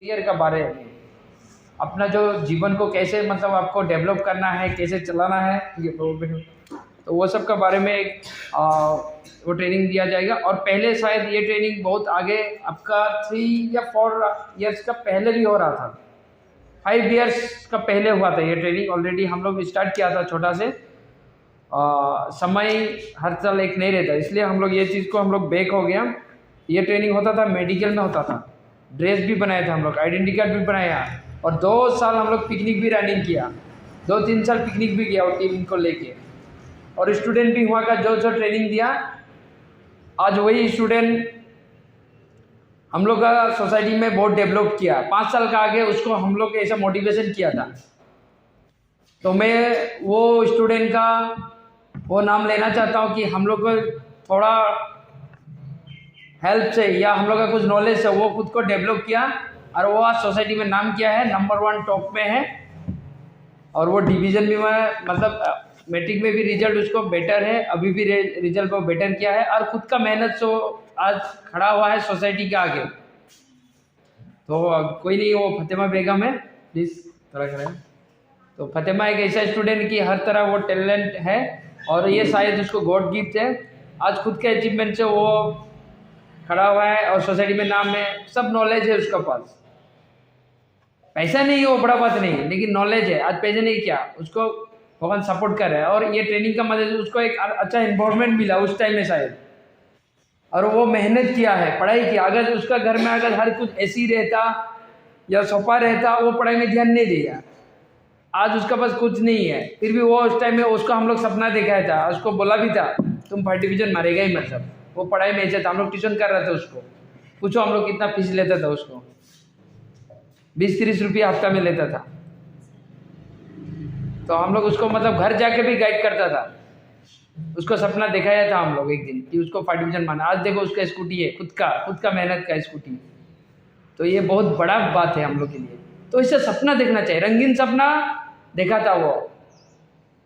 Career का बारे में, अपना जो जीवन को कैसे मतलब आपको डेवलप करना है, कैसे चलाना है, ये तो वो सब का बारे में एक वो ट्रेनिंग दिया जाएगा। और पहले शायद ये ट्रेनिंग बहुत आगे आपका 3 या 4 इयर्स का पहले भी हो रहा था, 5 इयर्स का पहले हुआ था ये ट्रेनिंग। ऑलरेडी हम लोग स्टार्ट किया था छोटा से। समय हर साल एक नहीं रहता, इसलिए हम लोग ये चीज़ को हम लोग बैक हो गया। ये ट्रेनिंग होता था, मेडिकल में होता था, ड्रेस भी बनाया था हम लोग, आइडेंटिटी कार्ड भी बनाया, और 2 साल हम लोग पिकनिक भी रनिंग किया, 2-3 साल पिकनिक भी किया और टीम को लेके। और स्टूडेंट भी वहाँ का जो ट्रेनिंग दिया, आज वही स्टूडेंट हम लोग का सोसाइटी में बहुत डेवलप किया। 5 साल का आगे उसको हम लोग ऐसा मोटिवेशन किया था। तो मैं वो स्टूडेंट का वो नाम लेना चाहता हूँ कि हम लोग को थोड़ा हेल्प से या हम लोग का कुछ नॉलेज से वो खुद को डेवलप किया, और वो आज सोसाइटी में नाम किया है, नंबर 1 टॉप में है। और वो डिवीज़न भी में मतलब मैट्रिक में भी रिजल्ट उसको बेटर है, अभी भी रिजल्ट को बेटर किया है, और खुद का मेहनत से आज खड़ा हुआ है सोसाइटी के आगे। तो कोई नहीं, वो फतेमा बेगम है, प्लीज़ थोड़ा करें। तो फतेमा एक ऐसा स्टूडेंट की हर तरह वो टैलेंट है, और ये शायद उसको गॉड गिफ्ट है। आज खुद के अचीवमेंट से वो खड़ा हुआ है और सोसाइटी में नाम है, सब नॉलेज है उसका पास। पैसा नहीं है वो बड़ा बात नहीं है, लेकिन नॉलेज है। आज पैसे नहीं क्या, उसको भगवान सपोर्ट कर रहा है, और ये ट्रेनिंग का मदद से उसको एक अच्छा इन्वायरमेंट मिला उस टाइम में शायद, और वो मेहनत किया है, पढ़ाई किया। अगर उसका घर में अगर हर कुछ ऐसी रहता या सोफा रहता, वो पढ़ाई में ध्यान नहीं दिया। आज उसका पास कुछ नहीं है, फिर भी वो उस टाइम में उसको हम लोग सपना दिखाया था, उसको बोला भी था तुम फर्स्ट डिवीजन मारेगा ही, मतलब वो पढ़ाई में ऐसा था। हम लोग ट्यूशन कर रहे थे उसको, पूछो हम लोग कितना फीस लेता था उसको, 20-30 रुपये हफ्ता में लेता था। तो हम लोग उसको मतलब घर जाके भी गाइड करता था, उसको सपना दिखाया था हम लोग एक दिन कि उसको फर्स्ट डिवीजन मारना। आज देखो उसका स्कूटी है, खुद का मेहनत का स्कूटी। तो ये बहुत बड़ा बात है हम लोग के लिए। तो इससे सपना देखना चाहिए, रंगीन सपना देखा था वो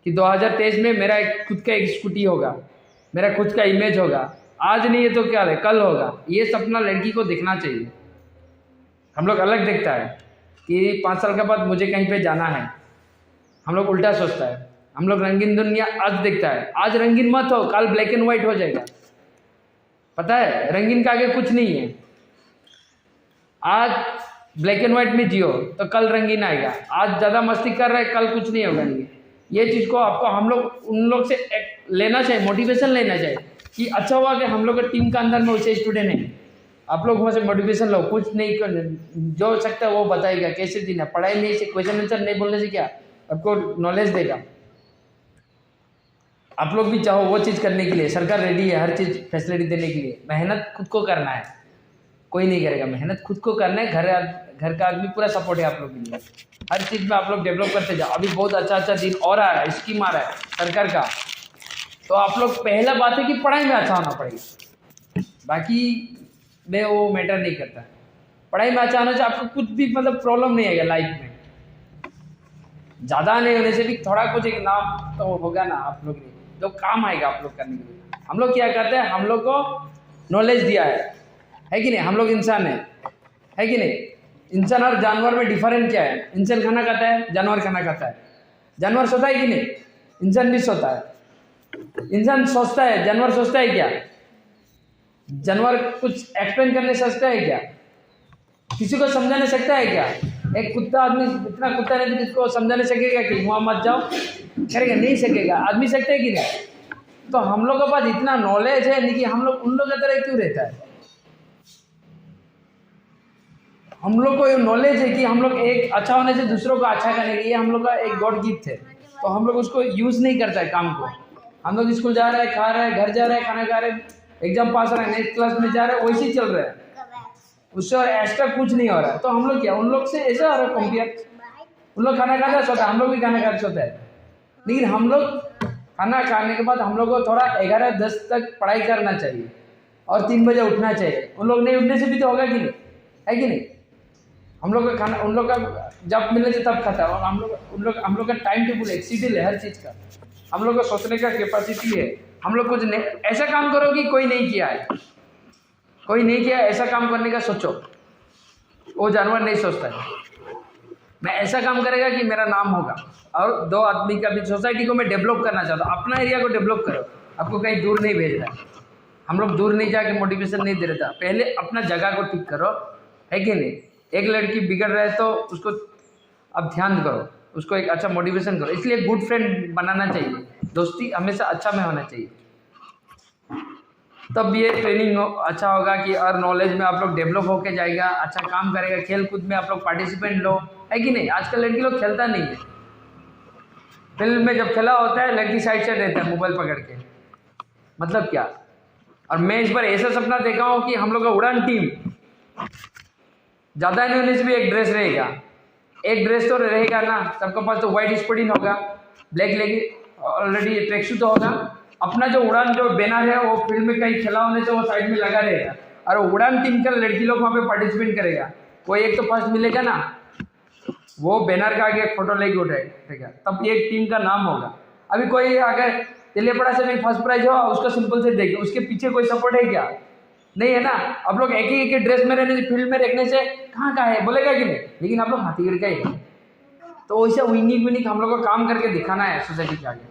कि 2023 में मेरा खुद का एक स्कूटी होगा, मेरा खुद का इमेज होगा। आज नहीं है तो क्या है, कल होगा। ये सपना लड़की को देखना चाहिए। हम लोग अलग देखता है कि 5 साल के बाद मुझे कहीं पे जाना है, हम लोग उल्टा सोचता है। हम लोग रंगीन दुनिया आज देखता है। आज रंगीन मत हो, कल ब्लैक एंड व्हाइट हो जाएगा। पता है, रंगीन का आगे कुछ नहीं है। आज ब्लैक एंड व्हाइट में जियो तो कल रंगीन आएगा। आज ज़्यादा मस्ती कर रहे, कल कुछ नहीं होगा। ये चीज़ को आपको हम लोग उन लोग से लेना चाहिए, मोटिवेशन लेना चाहिए कि अच्छा हुआ कि हम लोग टीम का अंदर में वैसे स्टूडेंट हैं। आप लोग वहाँ से मोटिवेशन लो, कुछ नहीं कर जो सकता है वो बताएगा कैसे जीना। पढ़ाई नहीं से क्वेश्चन आंसर नहीं बोलने से क्या आपको नॉलेज देगा। आप लोग भी चाहो वो चीज़ करने के लिए, सरकार रेडी है हर चीज़ फैसिलिटी देने के लिए। मेहनत खुद को करना है, कोई नहीं करेगा। मेहनत खुद को करना है। घर का आदमी पूरा सपोर्ट है आप लोग के लिए। हर चीज़ में आप लोग डेवलप करते जाओ। अभी बहुत अच्छा दिन और आ रहा है, स्कीम आ रहा है सरकार का। तो आप लोग पहला बात है कि पढ़ाई में अच्छा होना पड़ेगा, बाकी में वो मैटर नहीं करता। पढ़ाई में अच्छा होना चाहिए, आपको कुछ भी मतलब प्रॉब्लम नहीं आएगा लाइफ में। ज़्यादा नहीं होने से भी थोड़ा कुछ एक नाम तो होगा ना आप लोग ने, जो काम आएगा आप लोग करने के लिए। हम लोग क्या करते हैं, हम लोग को नॉलेज दिया है कि नहीं। हम लोग इंसान है कि नहीं। इंसान और जानवर में डिफरेंट क्या है। इंसान खाना खाता है, जानवर खाना खाता है। जानवर सोता है कि नहीं, इंसान भी सोता है। इंसान सोचता है, जानवर सोचता है क्या। जानवर कुछ एक्सप्लेन करने सकता है क्या, किसी को समझाने सकता है क्या। एक कुत्ता आदमी इतना कुत्ता नहीं तो किसको समझाने सकेगा कि वहाँ मत जाओ, करेगा नहीं सकेगा। आदमी सकते है कि नहीं। तो हम लोग के पास इतना नॉलेज है नहीं कि हम लोग उन लोगों की तरह क्यों रहता है। हम लोग को ये नॉलेज है कि हम लोग एक अच्छा होने से दूसरों को अच्छा करने के लिए हम लोग का एक गॉड गिफ्ट है। तो हम लोग उसको यूज़ नहीं करता है काम को। हम लोग स्कूल जा रहे हैं, खा रहे हैं, घर जा रहे हैं, खाना खा रहे हैं, एग्जाम पास हो रहे हैं, नेक्स्ट क्लास में जा रहे हैं, वैसे ही चल रहे हैं, उससे और एक्स्ट्रा कुछ नहीं हो रहा है। तो हम लोग क्या उन लोग से ऐसा हो रहा है कंपेयर। उन लोग खाना खाते सोता है, हम लोग भी खाना खाते सोता है। लेकिन हम लोग खाना खाने के बाद हम लोग को थोड़ा 11-10 तक पढ़ाई करना चाहिए और 3 बजे उठना चाहिए। उन लोग नहीं उठने से भी तो होगा कि नहीं, है कि नहीं। हम लोग का खाना उन लोग का जब मिलने से तब खाता है, और हम लोग का टाइम टेबल एक्सीडल है हर चीज़ का। हम लोग का सोचने का कैपेसिटी है। हम लोग कुछ नहीं ऐसा काम करो कि कोई नहीं किया है, कोई नहीं किया ऐसा काम करने का सोचो। वो जानवर नहीं सोचता है मैं ऐसा काम करेगा कि मेरा नाम होगा, और 2 आदमी का भी सोसाइटी को मैं डेवलप करना चाहता हूँ। अपना एरिया को डेवलप करो, आपको कहीं दूर नहीं भेज रहा है। हम लोग दूर नहीं जाके मोटिवेशन नहीं दे रहा था, पहले अपना जगह को ठीक करो, है कि नहीं। एक लड़की बिगड़ रहा है तो उसको अब ध्यान करो, उसको एक अच्छा मोटिवेशन करो। इसलिए गुड फ्रेंड बनाना चाहिए, दोस्ती हमेशा अच्छा में होना चाहिए, तब ये ट्रेनिंग अच्छा होगा कि और नॉलेज में आप लोग डेवलप होके जाएगा, अच्छा काम करेगा। खेल कूद में आप लोग पार्टिसिपेंट लो, है कि नहीं। आजकल लड़की लोग खेलता नहीं है, फिल्म में जब खेला होता है लड़की साइड से रहता है मोबाइल पकड़ के, मतलब क्या। और मैं इस बार ऐसा सपना देखा हूँ कि हम लोग का उड़ान टीम ज़्यादा नहीं होने से भी एक ड्रेस रहेगा, एक ड्रेस तो रहेगा ना, सबके पास तो व्हाइट स्पोर्टिंग होगा, black leg already track suit होगा। अपना जो उड़ान जो बैनर है वो फील्ड में कहीं खेला होने से वो साइड में लगा रहेगा, और उड़ान टीम का लड़की लोग वहाँ पे पार्टिसिपेट करेगा, कोई एक तो फर्स्ट मिलेगा ना, वो बैनर का आगे एक फोटो लेके उठाएगा, तब एक टीम का नाम होगा। अभी कोई अगर तेलियापड़ा से नहीं फर्स्ट प्राइज हो उसको सिंपल से देखे, उसके पीछे कोई सपोर्ट है क्या, नहीं है ना। आप लोग एक ही ड्रेस में रहने से, फील्ड में रखने से कहाँ का है बोलेगा कि नहीं, लेकिन आप लोग हाथीगढ़ का ही है। तो वैसे विनिक हम लोग को काम करके दिखाना है सोसाइटी के आगे।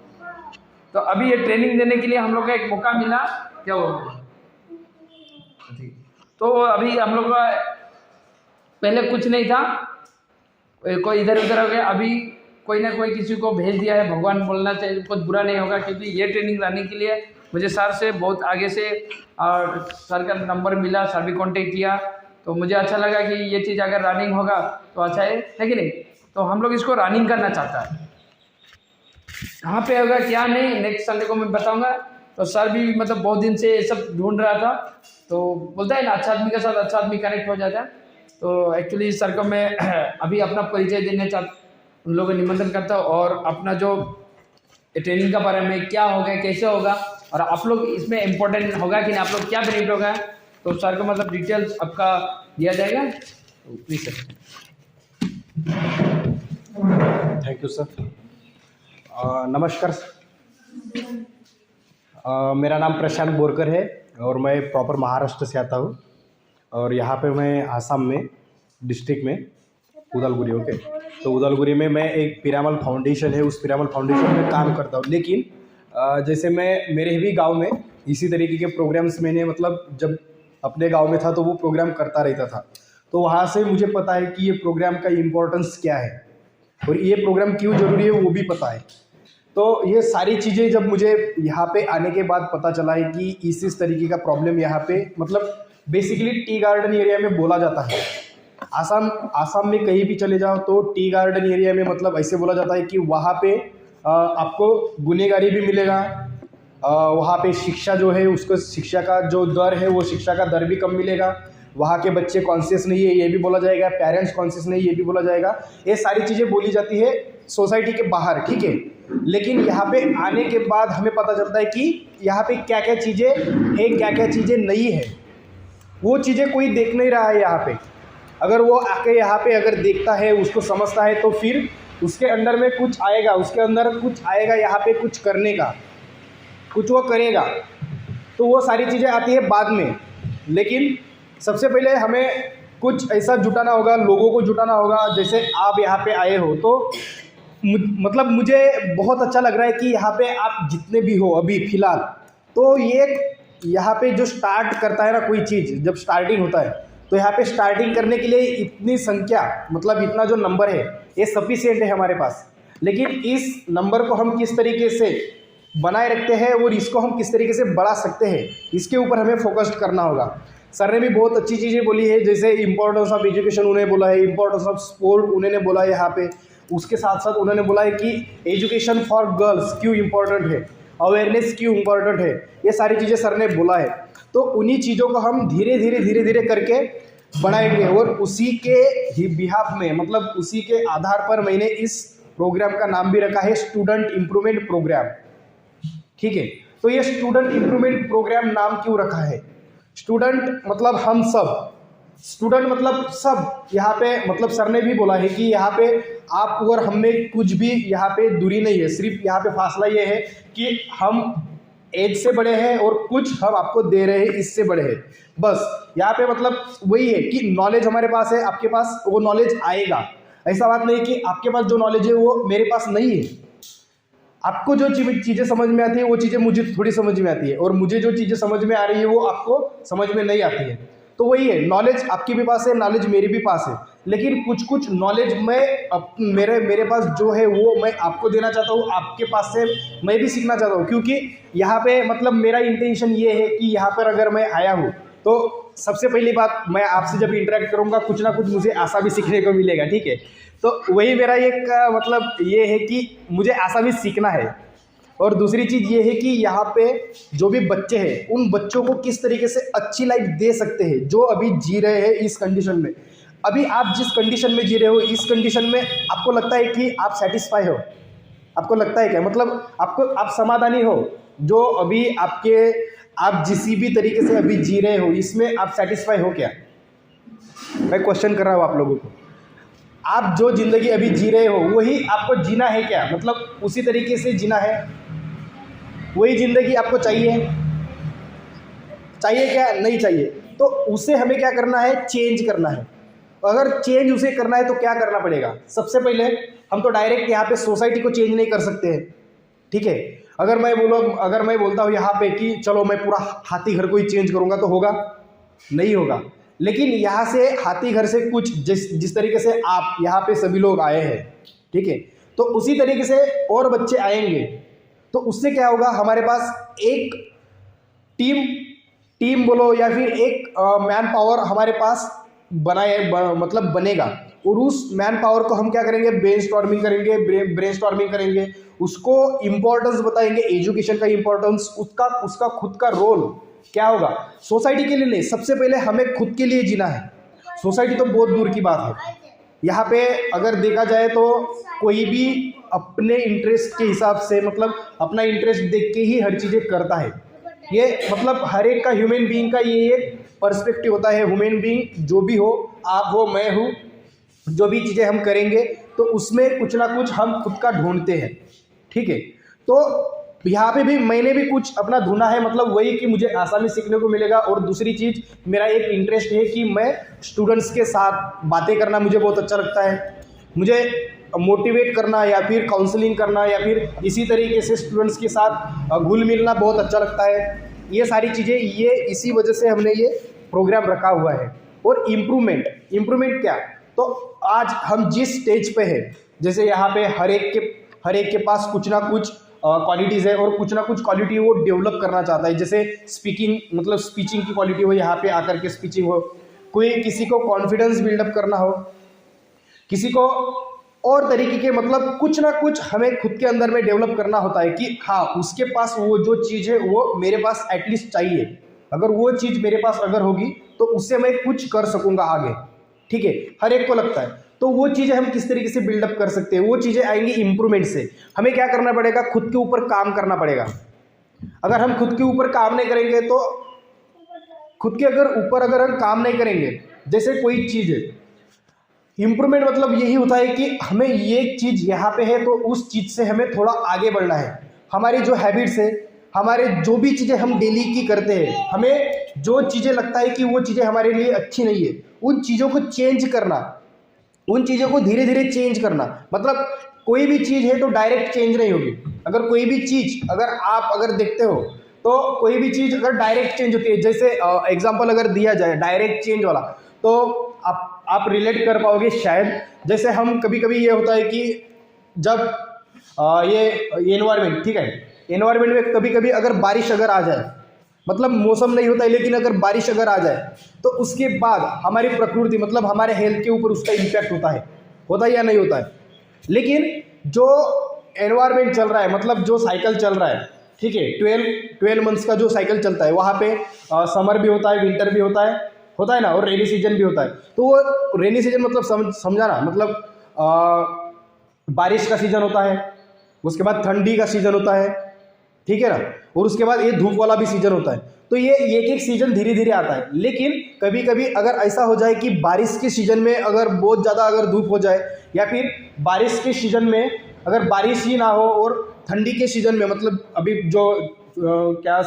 तो अभी ये ट्रेनिंग देने के लिए हम लोग का एक मौका मिला, क्या वो तो अभी हम लोग का पहले कुछ नहीं था, कोई इधर उधर हो गया, अभी कोई ना कोई किसी को भेज दिया है, भगवान बोलना चाहिए, कुछ बुरा नहीं होगा, क्योंकि ये ट्रेनिंग लाने के लिए मुझे सर से बहुत आगे से और सर का नंबर मिला, सर भी कांटेक्ट किया, तो मुझे अच्छा लगा कि ये चीज़ अगर रनिंग होगा तो अच्छा है कि नहीं। तो हम लोग इसको रनिंग करना चाहता है, कहाँ पे होगा क्या नहीं नेक्स्ट संडे को मैं बताऊंगा। तो सर भी मतलब बहुत दिन से ये सब ढूंढ रहा था, तो बोलता है ना अच्छा आदमी के साथ अच्छा आदमी कनेक्ट हो जाता है। तो एक्चुअली सर को मैं अभी अपना परिचय देने उन लोगों को निमंत्रण करता हूँ, और अपना जो ट्रेनिंग का बारे में क्या होगा कैसे होगा और आप लोग इसमें इम्पोर्टेंट होगा कि नहीं, आप लोग क्या बेनिफिट होगा, तो सर को मतलब डिटेल्स आपका दिया जाएगा। तो please sir. Thank you sir. नमस्कार। मेरा नाम प्रशांत बोरकर है और मैं प्रॉपर महाराष्ट्र से आता हूँ, और यहाँ पे मैं आसाम में डिस्ट्रिक्ट में उदालगुरी, ओके। तो उदालगुरी में मैं एक पिरामल फाउंडेशन है, उस पिरामल फाउंडेशन में काम करता हूँ। लेकिन जैसे मैं मेरे भी गांव में इसी तरीके के प्रोग्राम्स मैंने मतलब जब अपने गांव में था तो वो प्रोग्राम करता रहता था, तो वहाँ से मुझे पता है कि ये प्रोग्राम का इम्पोर्टेंस क्या है और ये प्रोग्राम क्यों ज़रूरी है वो भी पता है। तो ये सारी चीज़ें जब मुझे यहाँ पे आने के बाद पता चला है कि इस तरीके का प्रॉब्लम यहाँ पे मतलब बेसिकली टी गार्डन एरिया में बोला जाता है। आसाम में कहीं भी चले जाओ तो टी गार्डन एरिया में मतलब ऐसे बोला जाता है कि वहाँ पे आपको गुनहगारी भी मिलेगा, वहाँ पे शिक्षा जो है उसको शिक्षा का जो दर है वो शिक्षा का दर भी कम मिलेगा, वहाँ के बच्चे कॉन्शियस नहीं है ये भी बोला जाएगा, पेरेंट्स कॉन्शियस नहीं ये भी बोला जाएगा। ये सारी चीज़ें बोली जाती है सोसाइटी के बाहर, ठीक है। लेकिन यहाँ पे आने के बाद हमें पता चलता है कि यहाँ पे क्या क्या चीज़ें है, क्या क्या चीज़ें नहीं है, वो चीज़ें कोई देख नहीं रहा है यहाँ पे। अगर वो आके यहाँ पे अगर देखता है, उसको समझता है, तो फिर उसके अंदर में कुछ आएगा, उसके अंदर कुछ आएगा यहाँ पे कुछ करने का, कुछ वो करेगा। तो वो सारी चीज़ें आती है बाद में, लेकिन सबसे पहले हमें कुछ ऐसा जुटाना होगा, लोगों को जुटाना होगा। जैसे आप यहाँ पे आए हो तो मतलब मुझे बहुत अच्छा लग रहा है कि यहाँ पे आप जितने भी हो अभी फ़िलहाल, तो ये यहाँ पे जो स्टार्ट करता है ना कोई चीज़, जब स्टार्टिंग होता है तो यहाँ पे स्टार्टिंग करने के लिए इतनी संख्या मतलब इतना जो नंबर है ये सफिशिएंट है हमारे पास। लेकिन इस नंबर को हम किस तरीके से बनाए रखते हैं और इसको हम किस तरीके से बढ़ा सकते हैं, इसके ऊपर हमें फोकस करना होगा। सर ने भी बहुत अच्छी चीज़ें बोली है, जैसे इंपॉर्टेंस ऑफ एजुकेशन उन्होंने बोला है, इंपॉर्टेंस ऑफ स्पोर्ट उन्होंने बोला है यहाँ पे। उसके साथ साथ उन्होंने बोला है कि एजुकेशन फॉर गर्ल्स क्यों इम्पोर्टेंट है, अवेयरनेस क्यों इम्पोर्टेंट है, ये सारी चीज़ें सर ने बोला है। तो उन्हीं चीज़ों को हम धीरे धीरे करके बढ़ाएंगे, और उसी के बिहाफ में मतलब उसी के आधार पर मैंने इस प्रोग्राम का नाम भी रखा है स्टूडेंट इम्प्रूवमेंट प्रोग्राम, ठीक है। तो ये स्टूडेंट इम्प्रूवमेंट प्रोग्राम नाम क्यों रखा है? स्टूडेंट मतलब हम सब, स्टूडेंट मतलब सब। यहाँ पे मतलब सर ने भी बोला है कि यहाँ पे आप और हम में कुछ भी यहाँ पे दूरी नहीं है, सिर्फ यहाँ पे फासला ये है कि हम एज से बड़े हैं और कुछ हम आपको दे रहे हैं इससे बड़े हैं। बस यहाँ पे मतलब वही है कि नॉलेज हमारे पास है, आपके पास वो नॉलेज आएगा। ऐसा बात नहीं कि आपके पास जो नॉलेज है वो मेरे पास नहीं है। आपको जो चीज़ें समझ में आती है वो चीज़ें मुझे थोड़ी समझ में आती है, और मुझे जो चीज़ें समझ में आ रही है वो आपको समझ में नहीं आती है। तो वही है, नॉलेज आपके भी पास है, नॉलेज मेरे भी पास है, लेकिन कुछ कुछ नॉलेज मेरे पास जो है वो मैं आपको देना चाहता हूँ, आपके पास से मैं भी सीखना चाहता हूँ। क्योंकि यहाँ पे मतलब मेरा इंटेंशन ये है कि यहाँ पर अगर मैं आया हूँ तो सबसे पहली बात, मैं आपसे जब इंटरेक्ट करूँगा कुछ ना कुछ मुझे ऐसा भी सीखने को मिलेगा, ठीक है। तो वही मेरा एक मतलब ये है कि मुझे ऐसा भी सीखना है। और दूसरी चीज़ ये है कि यहाँ पे जो भी बच्चे हैं उन बच्चों को किस तरीके से अच्छी लाइफ दे सकते हैं जो अभी जी रहे हैं इस कंडीशन में। अभी आप जिस कंडीशन में जी रहे हो, इस कंडीशन में आपको लगता है कि आप सेटिस्फाई हो? आपको लगता है क्या, मतलब आप समाधानी हो जो अभी आप जिस भी तरीके से अभी जी रहे हो इसमें आप सेटिस्फाई हो क्या? मैं क्वेश्चन कर रहा हूँ आप लोगों को। आप जो ज़िंदगी अभी जी रहे हो वही आपको जीना है क्या? मतलब उसी तरीके से जीना है? वही ज़िंदगी आपको चाहिए क्या? नहीं चाहिए। तो उसे हमें क्या करना है? चेंज करना है। अगर चेंज उसे करना है तो क्या करना पड़ेगा? सबसे पहले हम तो डायरेक्ट यहाँ पे सोसाइटी को चेंज नहीं कर सकते हैं, ठीक है। अगर मैं बोलता हूँ यहाँ पे कि चलो मैं पूरा हाथी घर को ही चेंज करूँगा तो होगा? नहीं होगा। लेकिन यहाँ से हाथी घर से कुछ जिस तरीके से आप यहाँ पे सभी लोग आए हैं, ठीक है, तो उसी तरीके से और बच्चे आएंगे। तो उससे क्या होगा, हमारे पास एक टीम बोलो या फिर एक मैन पावर हमारे पास मतलब बनेगा। और उस मैन पावर को हम क्या करेंगे? ब्रेनस्टॉर्मिंग करेंगे, उसको इम्पोर्टेंस बताएंगे, एजुकेशन का इम्पोर्टेंस, उसका खुद का रोल क्या होगा सोसाइटी के लिए। नहीं, सबसे पहले हमें खुद के लिए जीना है। सोसाइटी तो बहुत दूर की बात है। यहाँ पे अगर देखा जाए तो कोई भी अपने इंटरेस्ट के हिसाब से, मतलब अपना इंटरेस्ट देख के ही हर चीज़ें करता है। ये मतलब हर एक का, ह्यूमन बीइंग का ये एक पर्सपेक्टिव होता है। ह्यूमन बीइंग जो भी हो, आप हो, मैं हूँ, जो भी चीज़ें हम करेंगे तो उसमें कुछ ना कुछ हम खुद का ढूंढते हैं, ठीक है। तो यहाँ पे भी मैंने भी कुछ अपना ढूंढा है, मतलब वही कि मुझे आसानी सीखने को मिलेगा। और दूसरी चीज़, मेरा एक इंटरेस्ट है कि मैं स्टूडेंट्स के साथ बातें करना मुझे बहुत अच्छा लगता है। मुझे मोटिवेट करना या फिर काउंसलिंग करना या फिर इसी तरीके से स्टूडेंट्स के साथ घुल मिलना बहुत अच्छा लगता है। ये सारी चीज़ें, ये इसी वजह से हमने ये प्रोग्राम रखा हुआ है। और इम्प्रूवमेंट क्या, तो आज हम जिस स्टेज पे है, जैसे यहाँ पे हर एक के पास कुछ ना कुछ क्वालिटीज़ है और कुछ ना कुछ क्वालिटी वो डेवलप करना चाहता है। जैसे स्पीचिंग की क्वालिटी हो, यहाँ पे आकर के स्पीचिंग हो, किसी को कॉन्फिडेंस बिल्डअप करना हो, किसी को और तरीके के, मतलब कुछ ना कुछ हमें खुद के अंदर में डेवलप करना होता है कि हाँ, उसके पास वो जो चीज़ है वो मेरे पास एटलीस्ट चाहिए। अगर वो चीज़ मेरे पास अगर होगी तो उससे मैं कुछ कर सकूँगा आगे, ठीक है। हर एक को लगता है। तो वो चीज़ें हम किस तरीके से बिल्डअप कर सकते हैं? वो चीज़ें आएंगी इम्प्रूवमेंट से। हमें क्या करना पड़ेगा? खुद के ऊपर काम करना पड़ेगा। अगर हम खुद के ऊपर काम नहीं करेंगे तो खुद के ऊपर अगर हम काम नहीं करेंगे, जैसे कोई चीज़ है, इम्प्रूवमेंट मतलब यही होता है कि हमें ये चीज़ यहाँ पे है तो उस चीज़ से हमें थोड़ा आगे बढ़ना है। हमारी जो हैबिट्स है, हमारे जो भी चीज़ें हम डेली की करते हैं, हमें जो चीज़ें लगता है कि वो चीज़ें हमारे लिए अच्छी नहीं है, उन चीज़ों को चेंज करना, उन चीज़ों को धीरे धीरे चेंज करना। मतलब कोई भी चीज़ है तो डायरेक्ट चेंज नहीं होगी। अगर कोई भी चीज़ अगर देखते हो तो कोई भी चीज़ अगर डायरेक्ट चेंज होती है, जैसे एग्जांपल अगर दिया जाए डायरेक्ट चेंज वाला, तो आप रिलेट कर पाओगे शायद। जैसे हम कभी कभी ये होता है कि जब ये एनवायरनमेंट, ठीक है, एनवायरनमेंट में कभी कभी अगर बारिश अगर आ जाए, मतलब मौसम नहीं होता है लेकिन अगर बारिश अगर आ जाए तो उसके बाद हमारी प्रकृति, मतलब हमारे हेल्थ के ऊपर उसका इम्पैक्ट होता है या नहीं होता है। लेकिन जो एनवायरनमेंट चल रहा है, मतलब जो साइकिल चल रहा है, ठीक है, 12 मंथ्स का जो साइकिल चलता है, वहाँ पे समर भी होता है, विंटर भी होता है ना, और रेनी सीजन भी होता है। तो वो रेनी सीजन मतलब समझा ना, मतलब बारिश का सीजन होता है, उसके बाद ठंडी का सीजन होता है, ठीक है ना, और उसके बाद ये धूप वाला भी सीजन होता है। तो ये एक सीजन धीरे धीरे आता है। लेकिन कभी कभी अगर ऐसा हो जाए कि बारिश के सीजन में अगर बहुत ज़्यादा अगर धूप हो जाए, या फिर बारिश के सीजन में अगर बारिश ही ना हो और ठंडी के सीजन में, मतलब अभी जो क्या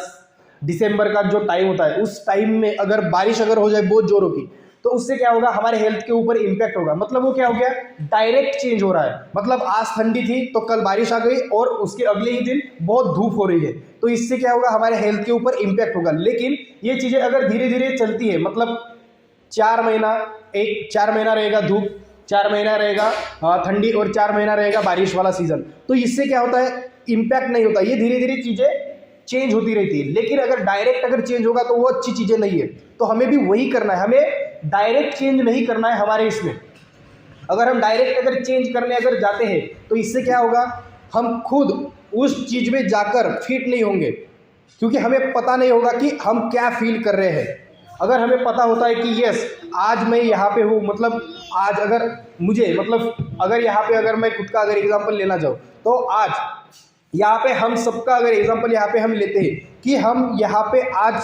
दिसंबर का जो टाइम होता है, उस टाइम में अगर बारिश अगर हो जाए बहुत जोरों की, तो उससे क्या होगा, हमारे हेल्थ के ऊपर इम्पैक्ट होगा। मतलब वो क्या हो गया, डायरेक्ट चेंज हो रहा है। मतलब आज ठंडी थी तो कल बारिश आ गई और उसके अगले ही दिन बहुत धूप हो रही है, तो इससे क्या होगा, हमारे हेल्थ के ऊपर इम्पैक्ट होगा। लेकिन ये चीज़ें अगर धीरे धीरे चलती है, मतलब 4 महीना, 4 महीना रहेगा धूप, 4 महीना रहेगा ठंडी और 4 महीना रहेगा बारिश वाला सीजन, तो इससे क्या होता है, इम्पैक्ट नहीं होता। ये धीरे धीरे चीज़ें चेंज होती रहती है। लेकिन अगर डायरेक्ट अगर चेंज होगा तो वो अच्छी चीज़ें नहीं है। तो हमें भी वही करना है, हमें डायरेक्ट चेंज नहीं करना है हमारे इसमें। अगर हम डायरेक्ट अगर चेंज करने अगर जाते हैं तो इससे क्या होगा, हम खुद उस चीज़ में जाकर फिट नहीं होंगे, क्योंकि हमें पता नहीं होगा कि हम क्या फील कर रहे हैं। अगर हमें पता होता है कि यस आज मैं यहाँ पे हूँ, मतलब आज अगर मुझे, मतलब अगर यहाँ पे अगर मैं खुद का अगर एग्जांपल लेना चाहूँ, तो आज यहाँ पे हम सबका अगर एग्जांपल यहाँ पे हम लेते हैं कि हम यहाँ पे आज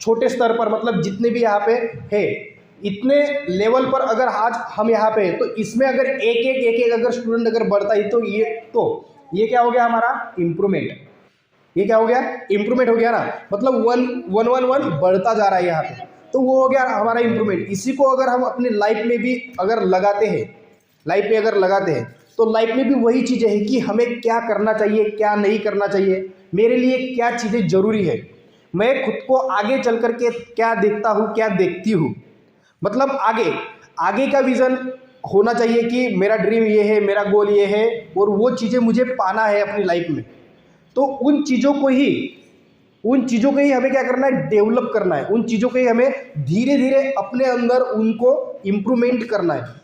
छोटे स्तर पर, मतलब जितने भी यहाँ पे है इतने लेवल पर अगर आज हम यहाँ पे, तो इसमें अगर एक अगर स्टूडेंट अगर बढ़ता है तो ये क्या हो गया, हमारा इम्प्रूवमेंट। ये क्या हो गया, इम्प्रूवमेंट हो गया ना। मतलब 1 बढ़ता जा रहा है यहाँ पे, तो वो हो गया हमारा इम्प्रूवमेंट। इसी को अगर हम अपनी लाइफ में भी अगर लगाते हैं, तो लाइफ में भी वही चीज़ें हैं कि हमें क्या करना चाहिए, क्या नहीं करना चाहिए, मेरे लिए क्या चीज़ें ज़रूरी है, मैं खुद को आगे चल कर के क्या देखता हूँ, क्या देखती हूँ। मतलब आगे का विज़न होना चाहिए कि मेरा ड्रीम ये है, मेरा गोल ये है और वो चीज़ें मुझे पाना है अपनी लाइफ में। तो उन चीज़ों को ही हमें क्या करना है, डेवलप करना है। उन चीज़ों को ही हमें धीरे धीरे अपने अंदर उनको इम्प्रूवमेंट करना है।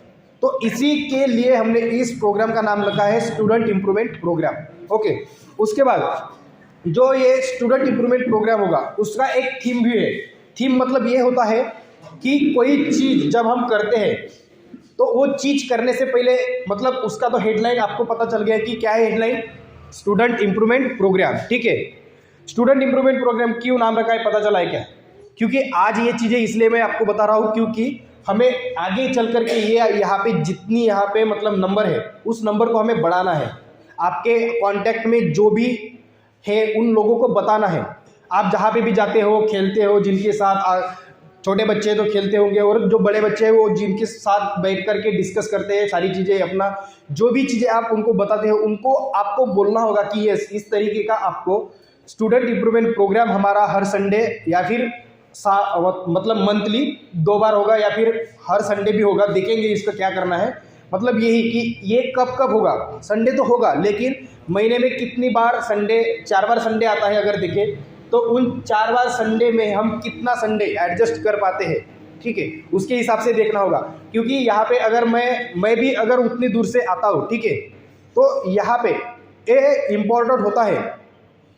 तो इसी के लिए हमने इस प्रोग्राम का नाम रखा है स्टूडेंट इम्प्रूवमेंट प्रोग्राम। ओके, उसके बाद जो ये स्टूडेंट इम्प्रूवमेंट प्रोग्राम होगा उसका एक थीम भी है। थीम मतलब ये होता है कि कोई चीज़ जब हम करते हैं तो वो चीज़ करने से पहले, मतलब उसका तो हेडलाइन आपको पता चल गया कि क्या है हेडलाइन, स्टूडेंट इम्प्रूवमेंट प्रोग्राम। ठीक है, स्टूडेंट इम्प्रूवमेंट प्रोग्राम क्यों नाम रखा है पता चला है क्या? क्योंकि आज ये चीज़ें इसलिए मैं आपको बता रहा हूँ क्योंकि हमें आगे चल करके ये यहाँ पे जितनी यहाँ पे मतलब नंबर है, उस नंबर को हमें बढ़ाना है। आपके कांटेक्ट में जो भी है उन लोगों को बताना है। आप जहाँ पे भी जाते हो, खेलते हो, जिनके साथ छोटे बच्चे तो खेलते होंगे और जो बड़े बच्चे हैं वो जिनके साथ बैठ करके डिस्कस करते हैं सारी चीज़ें, अपना जो भी चीज़ें आप उनको बताते हो, उनको आपको बोलना होगा कि यस इस तरीके का आपको स्टूडेंट इम्प्रूवमेंट प्रोग्राम हमारा हर संडे या फिर मतलब मंथली 2 बार होगा या फिर हर संडे भी होगा, देखेंगे इसका क्या करना है। मतलब यही कि ये कब होगा, संडे तो होगा लेकिन महीने में कितनी बार संडे, 4 बार संडे आता है अगर देखें तो उन 4 बार संडे में हम कितना संडे एडजस्ट कर पाते हैं। ठीक है, उसके हिसाब से देखना होगा। क्योंकि यहाँ पे अगर मैं भी अगर उतनी दूर से आता हूँ, ठीक है, तो यहाँ पे ये इम्पोर्टेंट होता है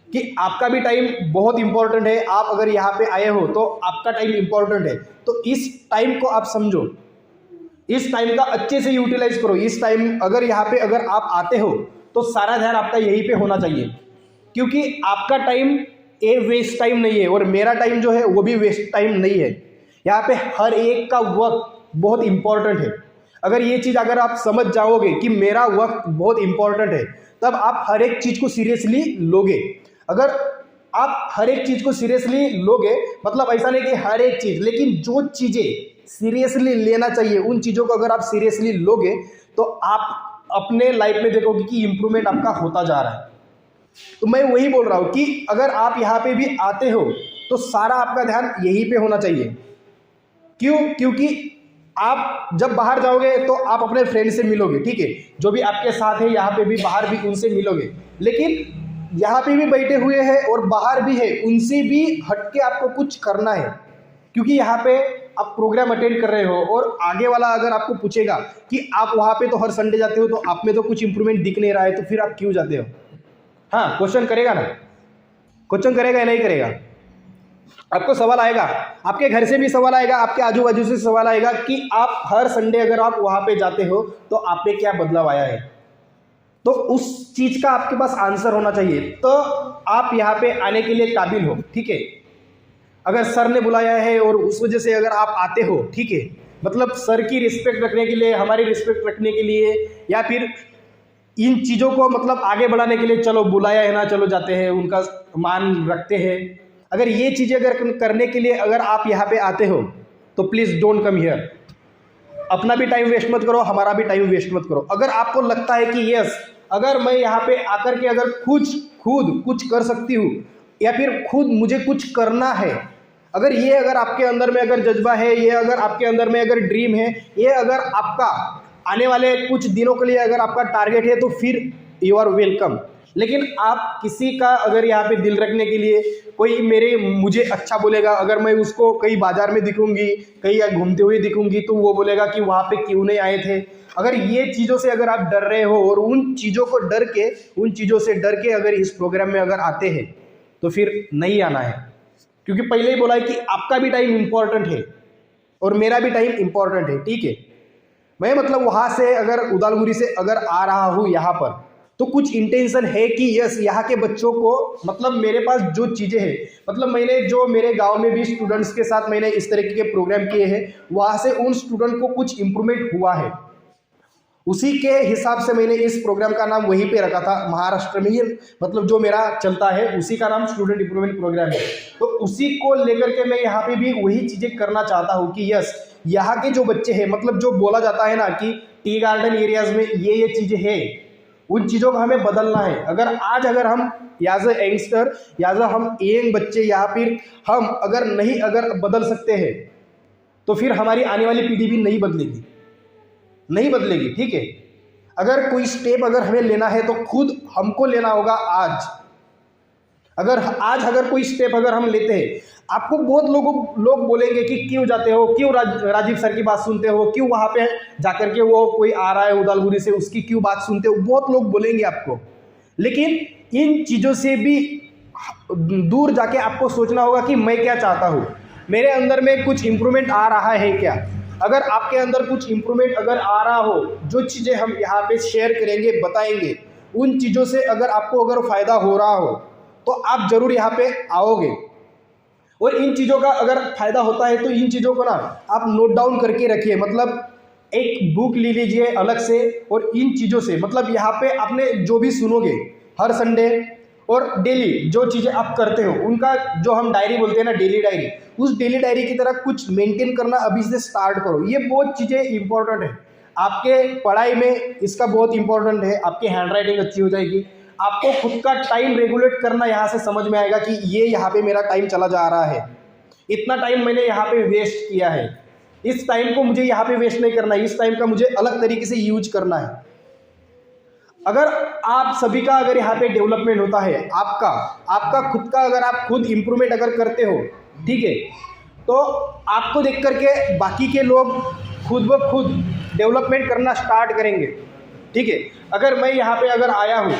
कि आपका भी टाइम बहुत इंपॉर्टेंट है। आप अगर यहाँ पे आए हो तो आपका टाइम इंपॉर्टेंट है, तो इस टाइम को आप समझो, इस टाइम का अच्छे से यूटिलाइज करो। इस टाइम अगर यहाँ पे अगर आप आते हो तो सारा ध्यान आपका यहीं पे होना चाहिए, क्योंकि आपका टाइम ये वेस्ट टाइम नहीं है और मेरा टाइम जो है वो भी वेस्ट टाइम नहीं है। यहाँ पे हर एक का वक्त बहुत इंपॉर्टेंट है। अगर ये चीज़ अगर आप समझ जाओगे कि मेरा वक्त बहुत इंपॉर्टेंट है, तब आप हर एक चीज़ को सीरियसली लोगे। अगर आप हर एक चीज़ को सीरियसली लोगे, मतलब ऐसा नहीं कि हर एक चीज़, लेकिन जो चीज़ें सीरियसली लेना चाहिए उन चीज़ों को अगर आप सीरियसली लोगे तो आप अपने लाइफ में देखोगे कि इम्प्रूवमेंट आपका होता जा रहा है। तो मैं वही बोल रहा हूँ कि अगर आप यहाँ पे भी आते हो तो सारा आपका ध्यान यहीं पे होना चाहिए। क्यों? क्योंकि आप जब बाहर जाओगे तो आप अपने फ्रेंड से मिलोगे, ठीक है, जो भी आपके साथ है यहाँ पे भी बाहर भी उनसे मिलोगे, लेकिन यहाँ पे भी बैठे हुए हैं और बाहर भी है, उनसे भी हटके आपको कुछ करना है। क्योंकि यहाँ पे आप प्रोग्राम अटेंड कर रहे हो और आगे वाला अगर आपको पूछेगा कि आप वहाँ पे तो हर संडे जाते हो तो आप में तो कुछ इंप्रूवमेंट दिख नहीं रहा है, तो फिर आप क्यों जाते हो? हाँ, क्वेश्चन करेगा ना, क्वेश्चन करेगा या नहीं करेगा? आपको सवाल आएगा, आपके घर से भी सवाल आएगा, आपके आजू बाजू से सवाल आएगा कि आप हर संडे अगर आप वहाँ पे जाते हो तो आप पे क्या बदलाव आया है। तो उस चीज़ का आपके पास आंसर होना चाहिए, तो आप यहाँ पे आने के लिए काबिल हो। ठीक है, अगर सर ने बुलाया है और उस वजह से अगर आप आते हो, ठीक है, मतलब सर की रिस्पेक्ट रखने के लिए, हमारी रिस्पेक्ट रखने के लिए, या फिर इन चीज़ों को मतलब आगे बढ़ाने के लिए चलो बुलाया है ना, चलो जाते हैं, उनका मान रखते हैं। अगर ये चीज़ें अगर करने के लिए अगर आप यहाँ पे आते हो तो प्लीज़ डोंट कम हियर। अपना भी टाइम वेस्ट मत करो, हमारा भी टाइम वेस्ट मत करो। अगर आपको लगता है कि यस, अगर मैं यहाँ पे आकर के अगर खुद कुछ कर सकती हूँ या फिर खुद मुझे कुछ करना है, अगर आपके अंदर में अगर जज्बा है, ये अगर आपके अंदर में अगर ड्रीम है, ये अगर आपका आने वाले कुछ दिनों के लिए अगर आपका टारगेट है, तो फिर यू आर वेलकम। लेकिन आप किसी का अगर यहाँ पे दिल रखने के लिए कोई मुझे अच्छा बोलेगा, अगर मैं उसको कहीं बाजार में दिखूंगी, कहीं घूमते हुए दिखूंगी, तो वो बोलेगा कि वहाँ पे क्यों नहीं आए थे। अगर ये चीज़ों से अगर आप डर रहे हो और उन चीज़ों से डर के अगर इस प्रोग्राम में अगर आते हैं, तो फिर नहीं आना है। क्योंकि पहले ही बोला है कि आपका भी टाइम इम्पॉर्टेंट है और मेरा भी टाइम इम्पॉर्टेंट है, ठीक है। मैं मतलब वहाँ से अगर उदालगुरी से अगर आ रहा हूँ यहाँ पर, तो कुछ इंटेंशन है कि यस, यहाँ के बच्चों को मतलब मेरे पास जो चीज़ें हैं, मतलब मैंने जो मेरे गांव में भी स्टूडेंट्स के साथ मैंने इस तरीके के प्रोग्राम किए हैं, वहाँ से उन स्टूडेंट को कुछ इम्प्रूवमेंट हुआ है। उसी के हिसाब से मैंने इस प्रोग्राम का नाम वहीं पे रखा था, महाराष्ट्र में ही मतलब जो मेरा चलता है उसी का नाम स्टूडेंट इम्प्रूवमेंट प्रोग्राम है। तो उसी को लेकर के मैं यहाँ पे भी वही चीज़ें करना चाहता हूँ कि यस, यहाँ के जो बच्चे हैं, मतलब जो बोला जाता है ना कि टी गार्डन एरियाज में ये चीज़ें हैं, उन चीज़ों को हमें बदलना है। अगर हम याज अ यंगस्टर, याज अ हम यंग बच्चे, या फिर हम अगर बदल सकते हैं, तो फिर हमारी आने वाली पीढ़ी भी नहीं बदलेगी, ठीक है। अगर कोई स्टेप अगर हमें लेना है तो खुद हमको लेना होगा आज। अगर कोई स्टेप अगर हम लेते हैं, आपको बहुत लोग बोलेंगे कि क्यों जाते हो, क्यों राजीव सर की बात सुनते हो, क्यों वहाँ पे जाकर के वो कोई आ रहा है उदालगुरी से उसकी क्यों बात सुनते हो, बहुत लोग बोलेंगे आपको। लेकिन इन चीज़ों से भी दूर जाके आपको सोचना होगा कि मैं क्या चाहता हूँ, मेरे अंदर में कुछ इम्प्रूवमेंट आ रहा है क्या। अगर आपके अंदर कुछ इम्प्रूवमेंट अगर आ रहा हो, जो चीज़ें हम यहाँ पे शेयर करेंगे, बताएंगे, उन चीज़ों से अगर आपको अगर फ़ायदा हो रहा हो, तो आप ज़रूर यहाँ पे आओगे। और इन चीज़ों का अगर फ़ायदा होता है तो इन चीज़ों को ना आप नोट डाउन करके रखिए, मतलब एक बुक ले लीजिए अलग से, और इन चीज़ों से मतलब यहाँ पे आपने जो भी सुनोगे हर संडे और डेली जो चीज़ें आप करते हो, उनका जो हम डायरी बोलते हैं ना, डेली डायरी, उस डेली डायरी की तरह कुछ मेंटेन करना अभी से स्टार्ट करो। ये बहुत चीज़ें इंपॉर्टेंट है, आपके पढ़ाई में इसका बहुत इंपॉर्टेंट है। आपकी हैंड राइटिंग अच्छी हो जाएगी, आपको खुद का टाइम रेगुलेट करना यहाँ से समझ में आएगा कि ये यहाँ पे मेरा टाइम चला जा रहा है, इतना टाइम मैंने यहाँ पे वेस्ट किया है, इस टाइम को मुझे यहाँ पे वेस्ट नहीं करना है, इस टाइम का मुझे अलग तरीके से यूज करना है। अगर आप सभी का अगर यहाँ पे डेवलपमेंट होता है, आपका खुद का अगर आप खुद इम्प्रूवमेंट अगर करते हो, ठीक है, तो आपको देख करके बाकी के लोग खुद ब खुद डेवलपमेंट करना स्टार्ट करेंगे, ठीक है। अगर मैं यहाँ पे अगर आया हूँ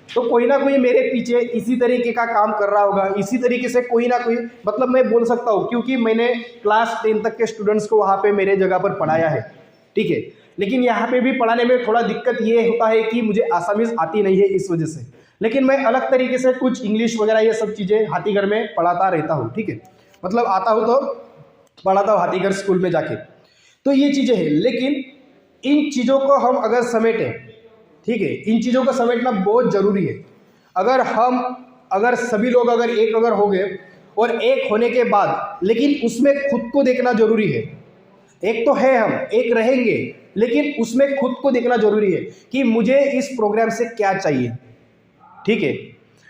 तो कोई ना कोई मेरे पीछे इसी तरीके का काम कर रहा होगा, इसी तरीके से कोई ना कोई, मतलब मैं बोल सकता हूँ क्योंकि मैंने क्लास 10 तक के स्टूडेंट्स को वहाँ पे मेरे जगह पर पढ़ाया है, ठीक है। लेकिन यहाँ पे भी पढ़ाने में थोड़ा दिक्कत ये होता है कि मुझे आसामीज़ आती नहीं है इस वजह से, लेकिन मैं अलग तरीके से कुछ इंग्लिश वगैरह ये सब चीज़ें हाथीगढ़ में पढ़ाता रहता हूँ, ठीक है। मतलब आता हूँ तो पढ़ाता हूँ हाथीगढ़ स्कूल में जाके, तो ये चीज़ें हैं। लेकिन इन चीज़ों को हम अगर समेटें, ठीक है, इन चीज़ों को समेटना बहुत ज़रूरी है। अगर सभी लोग अगर एक अगर हो गए, और एक होने के बाद लेकिन उसमें खुद को देखना ज़रूरी है। एक तो है हम एक रहेंगे, लेकिन उसमें खुद को देखना ज़रूरी है कि मुझे इस प्रोग्राम से क्या चाहिए, ठीक है।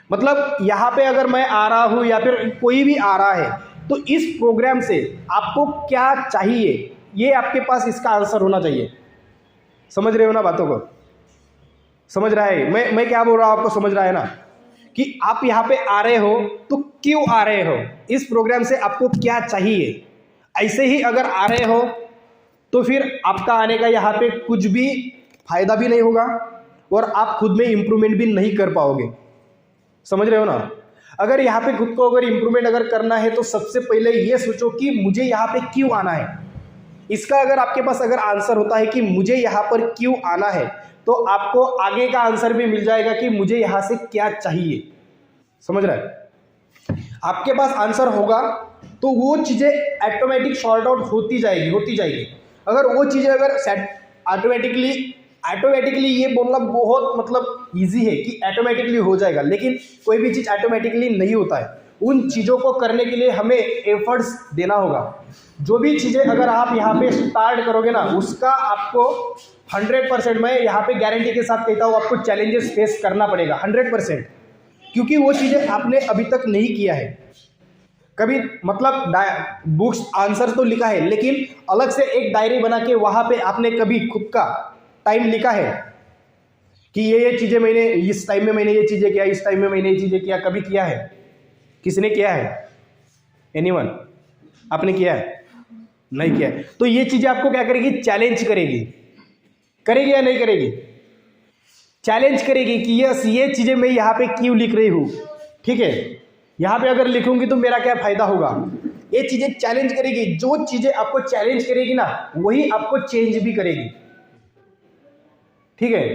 मतलब यहाँ पे अगर मैं आ रहा हूँ या फिर कोई भी आ रहा है, तो इस प्रोग्राम से आपको क्या चाहिए, ये आपके पास इसका आंसर होना चाहिए। समझ रहे हो ना बातों को? समझ रहा है मैं क्या बोल रहा हूँ, आपको समझ रहा है ना कि आप यहाँ पे आ रहे हो तो क्यों आ रहे हो, इस प्रोग्राम से आपको क्या चाहिए। ऐसे ही अगर आ रहे हो तो फिर आपका आने का यहाँ पे कुछ भी फायदा भी नहीं होगा और आप खुद में इम्प्रूवमेंट भी नहीं कर पाओगे। समझ रहे हो ना? अगर यहाँ पे खुद को अगर इम्प्रूवमेंट अगर करना है तो सबसे पहले ये सोचो कि मुझे यहाँ पे क्यों आना है। इसका अगर आपके पास अगर आंसर होता है कि मुझे यहाँ पर क्यों आना है, तो आपको आगे का आंसर भी मिल जाएगा कि मुझे यहाँ से क्या चाहिए। समझ रहा है? आपके पास आंसर होगा तो वो चीज़ें ऑटोमेटिक सॉर्ट आउट होती जाएगी। अगर वो चीज़ें अगर ऑटोमेटिकली ऑटोमेटिकली ये बोलना बहुत मतलब ईजी है कि ऑटोमेटिकली हो जाएगा, लेकिन कोई भी चीज़ ऑटोमेटिकली नहीं होता है। उन चीज़ों को करने के लिए हमें एफर्ट्स देना होगा। जो भी चीज़ें अगर आप यहाँ पे स्टार्ट करोगे ना, उसका आपको 100% मैं यहाँ पे गारंटी के साथ कहता हूँ, आपको चैलेंजेस फेस करना पड़ेगा 100%, क्योंकि वो चीज़ें आपने अभी तक नहीं किया है कभी। मतलब बुक्स आंसर तो लिखा है, लेकिन अलग से एक डायरी बना के वहाँ पे आपने कभी खुद का टाइम लिखा है कि ये चीज़ें मैंने इस टाइम में मैंने ये चीज़ें किया, इस टाइम में मैंने ये चीज़ें किया, कभी किया है? किसने किया है? एनीवन? आपने किया है? नहीं किया है। तो ये चीज़ें आपको क्या करेगी? चैलेंज करेगी। करेगी या नहीं करेगी? चैलेंज करेगी कि यस ये चीज़ें मैं यहाँ पे क्यों लिख रही हूँ, ठीक है, यहाँ पे अगर लिखूंगी तो मेरा क्या फ़ायदा होगा। ये चीज़ें चैलेंज करेगी। जो चीज़ें आपको चैलेंज करेगी ना, वही आपको चेंज भी करेगी, ठीक है।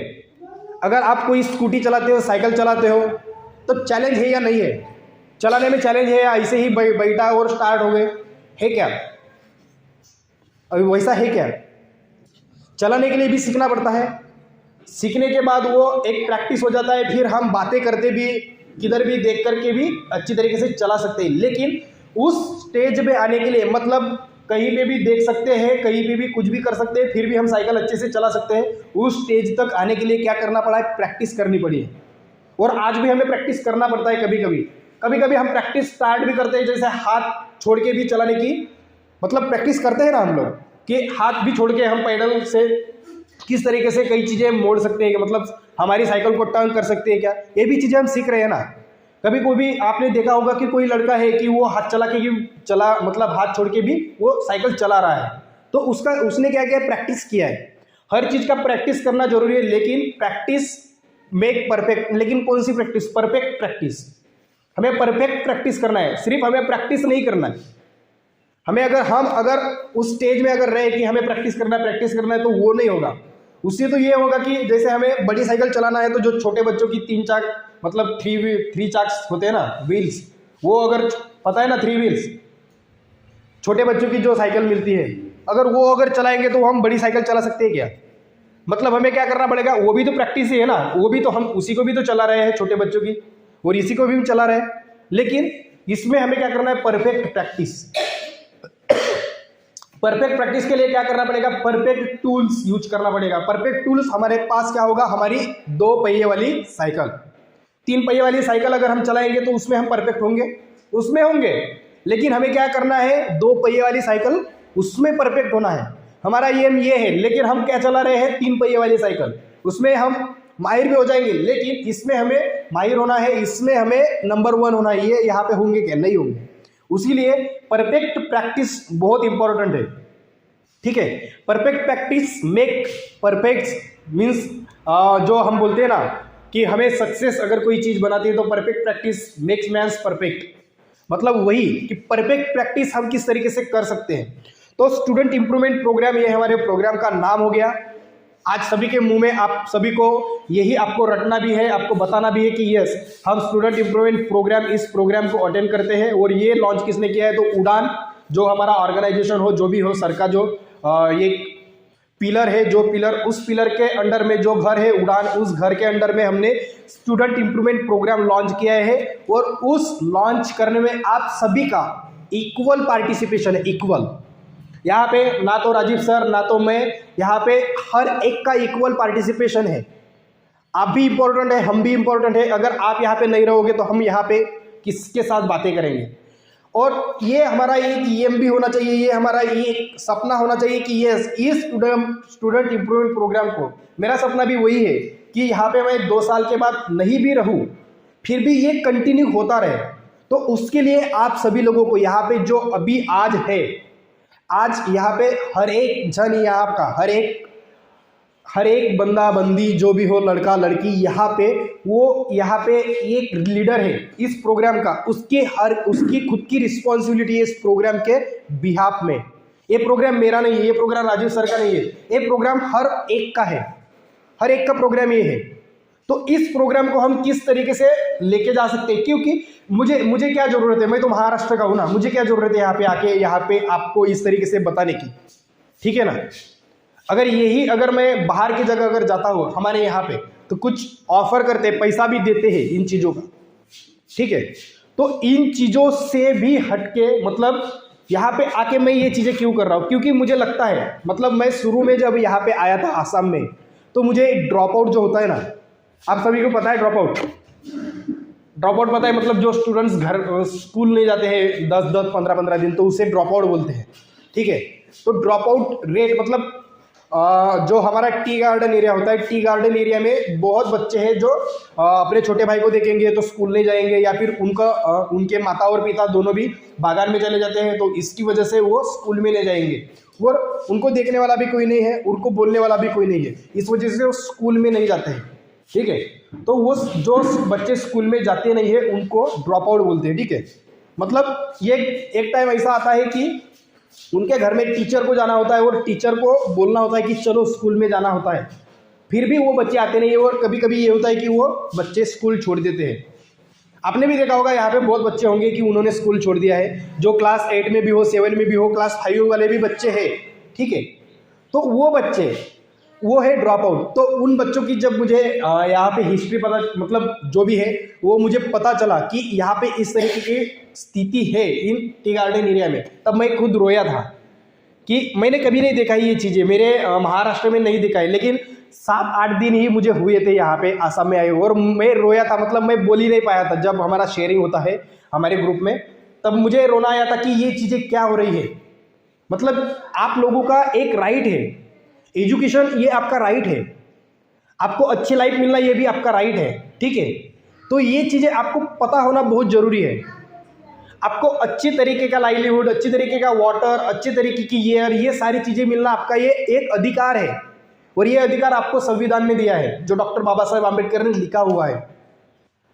अगर आप कोई स्कूटी चलाते हो, साइकिल चलाते हो, तो चैलेंज है या नहीं है? चलाने में चैलेंज है या ऐसे ही बैठा और स्टार्ट हो गए? है क्या? अभी वैसा है क्या? चलाने के लिए भी सीखना पड़ता है। सीखने के बाद वो एक प्रैक्टिस हो जाता है, फिर हम बातें करते भी, किधर भी देख करके भी अच्छी तरीके से चला सकते हैं। लेकिन उस स्टेज पे आने के लिए मतलब कहीं पे भी देख सकते हैं, कहीं पे भी कुछ भी कर सकते हैं, फिर भी हम साइकिल अच्छे से चला सकते हैं। उस स्टेज तक आने के लिए क्या करना पड़ा है? प्रैक्टिस करनी पड़ी है। और आज भी हमें प्रैक्टिस करना पड़ता है। कभी कभी हम प्रैक्टिस स्टार्ट भी करते हैं, जैसे हाथ छोड़ के भी चलाने की मतलब प्रैक्टिस करते हैं ना हम लोग, कि हाथ भी छोड़ के हम पैडल से किस तरीके से कई चीज़ें मोड़ सकते हैं, मतलब हमारी साइकिल को टर्न कर सकते हैं क्या, ये भी चीज़ें हम सीख रहे हैं ना। कभी कोई भी आपने देखा होगा कि कोई लड़का है कि वो हाथ चला मतलब हाथ छोड़ के भी वो साइकिल चला रहा है, तो उसने क्या किया? प्रैक्टिस किया है। हर चीज़ का प्रैक्टिस करना जरूरी है, लेकिन प्रैक्टिस मेक परफेक्ट। लेकिन कौन सी प्रैक्टिस? Perfect practice. हमें परफेक्ट प्रैक्टिस करना है, सिर्फ हमें प्रैक्टिस नहीं करना है। हमें अगर उस स्टेज में अगर रहे कि हमें प्रैक्टिस करना है तो वो नहीं होगा। उससे तो ये होगा कि जैसे हमें बड़ी साइकिल चलाना है, तो जो छोटे बच्चों की 3 चाक मतलब थ्री चाक्स होते हैं ना, व्हील्स, वो अगर पता है ना 3 व्हील्स, छोटे बच्चों की जो साइकिल मिलती है, अगर वो चलाएंगे तो हम बड़ी साइकिल चला सकते हैं क्या? मतलब हमें क्या करना पड़ेगा? वो भी तो प्रैक्टिस ही है ना, वो भी तो हम उसी को भी तो चला रहे हैं छोटे बच्चों की, और इसी को भी हम चला रहे हैं। लेकिन इसमें हमें क्या करना है? Perfect practice. परफेक्ट प्रैक्टिस के लिए क्या करना पड़ेगा? परफेक्ट टूल्स यूज करना पड़ेगा। परफेक्ट टूल्स हमारे पास क्या होगा? हमारी 2 पहिए वाली साइकिल। 3 पहिए वाली साइकिल अगर हम चलाएंगे तो उसमें हम परफेक्ट होंगे, उसमें होंगे। लेकिन हमें क्या करना है? 2 पहिए वाली साइकिल, उसमें परफेक्ट होना है। हमारा एम ये है, लेकिन हम क्या चला रहे हैं? 3 पहिए वाली साइकिल। उसमें हम माहिर भी हो जाएंगे, लेकिन इसमें हमें माहिर होना है, इसमें हमें नंबर 1 होना है। ये यहाँ पे होंगे क्या? नहीं होंगे। उसीलिए परफेक्ट प्रैक्टिस बहुत इंपॉर्टेंट है, ठीक है। Perfect practice make perfect means जो हम बोलते हैं ना कि हमें सक्सेस अगर कोई चीज़ बनाती है तो perfect practice makes mans perfect. मतलब वही कि परफेक्ट प्रैक्टिस हम किस तरीके से कर सकते हैं। तो स्टूडेंट इंप्रूवमेंट प्रोग्राम, ये हमारे प्रोग्राम का नाम हो गया। आज सभी के मुंह में आप सभी को यही आपको रटना भी है, आपको बताना भी है कि यस हम स्टूडेंट इंप्रूवमेंट प्रोग्राम, इस प्रोग्राम को अटेंड करते हैं। और ये लॉन्च किसने किया है? तो उड़ान, जो हमारा ऑर्गेनाइजेशन हो, जो भी हो, सर का जो ये पिलर है, जो पिलर, उस पिलर के अंडर में जो घर है उड़ान, उस घर के अंडर में हमने स्टूडेंट इंप्रूवमेंट प्रोग्राम लॉन्च किया है। और उस लॉन्च करने में आप सभी का इक्वल पार्टिसिपेशन है, इक्वल। यहाँ पे ना तो राजीव सर ना तो मैं, यहाँ पे हर एक का इक्वल पार्टिसिपेशन है। आप भी इम्पोर्टेंट है, हम भी इम्पोर्टेंट है। अगर आप यहाँ पे नहीं रहोगे तो हम यहाँ पे किसके साथ बातें करेंगे? और ये हमारा एक एम भी होना चाहिए, ये हमारा एक सपना होना चाहिए कि ये इस स्टूडेंट इंप्रूवमेंट प्रोग्राम को, मेरा सपना भी वही है कि यहाँ पे मैं 2 साल के बाद नहीं भी रहूँ, फिर भी ये कंटिन्यू होता रहे। तो उसके लिए आप सभी लोगों को यहाँ पे जो अभी आज है, आज यहाँ पे हर एक जन, यहाँ का हर एक बंदा बंदी जो भी हो, लड़का लड़की, यहाँ पे वो यहाँ पे एक लीडर है इस प्रोग्राम का, उसकी खुद की रिस्पॉन्सिबिलिटी है इस प्रोग्राम के बिहाफ में। ये प्रोग्राम मेरा नहीं है, ये प्रोग्राम राजीव सर का नहीं है, ये प्रोग्राम हर एक का है, हर एक का प्रोग्राम ये है। तो इस प्रोग्राम को हम किस तरीके से लेके जा सकते हैं? क्योंकि मुझे क्या ज़रूरत है? मैं तो महाराष्ट्र का हूँ ना, मुझे क्या ज़रूरत है यहाँ पे आके यहाँ पे आपको इस तरीके से बताने की, ठीक है ना। अगर मैं बाहर की जगह अगर जाता हूँ हमारे यहाँ पे, तो कुछ ऑफर करते हैं, पैसा भी देते हैं इन चीज़ों का, ठीक है। तो इन चीज़ों से भी हटके मतलब यहाँ पे आके मैं ये चीज़ें क्यों कर रहा हूँ, क्योंकि मुझे लगता है मतलब मैं शुरू में जब यहाँ पे आया था आसाम में, तो मुझे ड्रॉप आउट जो होता है ना, आप सभी को पता है ड्रॉप आउट पता है, मतलब जो स्टूडेंट्स घर स्कूल नहीं जाते हैं 10-10 15-15 दिन, तो उसे ड्रॉप आउट बोलते हैं, ठीक है। तो ड्रॉप आउट रेट मतलब जो हमारा टी गार्डन एरिया होता है, टी गार्डन एरिया में बहुत बच्चे हैं जो अपने छोटे भाई को देखेंगे तो स्कूल नहीं जाएंगे, या फिर उनके माता और पिता दोनों भी बागान में चले जाते हैं, तो इसकी वजह से वो स्कूल में नहीं जाएंगे और उनको देखने वाला भी कोई नहीं है, उनको बोलने वाला भी कोई नहीं है, इस वजह से वो स्कूल में नहीं जाते हैं, ठीक है। तो वो जो बच्चे स्कूल में जाते नहीं है उनको ड्रॉप आउट बोलते हैं, ठीक है। मतलब ये एक टाइम ऐसा आता है कि उनके घर में टीचर को जाना होता है और टीचर को बोलना होता है कि चलो स्कूल में जाना होता है, फिर भी वो बच्चे आते नहीं है, और कभी कभी ये होता है कि वो बच्चे स्कूल छोड़ देते हैं। आपने भी देखा होगा यहाँ पे बहुत बच्चे होंगे कि उन्होंने स्कूल छोड़ दिया है, जो क्लास 8 में भी हो, 7 में भी हो, क्लास 5 वाले भी बच्चे हैं, ठीक है। तो वो बच्चे वो है ड्रॉप आउट। तो उन बच्चों की जब मुझे यहाँ पे हिस्ट्री पता, मतलब जो भी है वो मुझे पता चला कि यहाँ पे इस तरीके की स्थिति है इन टी गार्डन एरिया में, तब मैं खुद रोया था कि मैंने कभी नहीं देखा ये चीज़ें, मेरे महाराष्ट्र में नहीं देखा है, लेकिन 7-8 दिन ही मुझे हुए थे यहाँ पे आसाम में आए, और मैं रोया था, मतलब मैं बोल ही नहीं पाया था। जब हमारा शेयरिंग होता है हमारे ग्रुप में, तब मुझे रोना आया था कि ये चीज़ें क्या हो रही है। मतलब आप लोगों का एक राइट है, एजुकेशन ये आपका राइट है, आपको अच्छी लाइफ मिलना ये भी आपका राइट है, ठीक है। तो ये चीज़ें आपको पता होना बहुत ज़रूरी है। आपको अच्छी तरीके का लाइवलीहुड, अच्छी तरीके का वाटर, अच्छी तरीके की एयर, ये सारी चीज़ें मिलना आपका ये एक अधिकार है, और ये अधिकार आपको संविधान ने दिया है, जो डॉक्टर बाबा साहेब आम्बेडकर ने लिखा हुआ है।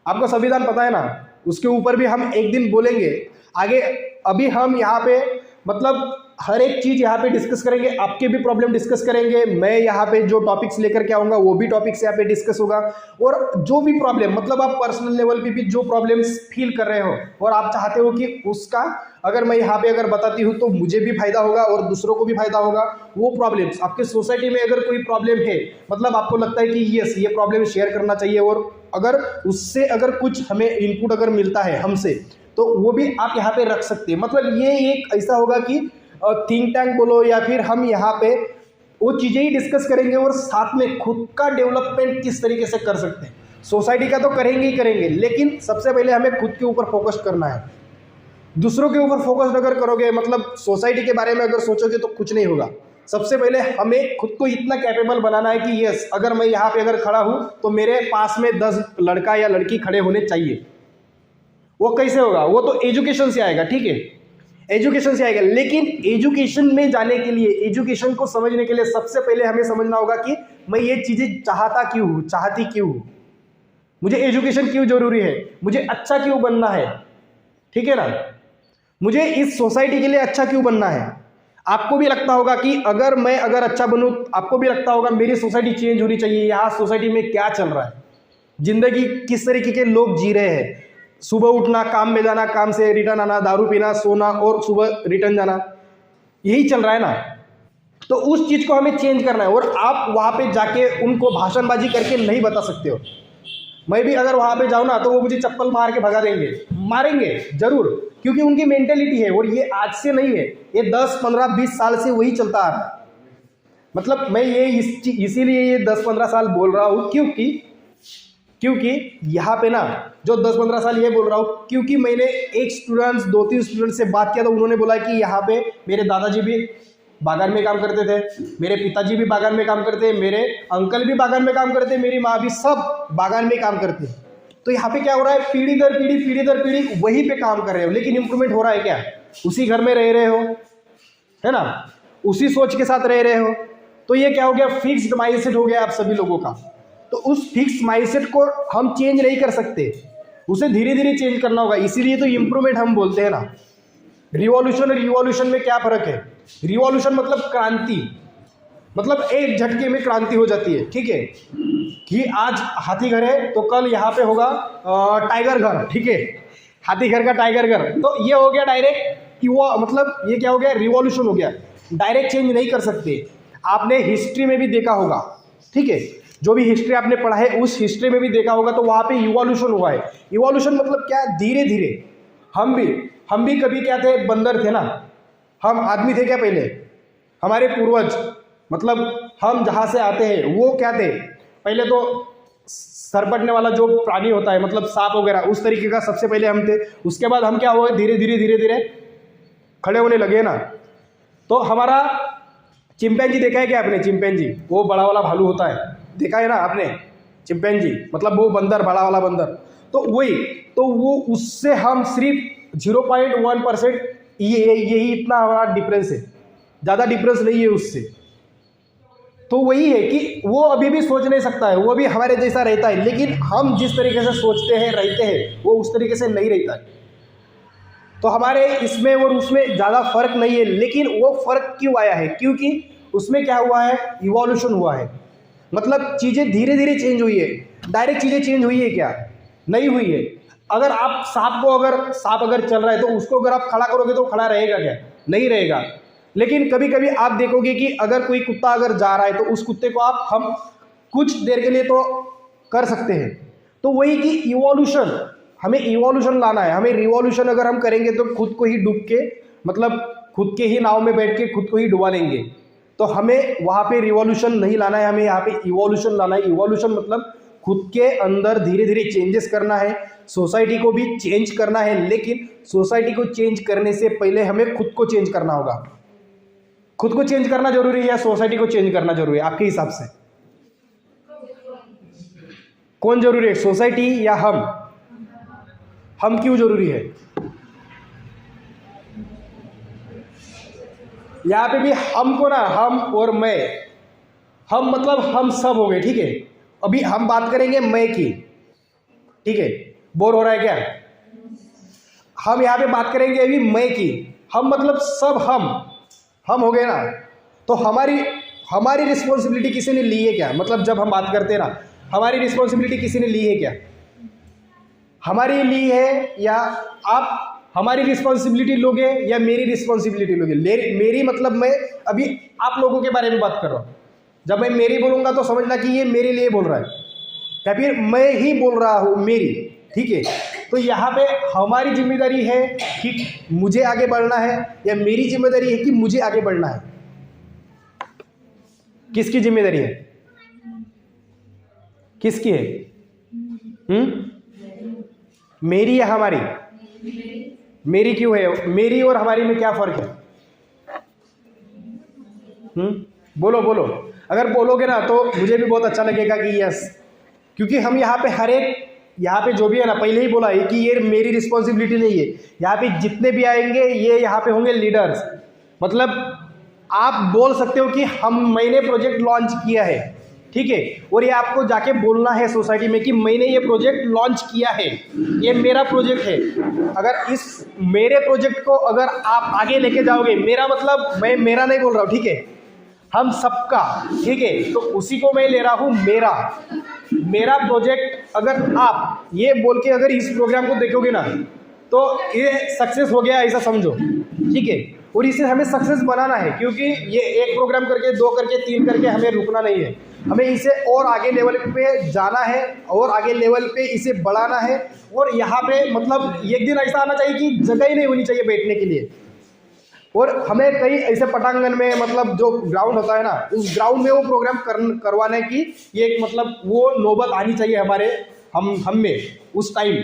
आपको संविधान पता है ना, उसके ऊपर भी हम एक दिन बोलेंगे आगे। अभी हम यहाँ पे मतलब हर एक चीज़ यहाँ पे डिस्कस करेंगे, आपके भी प्रॉब्लम डिस्कस करेंगे, मैं यहाँ पे जो टॉपिक्स लेकर के आऊँगा वो भी टॉपिक्स यहाँ पे डिस्कस होगा, और जो भी प्रॉब्लम मतलब आप पर्सनल लेवल पे भी जो प्रॉब्लम्स फील कर रहे हो और आप चाहते हो कि उसका अगर मैं यहाँ पे अगर बताती हूँ तो मुझे भी फायदा होगा और दूसरों को भी फायदा होगा, वो प्रॉब्लम्स आपके सोसाइटी में अगर कोई प्रॉब्लम है, मतलब आपको लगता है कि यस ये प्रॉब्लम शेयर करना चाहिए, और अगर उससे अगर कुछ हमें इनपुट अगर मिलता है हमसे, तो वो भी आप यहाँ पे रख सकते हैं। मतलब ये एक ऐसा होगा कि थिंक टैंक बोलो, या फिर हम यहाँ पे वो चीज़ें ही डिस्कस करेंगे, और साथ में खुद का डेवलपमेंट किस तरीके से कर सकते हैं। सोसाइटी का तो करेंगे ही करेंगे, लेकिन सबसे पहले हमें खुद के ऊपर फोकस करना है। दूसरों के ऊपर फोकस अगर करोगे, मतलब सोसाइटी के बारे में अगर सोचोगे, तो कुछ नहीं होगा। सबसे पहले हमें खुद को इतना कैपेबल बनाना है कि यस अगर मैं यहाँ पे अगर खड़ा हूँ तो मेरे पास में 10 लड़का या लड़की खड़े होने चाहिए। वो कैसे होगा? वो तो एजुकेशन से आएगा, ठीक है, एजुकेशन से आएगा। लेकिन एजुकेशन में जाने के लिए, एजुकेशन को समझने के लिए सबसे पहले हमें समझना होगा कि मैं ये चीज़ें चाहता क्यों हूँ, चाहती क्यों हूँ, मुझे एजुकेशन क्यों जरूरी है, मुझे अच्छा क्यों बनना है, ठीक है ना, मुझे इस सोसाइटी के लिए अच्छा क्यों बनना है। आपको भी लगता होगा कि अगर मैं अगर अच्छा बनूँ, आपको भी लगता होगा मेरी सोसाइटी चेंज होनी चाहिए, यहाँ सोसाइटी में क्या चल रहा है, जिंदगी किस तरीके के लोग जी रहे हैं, सुबह उठना, काम में जाना, काम से रिटर्न आना, दारू पीना, सोना और सुबह रिटर्न जाना, यही चल रहा है ना। तो उस चीज़ को हमें चेंज करना है, और आप वहाँ पे जाके उनको भाषणबाजी करके नहीं बता सकते हो। मैं भी अगर वहाँ पे जाऊँ ना, तो वो मुझे चप्पल मार के भगा देंगे, मारेंगे ज़रूर, क्योंकि उनकी मेंटेलिटी है, और ये आज से नहीं है, ये 10, 15, 20 साल से वही चलता आ रहा है। मतलब मैं ये इसीलिए ये 10-15 साल बोल रहा हूँ, क्योंकि यहाँ पे ना जो 10-15 साल ये बोल रहा हूँ, क्योंकि मैंने एक स्टूडेंट्स 2-3 स्टूडेंट से बात किया, तो उन्होंने बोला कि यहाँ पे मेरे दादाजी भी बागान में काम करते थे, मेरे पिताजी भी बागान में काम करते, मेरे अंकल भी बागान में काम करते, मेरी माँ भी, सब बागान में काम करते हैं। तो यहाँ पे क्या हो रहा है, पीढ़ी दर पीढ़ी वहीं पे काम कर रहे हो, लेकिन इम्प्रूवमेंट हो रहा है क्या? उसी घर में रह रहे हो, है ना, उसी सोच के साथ रह रहे हो। तो ये क्या हो गया, फिक्स्ड माइंडसेट हो गया आप सभी लोगों का। तो उस फिक्स माइंडसेट को हम चेंज नहीं कर सकते, उसे धीरे धीरे चेंज करना होगा। इसीलिए तो इम्प्रूवमेंट हम बोलते हैं ना। रिवॉल्यूशन और रिवॉल्यूशन में क्या फ़र्क है? रिवॉल्यूशन मतलब क्रांति, मतलब एक झटके में क्रांति हो जाती है, ठीक है, कि आज हाथी घर है तो कल यहाँ पे होगा टाइगर घर, ठीक है, हाथी घर का टाइगर घर। तो ये हो गया डायरेक्ट, मतलब ये क्या हो गया, रिवॉल्यूशन हो गया। डायरेक्ट चेंज नहीं कर सकते। आपने हिस्ट्री में भी देखा होगा, ठीक है, जो भी हिस्ट्री आपने पढ़ा है उस हिस्ट्री में भी देखा होगा, तो वहाँ पे इवोल्यूशन हुआ है। इवोल्यूशन मतलब क्या, धीरे धीरे हम भी कभी क्या थे, बंदर थे ना, हम आदमी थे क्या पहले, हमारे पूर्वज मतलब हम जहाँ से आते हैं वो क्या थे, पहले तो सरपटने वाला जो प्राणी होता है मतलब सांप वगैरह, उस तरीके का सबसे पहले हम थे। उसके बाद हम क्या हुए, धीरे धीरे खड़े होने लगे ना। तो हमारा चिंपैंजी देखा है क्या आपने, चिंपैंजी वो बड़ा वाला भालू होता है, देखा है ना आपने, चिंपैंजी मतलब वो बंदर, बड़ा वाला बंदर, तो वही, तो वो उससे हम सिर्फ 0.1% यही इतना हमारा डिफरेंस है, ज़्यादा डिफरेंस नहीं है उससे। तो वही है कि वो अभी भी सोच नहीं सकता है, वो भी हमारे जैसा रहता है, लेकिन हम जिस तरीके से सोचते हैं रहते हैं वो उस तरीके से नहीं रहता है। तो हमारे इसमें और उसमें ज़्यादा फर्क नहीं है, लेकिन वो फर्क क्यों आया है, क्योंकि उसमें क्या हुआ है, इवोल्यूशन हुआ है, मतलब चीज़ें धीरे धीरे चेंज हुई है। डायरेक्ट चीज़ें चेंज हुई है क्या, नहीं हुई है। अगर आप सांप अगर चल रहा है तो उसको अगर आप खड़ा करोगे तो खड़ा रहेगा क्या, नहीं रहेगा। लेकिन कभी कभी आप देखोगे कि अगर कोई कुत्ता अगर जा रहा है तो उस कुत्ते को हम कुछ देर के लिए तो कर सकते हैं। तो वही कि इवोल्यूशन, हमें इवोल्यूशन लाना है। हमें रिवॉल्यूशन अगर हम करेंगे तो खुद को ही डूब के, मतलब खुद के ही नाव में बैठ के खुद को ही डुबा लेंगे। तो हमें वहाँ पे रिवॉल्यूशन नहीं लाना है, हमें यहाँ पे इवोल्यूशन लाना है। इवोल्यूशन मतलब खुद के अंदर धीरे धीरे चेंजेस करना है, सोसाइटी को भी चेंज करना है, लेकिन सोसाइटी को चेंज करने से पहले हमें खुद को चेंज करना होगा। खुद को चेंज करना जरूरी है या सोसाइटी को चेंज करना जरूरी है आपके हिसाब से, कौन जरूरी है, सोसाइटी या हम क्यों जरूरी है? यहाँ पे भी हमको ना, हम और मैं, हम मतलब हम सब हो गए, ठीक है। अभी हम बात करेंगे मैं की, ठीक है, बोर हो रहा है क्या? हम यहाँ पे बात करेंगे अभी मैं की, हम मतलब सब हम हो गए ना। तो हमारी रिस्पॉन्सिबिलिटी किसी ने ली है क्या, मतलब जब हम बात करते हैं ना, हमारी रिस्पॉन्सिबिलिटी किसी ने ली है क्या, हमारी ली है, या आप हमारी रिस्पॉन्सिबिलिटी लोगे या मेरी रिस्पॉन्सिबिलिटी लोगे? मेरी मतलब मैं अभी आप लोगों के बारे में बात कर रहा हूँ। जब मैं मेरी बोलूँगा तो समझना कि ये मेरे लिए बोल रहा है, या फिर मैं ही बोल रहा हूँ मेरी, ठीक है। तो यहाँ पे हमारी जिम्मेदारी है कि मुझे आगे बढ़ना है, या मेरी जिम्मेदारी है कि मुझे आगे बढ़ना है? किसकी जिम्मेदारी है, किसकी है? मेरी या हमारी? मेरी क्यों है? मेरी और हमारी में क्या फर्क है? बोलो। अगर बोलोगे ना तो मुझे भी बहुत अच्छा लगेगा कि यस, क्योंकि हम यहाँ पे जो भी है ना, पहले ही बोला है कि ये मेरी रिस्पॉन्सिबिलिटी नहीं है। यहाँ पे जितने भी आएंगे ये यहाँ पे होंगे लीडर्स। मतलब आप बोल सकते हो कि मैंने प्रोजेक्ट लॉन्च किया है, ठीक है, और ये आपको जाके बोलना है सोसाइटी में कि मैंने ये प्रोजेक्ट लॉन्च किया है, ये मेरा प्रोजेक्ट है। अगर इस मेरे प्रोजेक्ट को अगर आप आगे लेके जाओगे, मेरा मतलब मैं मेरा नहीं बोल रहा हूँ, ठीक है, हम सबका, ठीक है, तो उसी को मैं ले रहा हूँ मेरा प्रोजेक्ट। अगर आप ये बोल के अगर इस प्रोग्राम को देखोगे ना तो ये सक्सेस हो गया ऐसा समझो, ठीक है। और इसे हमें सक्सेस बनाना है, क्योंकि ये एक प्रोग्राम करके, 2 करके, 3 करके हमें रुकना नहीं है, हमें इसे और आगे लेवल पे जाना है और आगे लेवल पे इसे बढ़ाना है। और यहाँ पे मतलब एक दिन ऐसा आना चाहिए कि जगह ही नहीं होनी चाहिए बैठने के लिए, और हमें कई ऐसे पटांगन में, मतलब जो ग्राउंड होता है ना, उस ग्राउंड में वो प्रोग्राम करवाने की ये एक मतलब वो नौबत आनी चाहिए हमारे हम में उस टाइम।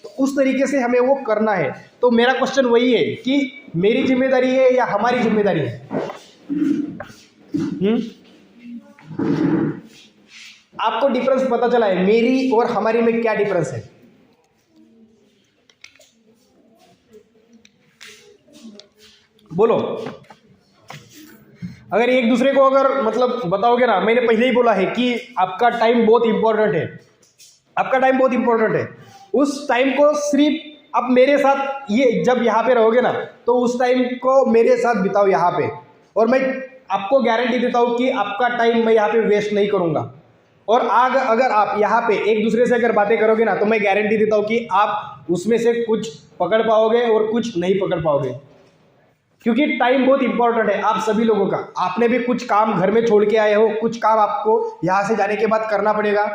तो उस तरीके से हमें वो करना है। तो मेरा क्वेश्चन वही है कि मेरी जिम्मेदारी है या हमारी जिम्मेदारी है? आपको डिफरेंस पता चला है मेरी और हमारी में क्या डिफरेंस है? बोलो। अगर एक दूसरे को अगर मतलब बताओगे ना, मैंने पहले ही बोला है कि आपका टाइम बहुत इंपॉर्टेंट है, आपका टाइम बहुत इंपॉर्टेंट है। उस टाइम को सिर्फ आप मेरे साथ, ये जब यहाँ पे रहोगे ना तो उस टाइम को मेरे साथ बिताओ यहाँ पे, और मैं आपको गारंटी देता हूँ कि आपका टाइम मैं यहाँ पे वेस्ट नहीं करूँगा। और अगर आप यहाँ पे एक दूसरे से अगर बातें करोगे ना तो मैं गारंटी देता हूँ कि आप उसमें से कुछ पकड़ पाओगे और कुछ नहीं पकड़ पाओगे। क्योंकि टाइम बहुत इंपॉर्टेंट है आप सभी लोगों का। आपने भी कुछ काम घर में छोड़ के आए हो, कुछ काम आपको यहाँ से जाने के बाद करना पड़ेगा,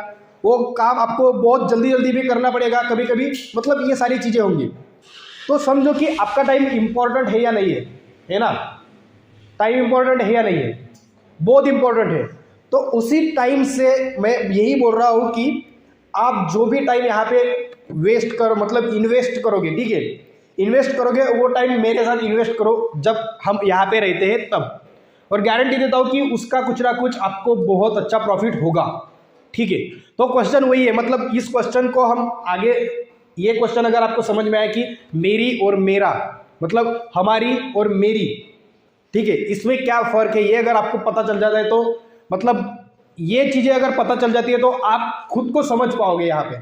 वो काम आपको बहुत जल्दी जल्दी भी करना पड़ेगा कभी कभी, मतलब ये सारी चीज़ें होंगी। तो समझो कि आपका टाइम इंपॉर्टेंट है या नहीं है ना? टाइम इंपॉर्टेंट है या नहीं है? बहुत इंपॉर्टेंट है। तो उसी टाइम से मैं यही बोल रहा हूँ कि आप जो भी टाइम यहाँ पे वेस्ट करो, मतलब इन्वेस्ट करोगे, ठीक है, इन्वेस्ट करोगे, वो टाइम मेरे साथ इन्वेस्ट करो जब हम यहाँ पे रहते हैं तब, और गारंटी देता हूँ कि उसका कुछ ना कुछ आपको बहुत अच्छा प्रॉफिट होगा, ठीक है। तो क्वेश्चन वही है, मतलब इस क्वेश्चन को हम आगे, ये क्वेश्चन अगर आपको समझ में आया कि मेरी और मेरा, मतलब हमारी और मेरी, ठीक है, इसमें क्या फ़र्क है, ये अगर आपको पता चल जाता है तो मतलब ये चीज़ें अगर पता चल जाती है तो आप खुद को समझ पाओगे यहाँ पे।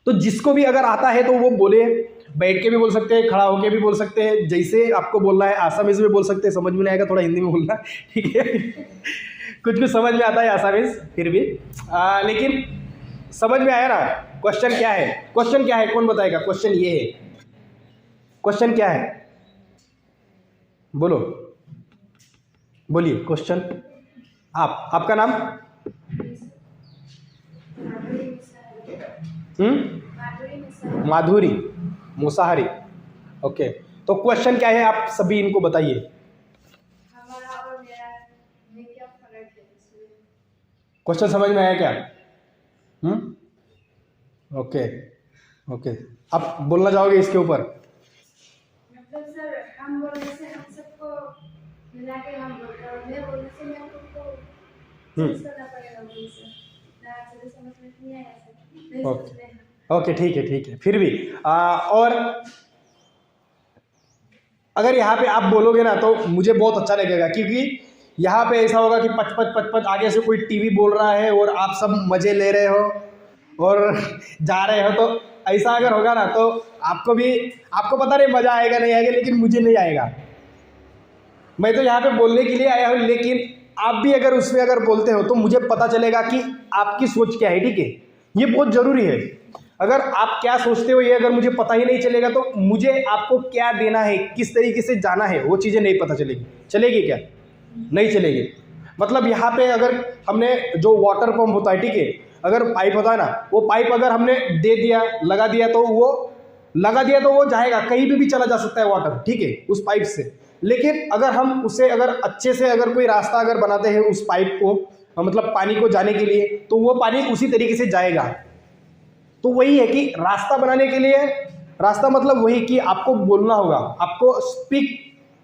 तो जिसको भी अगर आता है तो वो बोले, बैठ के भी बोल सकते हैं, खड़ा होके भी बोल सकते हैं, जैसे आपको बोलना है, आसामीज में बोल सकते हैं, समझ में नहीं आएगा थोड़ा हिंदी में बोलना, ठीक है। कुछ कुछ समझ में आता है आसामीज फिर भी, लेकिन समझ में आया ना? क्वेश्चन क्या है, क्वेश्चन क्या है, कौन बताएगा? क्वेश्चन ये है, क्वेश्चन क्या है, बोलो, बोलिए क्वेश्चन। आपका नाम? माधुरी मुसाहरी, ओके। तो क्वेश्चन क्या है, आप सभी इनको बताइए। हमारा और मेरा में क्या फर्क है इसमें? क्वेश्चन समझ में आया क्या? ओके ओके, आप बोलना चाहोगे इसके ऊपर? मतलब सर, हम बोलने से हम सबको मिला के हम बोलते हैं, और मैं बोलने से मैं खुद को चेंज करना पड़ेगा बोलने से। ना चलिए समझ में नहीं आया सर, नहीं ओके समझ में। ओके, ठीक है ठीक है, फिर भी और अगर यहाँ पे आप बोलोगे ना तो मुझे बहुत अच्छा लगेगा, क्योंकि यहाँ पे ऐसा होगा कि पच पच पच पच आगे से कोई टीवी बोल रहा है और आप सब मज़े ले रहे हो और जा रहे हो, तो ऐसा अगर होगा ना तो आपको भी, आपको पता नहीं मज़ा आएगा नहीं आएगा, लेकिन मुझे नहीं आएगा। मैं तो यहाँ पे बोलने के लिए आया हूँ, लेकिन आप भी अगर उसमें अगर बोलते हो तो मुझे पता चलेगा कि आपकी सोच क्या है, ठीक है। ये बहुत ज़रूरी है। अगर आप क्या सोचते हो ये अगर मुझे पता ही नहीं चलेगा तो मुझे आपको क्या देना है, किस तरीके से जाना है, वो चीज़ें नहीं पता चलेगी। चलेगी क्या? नहीं चलेगी। मतलब यहाँ पे अगर हमने जो वाटर पंप होता है, ठीक है, अगर पाइप होता है ना, वो पाइप अगर हमने दे दिया, लगा दिया तो वो जाएगा, कहीं भी चला जा सकता है वाटर, ठीक है, उस पाइप से। लेकिन अगर हम उसे अगर अच्छे से अगर कोई रास्ता अगर बनाते हैं उस पाइप को, मतलब पानी को जाने के लिए, तो वो पानी उसी तरीके से जाएगा। तो वही है कि रास्ता बनाने के लिए, रास्ता मतलब वही कि आपको बोलना होगा, आपको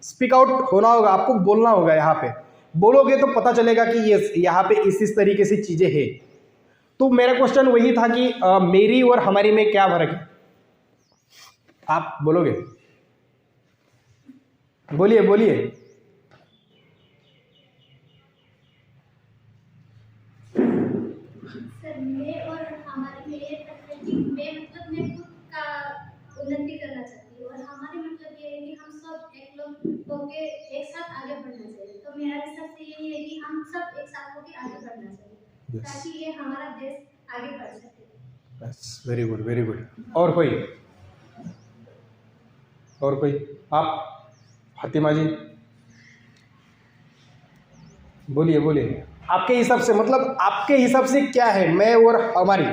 स्पीक आउट होना होगा, आपको बोलना होगा। यहाँ पे बोलोगे तो पता चलेगा कि ये यहाँ पे इस तरीके से चीज़ें हैं। तो मेरा क्वेश्चन वही था कि मेरी और हमारी में क्या फर्क है, आप बोलोगे? बोलिए बोलिए। सर, मैं और हमारे में ये फर्क है कि मैं मतलब मैं खुद का उन्नति करना चाहती हूँ, और हमारे मतलब ये है कि हम सब एक लोग होके एक साथ आगे बढ़ना चाहिए। तो मेरा हिसाब से यही है कि हम सब एक साथ होके आगे बढ़ना चाहिए, Yes. ताकि ये हमारा देश आगे बढ़ सके। बस, वेरी गुड वेरी गुड। और कोई? और कोई? आप फातिमा जी बोलिए बोलिए। आपके हिसाब से, मतलब आपके हिसाब से क्या है मैं और हमारी,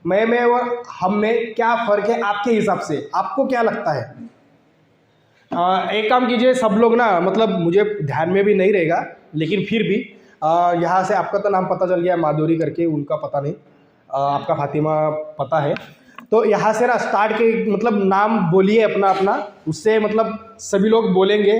मैं और हम में क्या फ़र्क है आपके हिसाब से? आपको क्या लगता है? एक काम कीजिए सब लोग ना, मतलब मुझे ध्यान में भी नहीं रहेगा, लेकिन फिर भी यहाँ से आपका तो नाम पता चल गया, माधुरी करके, उनका पता नहीं, आपका फातिमा पता है। तो यहाँ से ना स्टार्ट के मतलब नाम बोलिए अपना अपना, उससे मतलब सभी लोग बोलेंगे,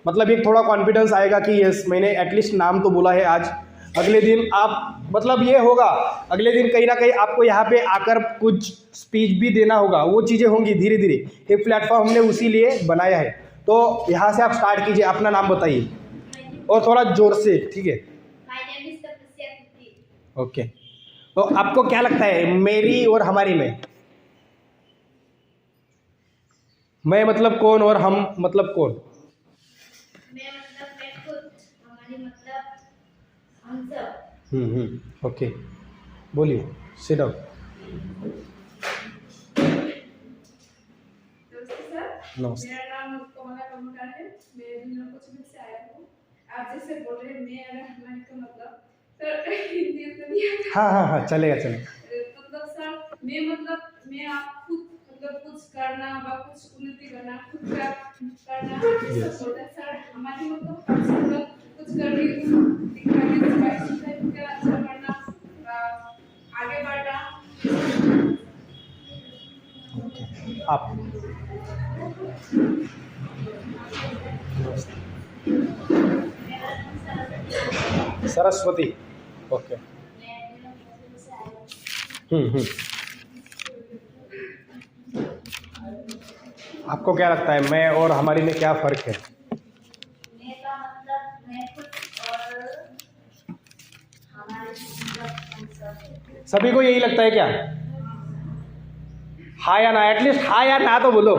मतलब एक थोड़ा कॉन्फिडेंस आएगा कि यस मैंने एटलीस्ट नाम तो बोला है आज। अगले दिन आप, मतलब ये होगा अगले दिन कहीं ना कहीं आपको यहाँ पे आकर कुछ स्पीच भी देना होगा, वो चीज़ें होंगी धीरे धीरे। एक प्लेटफॉर्म हमने उसी लिए बनाया है। तो यहाँ से आप स्टार्ट कीजिए, अपना नाम बताइए और थोड़ा ज़ोर से, ठीक है? माय नेम इज तपस्या कुट्टी। ओके, तो आपको क्या लगता है मेरी और हमारी में? मैं मतलब कौन और हम मतलब कौन? मैं मतलब मैं खुद, हमारी मतलब हम सब। ओके, बोलिए, सिट डाउन। दोस्त सर, नमस्ते। मेरा नाम कमला कर्मकार है। मैं दुनिया कोचिंग से आया हूँ। आप जैसे बोल रहे हैं मैं अगर हमारे का मतलब सर हिंदी से नहीं आता। हाँ चलेगा। मतलब सर मैं आप खुद मतलब कुछ करना व कुछ उन्नति करना खुद का करना ये सब बोलते हैं सर। हमारी मतलब हम लोग कुछ करके दिखाने सोसाइटी का अच्छा करना आगे बढ़ना। आप सरस्वती। ओके। आपको क्या लगता है मैं और हमारी में क्या फ़र्क है? मेरा मतलब मैं खुद और हमारे मतलब सभी को यही लगता है क्या? हाँ या ना, एटलीस्ट हाँ या ना तो बोलो।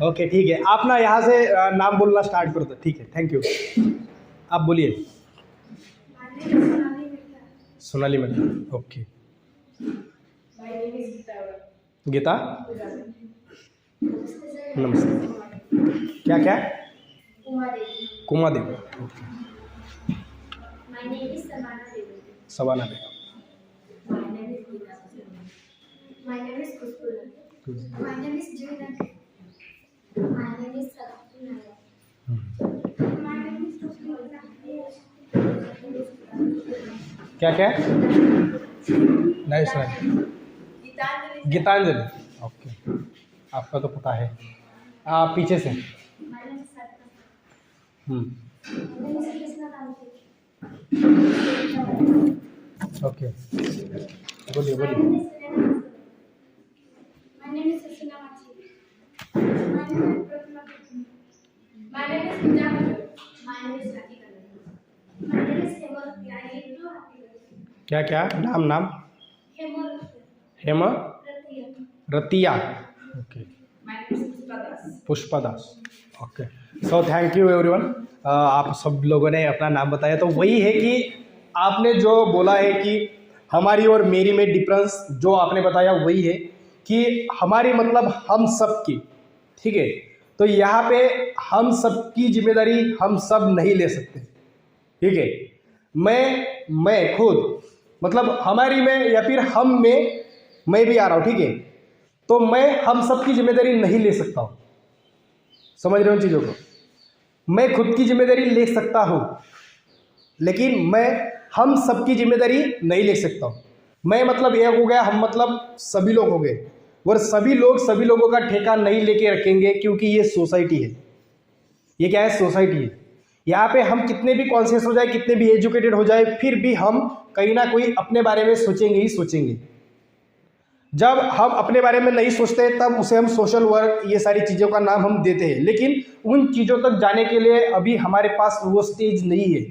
ओके ठीक है, आप ना यहाँ से नाम बोलना स्टार्ट करो तो ठीक है। Thank you. आप बोलिए। सोनाली मैडम। ओके। गीता। नमस्ते। क्या कुमा Devi. Okay. My name is Samana Devi. Savana Begum. My name is Geeta. My name is Kuspura. My name is Jyotina. My name is Sakshi Naya. My name is Kuspura. क्या नहीं सुना। Geetanjali. Okay, आपका तो पता है। आप पीछे से। My name is Sarita. Hmm. My name is Krishna Ramji. Okay, बोलिए। My name is Selena Machi. My name is Sushila Machi. My name is Pratima Machi. My name is Pooja Machi. My name is Rati Kalani. My name is Hemal Pyari. क्या नाम? Hemal Hema Ratiya. Ratia. Okay. My name is Pushpa Das. Okay, so thank you everyone. आप सब लोगों ने अपना नाम बताया, तो वही है कि आपने जो बोला है कि हमारी और मेरी में डिफरेंस जो आपने बताया वही है कि हमारी मतलब हम सब की, ठीक है। तो यहाँ पे हम सब की जिम्मेदारी हम सब नहीं ले सकते, ठीक है। मैं खुद मतलब हमारी में या फिर हम में मैं भी आ रहा हूँ, ठीक है। तो मैं हम सब की जिम्मेदारी नहीं ले सकता हूँ, समझ रहे हो चीज़ों को। मैं खुद की जिम्मेदारी ले सकता हूँ, लेकिन मैं हम सब की जिम्मेदारी नहीं ले सकता हूँ। मैं मतलब एक हो गया, हम मतलब सभी लोग हो गए, और सभी लोगों का ठेका नहीं लेके रखेंगे, क्योंकि ये सोसाइटी है। ये क्या है? सोसाइटी है। यहाँ पे हम कितने भी कॉन्शियस हो जाए, कितने भी एजुकेटेड हो जाए, फिर भी हम कहीं ना कोई अपने बारे में सोचेंगे ही सोचेंगे। जब हम अपने बारे में नहीं सोचते तब उसे हम सोशल वर्क ये सारी चीज़ों का नाम हम देते हैं, लेकिन उन चीज़ों तक जाने के लिए अभी हमारे पास वो स्टेज नहीं है।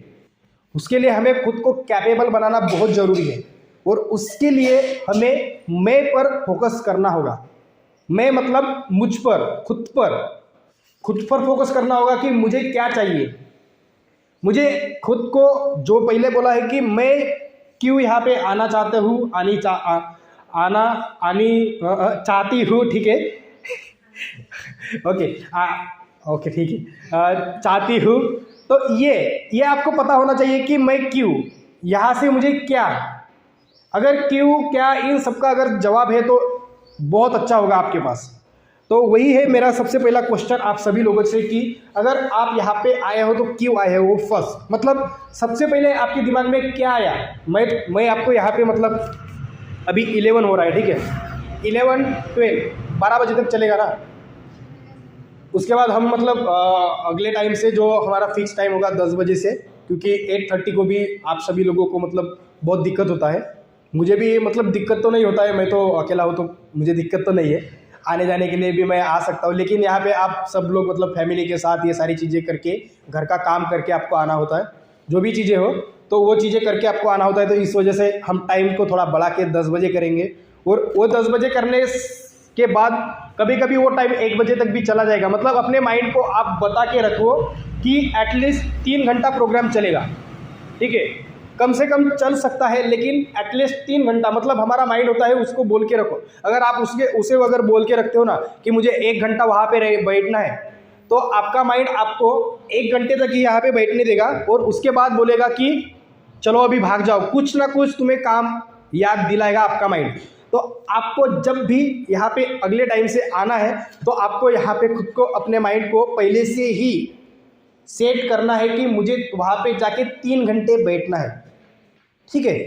उसके लिए हमें खुद को कैपेबल बनाना बहुत ज़रूरी है, और उसके लिए हमें मैं पर फोकस करना होगा। मैं मतलब मुझ पर, खुद पर फोकस करना होगा कि मुझे क्या चाहिए। मुझे खुद को जो पहले बोला है कि मैं क्यों यहाँ पे आना चाहता हूँ, चाहती हूँ, ठीक है। ओके ठीक है, चाहती हूँ। तो ये आपको पता होना चाहिए कि मैं क्यों, यहाँ से मुझे क्या। अगर क्यों क्या इन सबका अगर जवाब है तो बहुत अच्छा होगा आपके पास। तो वही है मेरा सबसे पहला क्वेश्चन आप सभी लोगों से कि अगर आप यहाँ पे आए हो तो क्यों आए हो। फर्स्ट मतलब सबसे पहले आपके दिमाग में क्या आया। मैं आपको यहाँ पे मतलब अभी 11 हो रहा है, ठीक है। 11, 12, 12 बजे तक चलेगा ना। उसके बाद हम मतलब अगले टाइम से जो हमारा फिक्स टाइम होगा 10 बजे से, क्योंकि 8:30 को भी आप सभी लोगों को मतलब बहुत दिक्कत होता है। मुझे भी मतलब दिक्कत तो नहीं होता है, मैं तो अकेला हूँ तो मुझे दिक्कत तो नहीं है, आने जाने के लिए भी मैं आ सकता हूँ। लेकिन यहाँ पे आप सब लोग मतलब फैमिली के साथ ये सारी चीज़ें करके, घर का काम करके आपको आना होता है। जो भी चीज़ें हो तो वो चीज़ें करके आपको आना होता है। तो इस वजह से हम टाइम को थोड़ा बढ़ा के 10 बजे करेंगे, और वो 10 बजे करने के बाद कभी कभी वो टाइम 1 बजे तक भी चला जाएगा। मतलब अपने माइंड को आप बता के रखो कि एटलीस्ट 3 घंटा प्रोग्राम चलेगा, ठीक है। कम से कम चल सकता है, लेकिन एटलीस्ट 3 घंटा, मतलब हमारा माइंड होता है उसको बोल के रखो। अगर आप उसे अगर बोल के रखते हो ना कि मुझे 1 घंटा वहाँ पे बैठना है, तो आपका माइंड आपको 1 घंटे तक ही यहाँ पे बैठने देगा और उसके बाद बोलेगा कि चलो अभी भाग जाओ, कुछ ना कुछ तुम्हें काम याद दिलाएगा आपका माइंड। तो आपको जब भी यहाँ पे अगले टाइम से आना है तो आपको यहाँ पे खुद को, अपने माइंड को पहले से ही सेट करना है कि मुझे वहाँ पे जाके 3 घंटे बैठना है, ठीक है।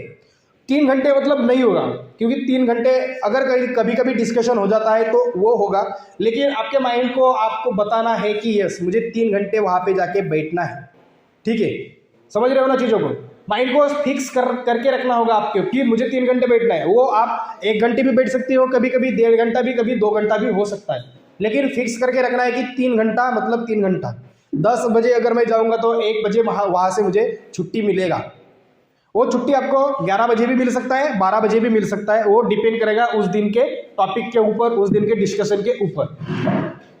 3 घंटे मतलब नहीं होगा, क्योंकि 3 घंटे अगर कभी कभी डिस्कशन हो जाता है तो वो होगा, लेकिन आपके माइंड को आपको बताना है कि यस मुझे 3 घंटे वहाँ पे जाके बैठना है, ठीक है। समझ रहे हो ना चीज़ों को? माइंड को फिक्स करके रखना होगा आपके कि मुझे 3 घंटे बैठना है। वो आप 1 घंटे भी बैठ सकते हो, कभी कभी 1.5 घंटा भी, कभी 2 घंटा भी हो सकता है, लेकिन फिक्स करके रखना है कि 3 घंटा मतलब 3 घंटा। 10 बजे अगर मैं जाऊँगा तो 1 बजे वहाँ से मुझे छुट्टी मिलेगा। वो छुट्टी आपको 11 बजे भी मिल सकता है, 12 बजे भी मिल सकता है, वो डिपेंड करेगा उस दिन के टॉपिक के ऊपर, उस दिन के डिस्कशन के ऊपर।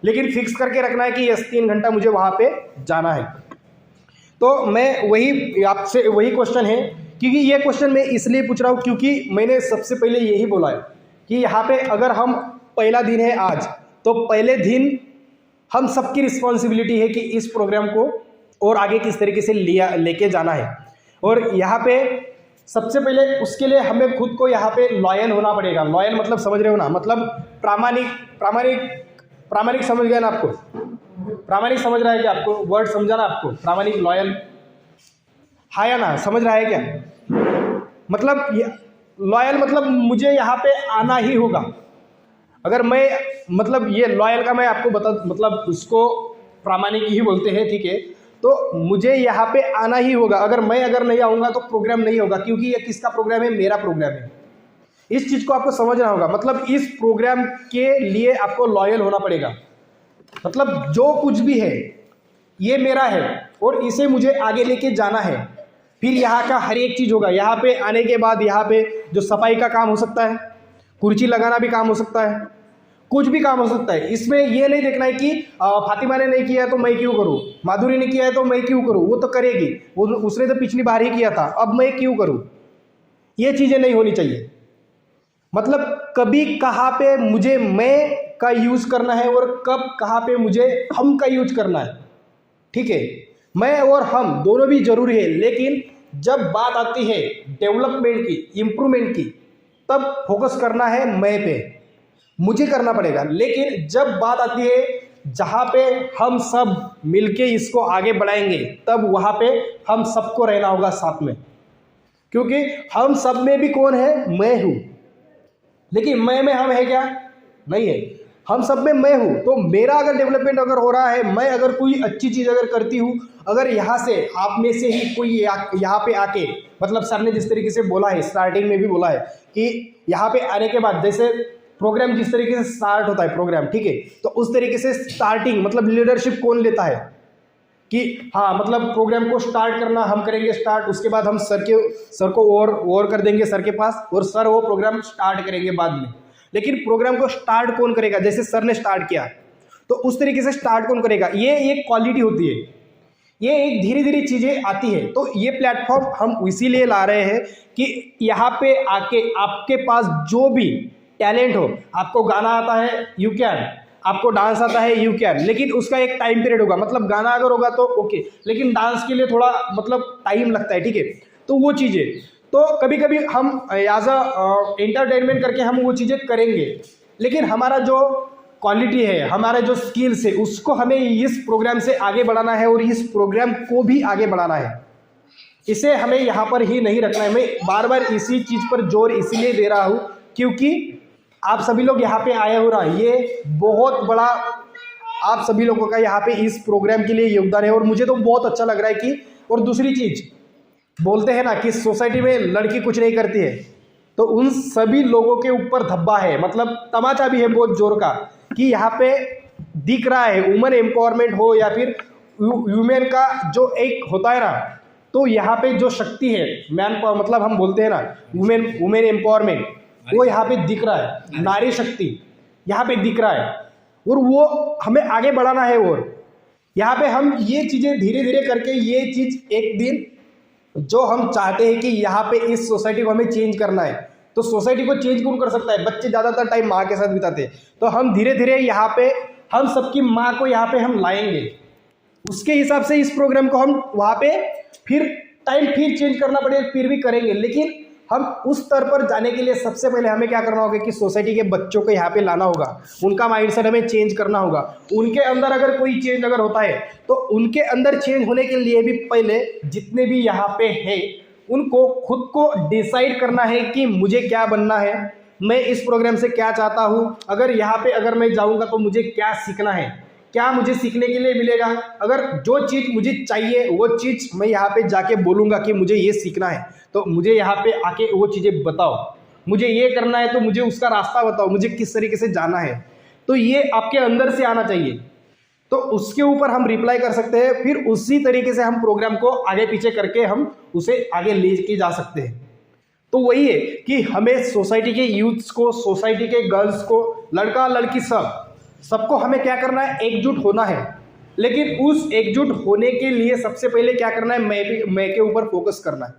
लेकिन फिक्स करके रखना है कि यस 3 घंटा मुझे वहाँ पे जाना है। तो मैं वही आपसे वही क्वेश्चन है, क्योंकि ये क्वेश्चन मैं इसलिए पूछ रहा हूँ क्योंकि मैंने सबसे पहले यही बोला है कि यहाँ पे अगर हम पहला दिन है आज, तो पहले दिन हम सबकी रिस्पॉन्सिबिलिटी है कि इस प्रोग्राम को और आगे किस तरीके से लेके जाना है। और यहाँ पे सबसे पहले उसके लिए हमें खुद को यहाँ पे लॉयल होना पड़ेगा। लॉयल मतलब समझ रहे हो ना, मतलब प्रामाणिक समझ गया ना आपको? प्रामाणिक समझ रहा है क्या आपको? वर्ड समझा ना आपको? प्रामाणिक, लॉयल, हाँ या ना? समझ रहा है क्या? मतलब लॉयल मतलब मुझे यहाँ पे आना ही होगा। अगर मैं मतलब ये लॉयल का मैं आपको मतलब उसको प्रामाणिक ही बोलते हैं, ठीक है। तो मुझे यहाँ पे आना ही होगा। अगर नहीं आऊँगा तो प्रोग्राम नहीं होगा, क्योंकि ये किसका प्रोग्राम है? मेरा प्रोग्राम है। इस चीज़ को आपको समझना होगा। मतलब इस प्रोग्राम के लिए आपको लॉयल होना पड़ेगा। मतलब जो कुछ भी है ये मेरा है और इसे मुझे आगे लेके जाना है। फिर यहाँ का हर एक चीज़ होगा। यहाँ पे आने के बाद यहाँ पे जो सफाई का काम हो सकता है, कुर्सी लगाना भी काम हो सकता है, कुछ भी काम हो सकता है। इसमें ये नहीं देखना है कि फातिमा ने नहीं किया है तो मैं क्यों करूँ, माधुरी ने किया है तो मैं क्यों करूँ, वो तो करेगी, वो उसने तो पिछली बार ही किया था, अब मैं क्यों करूँ। ये चीज़ें नहीं होनी चाहिए। मतलब कभी कहाँ पे मुझे मैं का यूज़ करना है और कब कहाँ पे मुझे हम का यूज करना है, ठीक है। मैं और हम दोनों भी जरूरी है, लेकिन जब बात आती है डेवलपमेंट की, इम्प्रूवमेंट की, तब फोकस करना है मैं पे, मुझे करना पड़ेगा। लेकिन जब बात आती है जहाँ पे हम सब मिलके इसको आगे बढ़ाएंगे, तब वहाँ पे हम सबको रहना होगा साथ में, क्योंकि हम सब में भी कौन है? मैं हूँ। लेकिन मैं में हम है क्या? नहीं है। हम सब में मैं हूँ। तो मेरा अगर डेवलपमेंट अगर हो रहा है, मैं अगर कोई अच्छी चीज़ अगर करती हूँ, अगर यहाँ से आप में से ही कोई यहाँ पे आके, मतलब सर ने जिस तरीके से बोला है, स्टार्टिंग में भी बोला है कि यहाँ पे आने के बाद जैसे प्रोग्राम जिस तरीके से स्टार्ट होता है प्रोग्राम, ठीक है, तो उस तरीके से स्टार्टिंग मतलब लीडरशिप कौन लेता है कि हाँ मतलब प्रोग्राम को स्टार्ट करना हम करेंगे स्टार्ट, उसके बाद हम सर को और कर देंगे सर के पास, और सर वो प्रोग्राम स्टार्ट करेंगे बाद में। लेकिन प्रोग्राम को स्टार्ट कौन करेगा? जैसे सर ने स्टार्ट किया तो उस तरीके से स्टार्ट कौन करेगा? ये एक क्वालिटी होती है, ये एक धीरे धीरे चीज़ें आती है। तो ये प्लेटफॉर्म हम इसीलिए ला रहे हैं कि यहाँ पे आके आपके पास जो भी टैलेंट हो, आपको गाना आता है यू कैन, आपको डांस आता है यू कैन, लेकिन उसका एक टाइम पीरियड होगा। मतलब गाना अगर होगा तो ओके, लेकिन डांस के लिए थोड़ा मतलब टाइम लगता है, ठीक है। तो वो चीज़ें तो कभी कभी हम एज अ एंटरटेनमेंट करके हम वो चीज़ें करेंगे, लेकिन हमारा जो क्वालिटी है, हमारे जो स्किल्स है, उसको हमें इस प्रोग्राम से आगे बढ़ाना है और इस प्रोग्राम को भी आगे बढ़ाना है। इसे हमें यहाँ पर ही नहीं रखना है। मैं बार बार इसी चीज़ पर जोर इसलिए दे रहा हूँ क्योंकि आप सभी लोग यहाँ पे आए हो रहा है, ये बहुत बड़ा आप सभी लोगों का यहाँ पे इस प्रोग्राम के लिए योगदान है और मुझे तो बहुत अच्छा लग रहा है कि। और दूसरी चीज़ बोलते हैं ना कि सोसाइटी में लड़की कुछ नहीं करती है, तो उन सभी लोगों के ऊपर धब्बा है, मतलब तमाचा भी है बहुत जोर का, कि यहाँ पे दिख रहा है वुमेन एम्पावरमेंट हो या फिर वुमेन का जो एक होता है ना, तो यहाँ पे जो शक्ति है मैन पावर, मतलब हम बोलते हैं ना वुमेन एम्पावरमेंट, वो यहाँ पे दिख रहा है, नारी शक्ति यहाँ पे दिख रहा है और वो हमें आगे बढ़ाना है। और यहाँ पे हम ये चीज़ें धीरे धीरे करके ये चीज़ एक दिन जो हम चाहते हैं कि यहाँ पे इस सोसाइटी को हमें चेंज करना है, तो सोसाइटी को चेंज कौन कर सकता है? बच्चे ज़्यादातर टाइम माँ के साथ बिताते हैं, तो हम धीरे धीरे यहाँ पे हम सबकी माँ को यहाँ पे हम लाएंगे। उसके हिसाब से इस प्रोग्राम को हम वहाँ पे फिर टाइम फिर चेंज करना पड़ेगा, फिर भी करेंगे। लेकिन हम उस स्तर पर जाने के लिए सबसे पहले हमें क्या करना होगा कि सोसाइटी के बच्चों को यहाँ पे लाना होगा, उनका माइंडसेट हमें चेंज करना होगा। उनके अंदर अगर कोई चेंज अगर होता है तो उनके अंदर चेंज होने के लिए भी पहले जितने भी यहाँ पे हैं उनको खुद को डिसाइड करना है कि मुझे क्या बनना है, मैं इस प्रोग्राम से क्या चाहता हूँ, अगर यहाँ पे अगर मैं जाऊँगा तो मुझे क्या सीखना है, क्या मुझे सीखने के लिए मिलेगा। अगर जो चीज़ मुझे चाहिए वो चीज़ मैं यहाँ पे जाके बोलूँगा कि मुझे ये सीखना है, तो मुझे यहाँ पे आके वो चीज़ें बताओ, मुझे ये करना है तो मुझे उसका रास्ता बताओ, मुझे किस तरीके से जाना है। तो ये आपके अंदर से आना चाहिए, तो उसके ऊपर हम रिप्लाई कर सकते हैं। फिर उसी तरीके से हम प्रोग्राम को आगे पीछे करके हम उसे आगे ले के जा सकते हैं। तो वही है कि हमें सोसाइटी के यूथ्स को, सोसाइटी के गर्ल्स को, लड़का लड़की सबको हमें क्या करना है? एकजुट होना है। लेकिन उस एकजुट होने के लिए सबसे पहले क्या करना है? मैं के ऊपर फोकस करना है,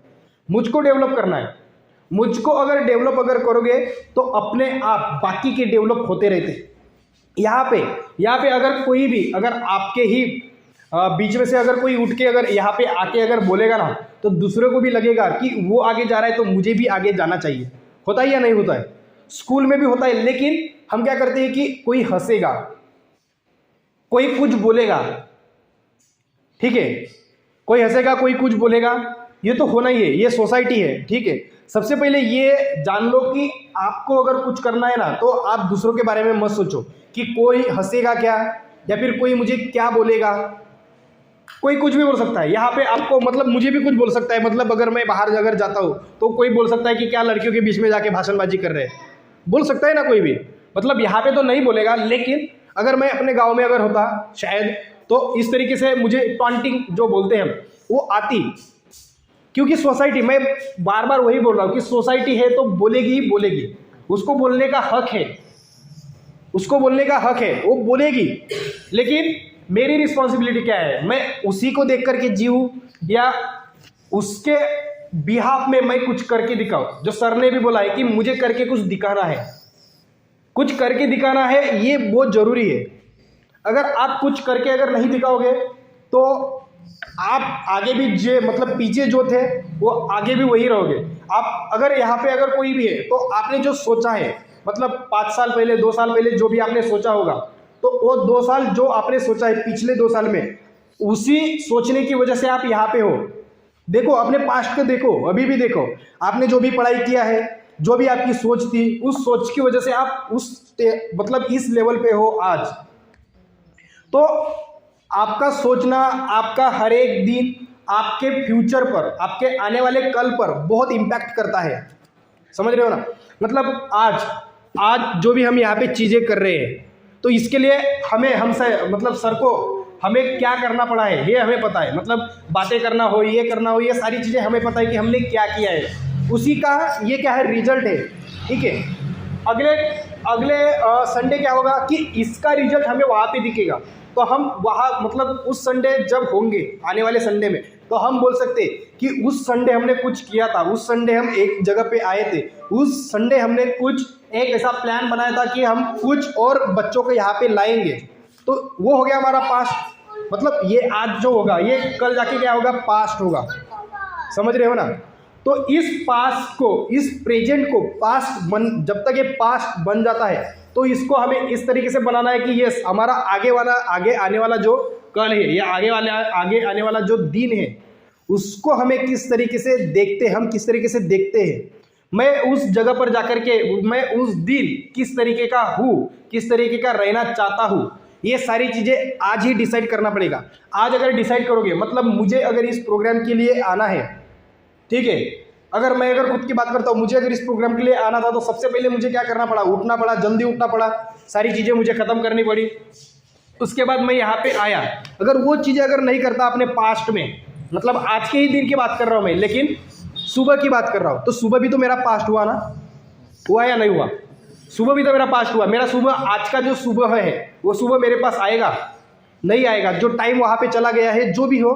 मुझको डेवलप करना है। मुझको अगर डेवलप अगर करोगे तो अपने आप बाकी के डेवलप होते रहते। यहाँ पे अगर कोई भी अगर आपके ही बीच में से अगर कोई उठ के अगर यहाँ पे आके अगर बोलेगा ना, तो दूसरे को भी लगेगा कि वो आगे जा रहा है तो मुझे भी आगे जाना चाहिए। होता है या नहीं होता है? स्कूल में भी होता है। लेकिन हम क्या करते हैं कि कोई हंसेगा, कोई कुछ बोलेगा, ठीक है, कोई हंसेगा, कोई कुछ बोलेगा, ये तो होना ही है, ये सोसाइटी है, ठीक है। सबसे पहले ये जान लो कि आपको अगर कुछ करना है ना तो आप दूसरों के बारे में मत सोचो कि कोई हंसेगा क्या या फिर कोई मुझे क्या बोलेगा। कोई कुछ भी बोल सकता है यहाँ पे आपको, मतलब मुझे भी कुछ बोल सकता है। मतलब अगर मैं बाहर अगर जाता हूँ तो कोई बोल सकता है कि क्या लड़कियों के बीच में जाके भाषणबाजी कर रहे हैं, बोल सकता है ना कोई भी। मतलब यहाँ पे तो नहीं बोलेगा, लेकिन अगर मैं अपने गांव में अगर होता शायद तो इस तरीके से मुझे टॉन्टिंग जो बोलते हैं वो आती। क्योंकि सोसाइटी, मैं बार बार वही बोल रहा हूँ कि सोसाइटी है तो बोलेगी ही बोलेगी, उसको बोलने का हक है, उसको बोलने का हक है, वो बोलेगी। लेकिन मेरी रिस्पॉन्सिबिलिटी क्या है? मैं उसी को देख करके जीऊँ या उसके बिहाफ में मैं कुछ करके दिखाऊं। जो सर ने भी बोला है कि मुझे करके कुछ दिखाना है, कुछ करके दिखाना है, ये बहुत जरूरी है। अगर आप कुछ करके अगर नहीं दिखाओगे तो आप आगे भी जो मतलब पीछे जो थे वो आगे भी वही रहोगे। आप अगर यहाँ पे अगर कोई भी है तो आपने जो सोचा है, मतलब 5 साल पहले 2 साल पहले जो भी आपने सोचा होगा, तो वो 2 साल जो आपने सोचा है पिछले 2 साल में, उसी सोचने की वजह से आप यहाँ पे हो। देखो अपने पास्ट को देखो, अभी भी देखो, आपने जो भी पढ़ाई किया है, जो भी आपकी सोच थी, उस सोच की वजह से आप उस मतलब इस लेवल पे हो आज। तो आपका सोचना, आपका हर एक दिन आपके फ्यूचर पर, आपके आने वाले कल पर बहुत इम्पैक्ट करता है। समझ रहे हो ना? मतलब आज जो भी हम यहाँ पे चीज़ें कर रहे हैं, तो इसके लिए मतलब सर को हमें क्या करना पड़ा है ये हमें पता है। मतलब बातें करना हो, ये करना हो, ये सारी चीज़ें हमें पता है कि हमने क्या किया है, उसी का ये क्या है, रिजल्ट है, ठीक है। अगले संडे क्या होगा कि इसका रिजल्ट हमें वहाँ पे दिखेगा। तो हम वहाँ मतलब उस संडे जब होंगे, आने वाले संडे में, तो हम बोल सकते कि उस संडे हमने कुछ किया था, उस संडे हम एक जगह पे आए थे, उस संडे हमने कुछ एक ऐसा प्लान बनाया था कि हम कुछ और बच्चों को यहाँ पे लाएंगे। तो वो हो गया हमारा पास्ट। मतलब ये आज जो होगा ये कल जाके क्या होगा, पास्ट होगा। समझ रहे हो ना? तो इस पास्ट को, इस प्रेजेंट को पास्ट जब तक ये पास्ट बन जाता है तो इसको हमें इस तरीके से बनाना है कि ये हमारा आगे आने वाला जो कल है या आगे आने वाला जो दिन है, उसको हमें किस तरीके से देखते हैं, हम किस तरीके से देखते हैं। मैं उस जगह पर जाकर के मैं उस दिन किस तरीके का हूँ, किस तरीके का रहना चाहता हूँ, ये सारी चीज़ें आज ही डिसाइड करना पड़ेगा। आज अगर डिसाइड करोगे, मतलब मुझे अगर इस प्रोग्राम के लिए आना है, ठीक है, मैं अगर खुद की बात करता हूँ, मुझे अगर इस प्रोग्राम के लिए आना था तो सबसे पहले मुझे क्या करना पड़ा, उठना पड़ा, जल्दी उठना पड़ा, सारी चीज़ें मुझे ख़त्म करनी पड़ी। उसके बाद मैं यहाँ पे आया। अगर वो चीज़ें अगर नहीं करता अपने पास्ट में, मतलब आज के ही दिन की बात कर रहा हूँ मैं, लेकिन सुबह की बात कर रहा हूँ, तो सुबह भी तो मेरा पास्ट हुआ ना, हुआ या नहीं हुआ? सुबह भी तो मेरा पास्ट हुआ। मेरा सुबह, आज का जो सुबह है वो सुबह मेरे पास आएगा नहीं आएगा? जो टाइम वहाँ पे चला गया है, जो भी हो,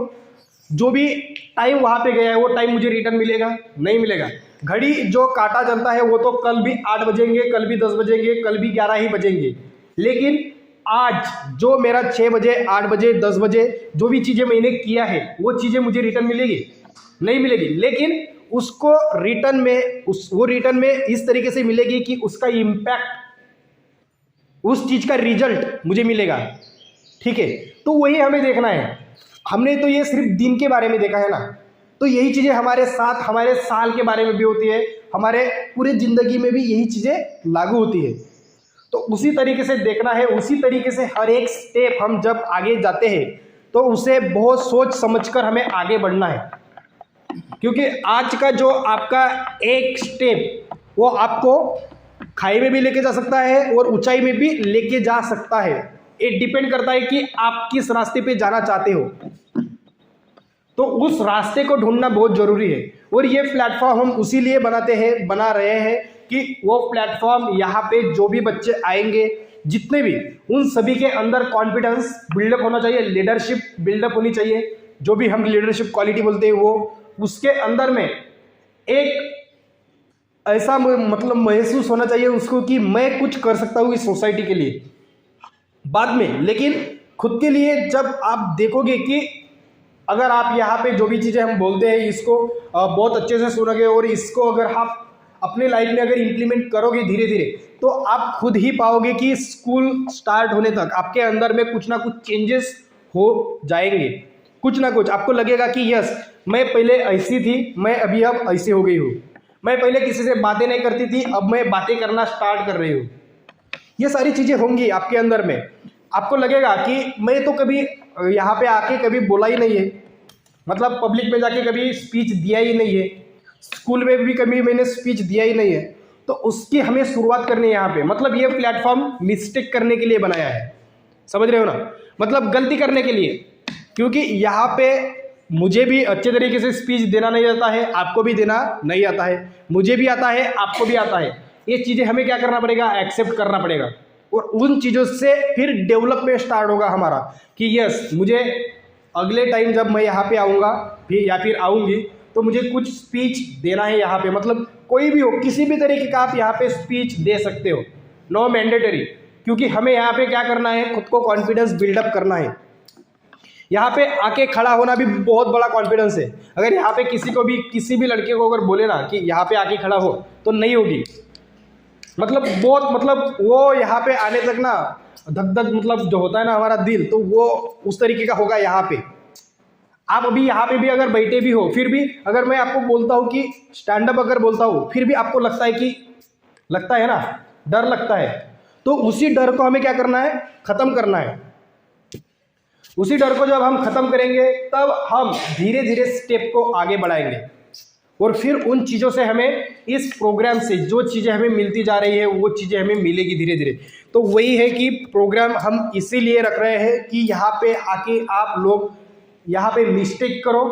जो भी टाइम वहाँ पे गया है वो टाइम मुझे रिटर्न मिलेगा? नहीं मिलेगा। घड़ी जो काटा चलता है वो तो कल भी 8 बजेंगे, कल भी 10 बजेंगे, कल भी 11 ही बजेंगे, लेकिन आज जो मेरा 6 बजे, 8 बजे, 10 बजे जो भी चीज़ें मैंने किया है वो चीज़ें मुझे रिटर्न मिलेगी? नहीं मिलेगी। लेकिन उसको रिटर्न में वो रिटर्न में इस तरीके से मिलेगी कि उसका इम्पैक्ट, उस चीज़ का रिजल्ट मुझे मिलेगा। ठीक है, तो वही हमें देखना है। हमने तो ये सिर्फ दिन के बारे में देखा है ना, तो यही चीज़ें हमारे साथ हमारे साल के बारे में भी होती है, हमारे पूरे ज़िंदगी में भी यही चीज़ें लागू होती है। तो उसी तरीके से देखना है, उसी तरीके से हर एक स्टेप हम जब आगे जाते हैं तो उसे बहुत सोच समझकर हमें आगे बढ़ना है, क्योंकि आज का जो आपका एक स्टेप वो आपको खाई में भी लेके जा सकता है और ऊंचाई में भी लेके जा सकता है। ये डिपेंड करता है कि आप किस रास्ते पे जाना चाहते हो, तो उस रास्ते को ढूंढना बहुत ज़रूरी है। और ये प्लेटफॉर्म हम उसी लिए बना रहे हैं कि वो प्लेटफॉर्म यहाँ पे जो भी बच्चे आएंगे, जितने भी, उन सभी के अंदर कॉन्फिडेंस बिल्डअप होना चाहिए, लीडरशिप बिल्डअप होनी चाहिए, जो भी हम लीडरशिप क्वालिटी बोलते हैं वो उसके अंदर में एक ऐसा मतलब महसूस होना चाहिए उसको कि मैं कुछ कर सकता हूँ इस सोसाइटी के लिए बाद में। लेकिन खुद के लिए जब आप देखोगे कि अगर आप यहाँ पे जो भी चीज़ें हम बोलते हैं इसको बहुत अच्छे से सुनोगे और इसको अगर आप अपने लाइफ में अगर इम्प्लीमेंट करोगे धीरे धीरे, तो आप खुद ही पाओगे कि स्कूल स्टार्ट होने तक आपके अंदर में कुछ ना कुछ चेंजेस हो जाएंगे। कुछ ना कुछ आपको लगेगा कि यस, मैं पहले ऐसी थी, मैं अभी अब ऐसी हो गई हूँ। मैं पहले किसी से बातें नहीं करती थी, अब मैं बातें करना स्टार्ट कर रही हूँ। ये सारी चीज़ें होंगी आपके अंदर में। आपको लगेगा कि मैं तो कभी यहाँ पे आके कभी बोला ही नहीं है, मतलब पब्लिक में जाके कभी स्पीच दिया ही नहीं है, स्कूल में भी कभी मैंने स्पीच दिया ही नहीं है। तो उसकी हमें शुरुआत करनी है यहाँ पे। मतलब ये प्लेटफॉर्म मिस्टेक करने के लिए बनाया है, समझ रहे हो ना, मतलब गलती करने के लिए। क्योंकि यहाँ पे मुझे भी अच्छे तरीके से स्पीच देना नहीं आता है, आपको भी देना नहीं आता है, मुझे भी आता है, आपको भी आता है। ये चीज़ें हमें क्या करना पड़ेगा, एक्सेप्ट करना पड़ेगा, और उन चीज़ों से फिर डेवलपमेंट स्टार्ट होगा हमारा कि यस, मुझे अगले टाइम जब मैं यहाँ पे आऊँगा फिर या फिर आऊँगी तो मुझे कुछ स्पीच देना है यहाँ पे। मतलब कोई भी हो, किसी भी तरीके का आप यहाँ पे स्पीच दे सकते हो, नो मैंडेटरी। क्योंकि हमें यहाँ पे क्या करना है, खुद को कॉन्फिडेंस बिल्डअप करना है। यहाँ पे आके खड़ा होना भी बहुत बड़ा कॉन्फिडेंस है। अगर यहाँ पे किसी भी लड़के को अगर बोले ना कि यहाँ पे आके खड़ा हो, तो नहीं होगी। मतलब वो यहाँ पे आने तक ना धक धक, मतलब जो होता है ना हमारा दिल, तो वो उस तरीके का होगा यहाँ पे। आप अभी यहाँ पे भी अगर बैठे भी हो, फिर भी अगर मैं आपको बोलता हूँ कि स्टैंड अप अगर बोलता हूँ, फिर भी आपको लगता है ना, डर लगता है। तो उसी डर को हमें क्या करना है, ख़त्म करना है। उसी डर को जब हम ख़त्म करेंगे तब हम धीरे धीरे स्टेप को आगे बढ़ाएंगे, और फिर उन चीज़ों से हमें, इस प्रोग्राम से जो चीज़ें हमें मिलती जा रही है वो चीज़ें हमें मिलेगी धीरे धीरे। तो वही है कि प्रोग्राम हम इसीलिए रख रहे हैं कि यहाँ पे आके आप लोग यहाँ पे मिस्टेक करो,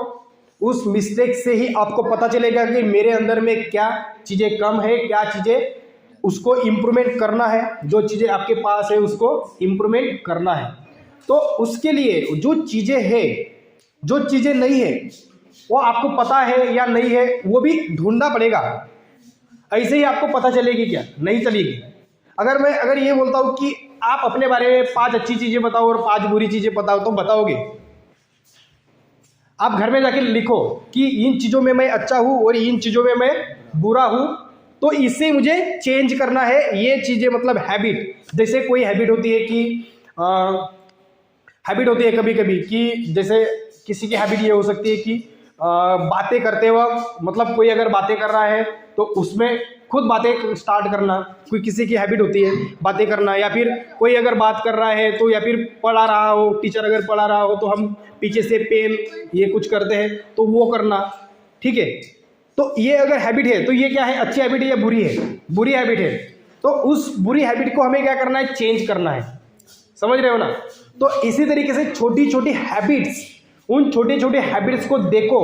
उस मिस्टेक से ही आपको पता चलेगा कि मेरे अंदर में क्या चीज़ें कम है, क्या चीज़ें उसको इम्प्रूवमेंट करना है, जो चीज़ें आपके पास है उसको इम्प्रूवमेंट करना है। तो उसके लिए जो चीज़ें है, जो चीज़ें नहीं है, वो आपको पता है या नहीं है, वो भी ढूंढना पड़ेगा। ऐसे ही आपको पता चलेगी क्या, नहीं चलेगी। अगर ये बोलता हूँ कि आप अपने बारे में 5 अच्छी चीज़ें बताओ और 5 बुरी चीज़ें बताओ, तो बताओगे? आप घर में जाके लिखो कि इन चीज़ों में मैं अच्छा हूँ और इन चीज़ों में मैं बुरा हूँ, तो इससे मुझे चेंज करना है। ये चीज़ें मतलब हैबिट, जैसे कोई हैबिट होती है कि कभी कभी कि जैसे किसी की हैबिट ये हो सकती है कि बातें करते वक्त, मतलब कोई अगर बातें कर रहा है तो उसमें खुद बातें स्टार्ट करना, कोई किसी की हैबिट होती है बातें करना। या फिर कोई अगर बात कर रहा है तो, या फिर पढ़ा रहा हो, टीचर अगर पढ़ा रहा हो तो हम पीछे से पेन ये कुछ करते हैं, तो वो करना, ठीक है। तो ये अगर हैबिट है तो ये क्या है, अच्छी हैबिट है या बुरी है? बुरी हैबिट है। तो उस बुरी हैबिट को हमें क्या करना है, चेंज करना है, समझ रहे हो ना। तो इसी तरीके से छोटी छोटी हैबिट्स, उन छोटे छोटे हैबिट्स को देखो,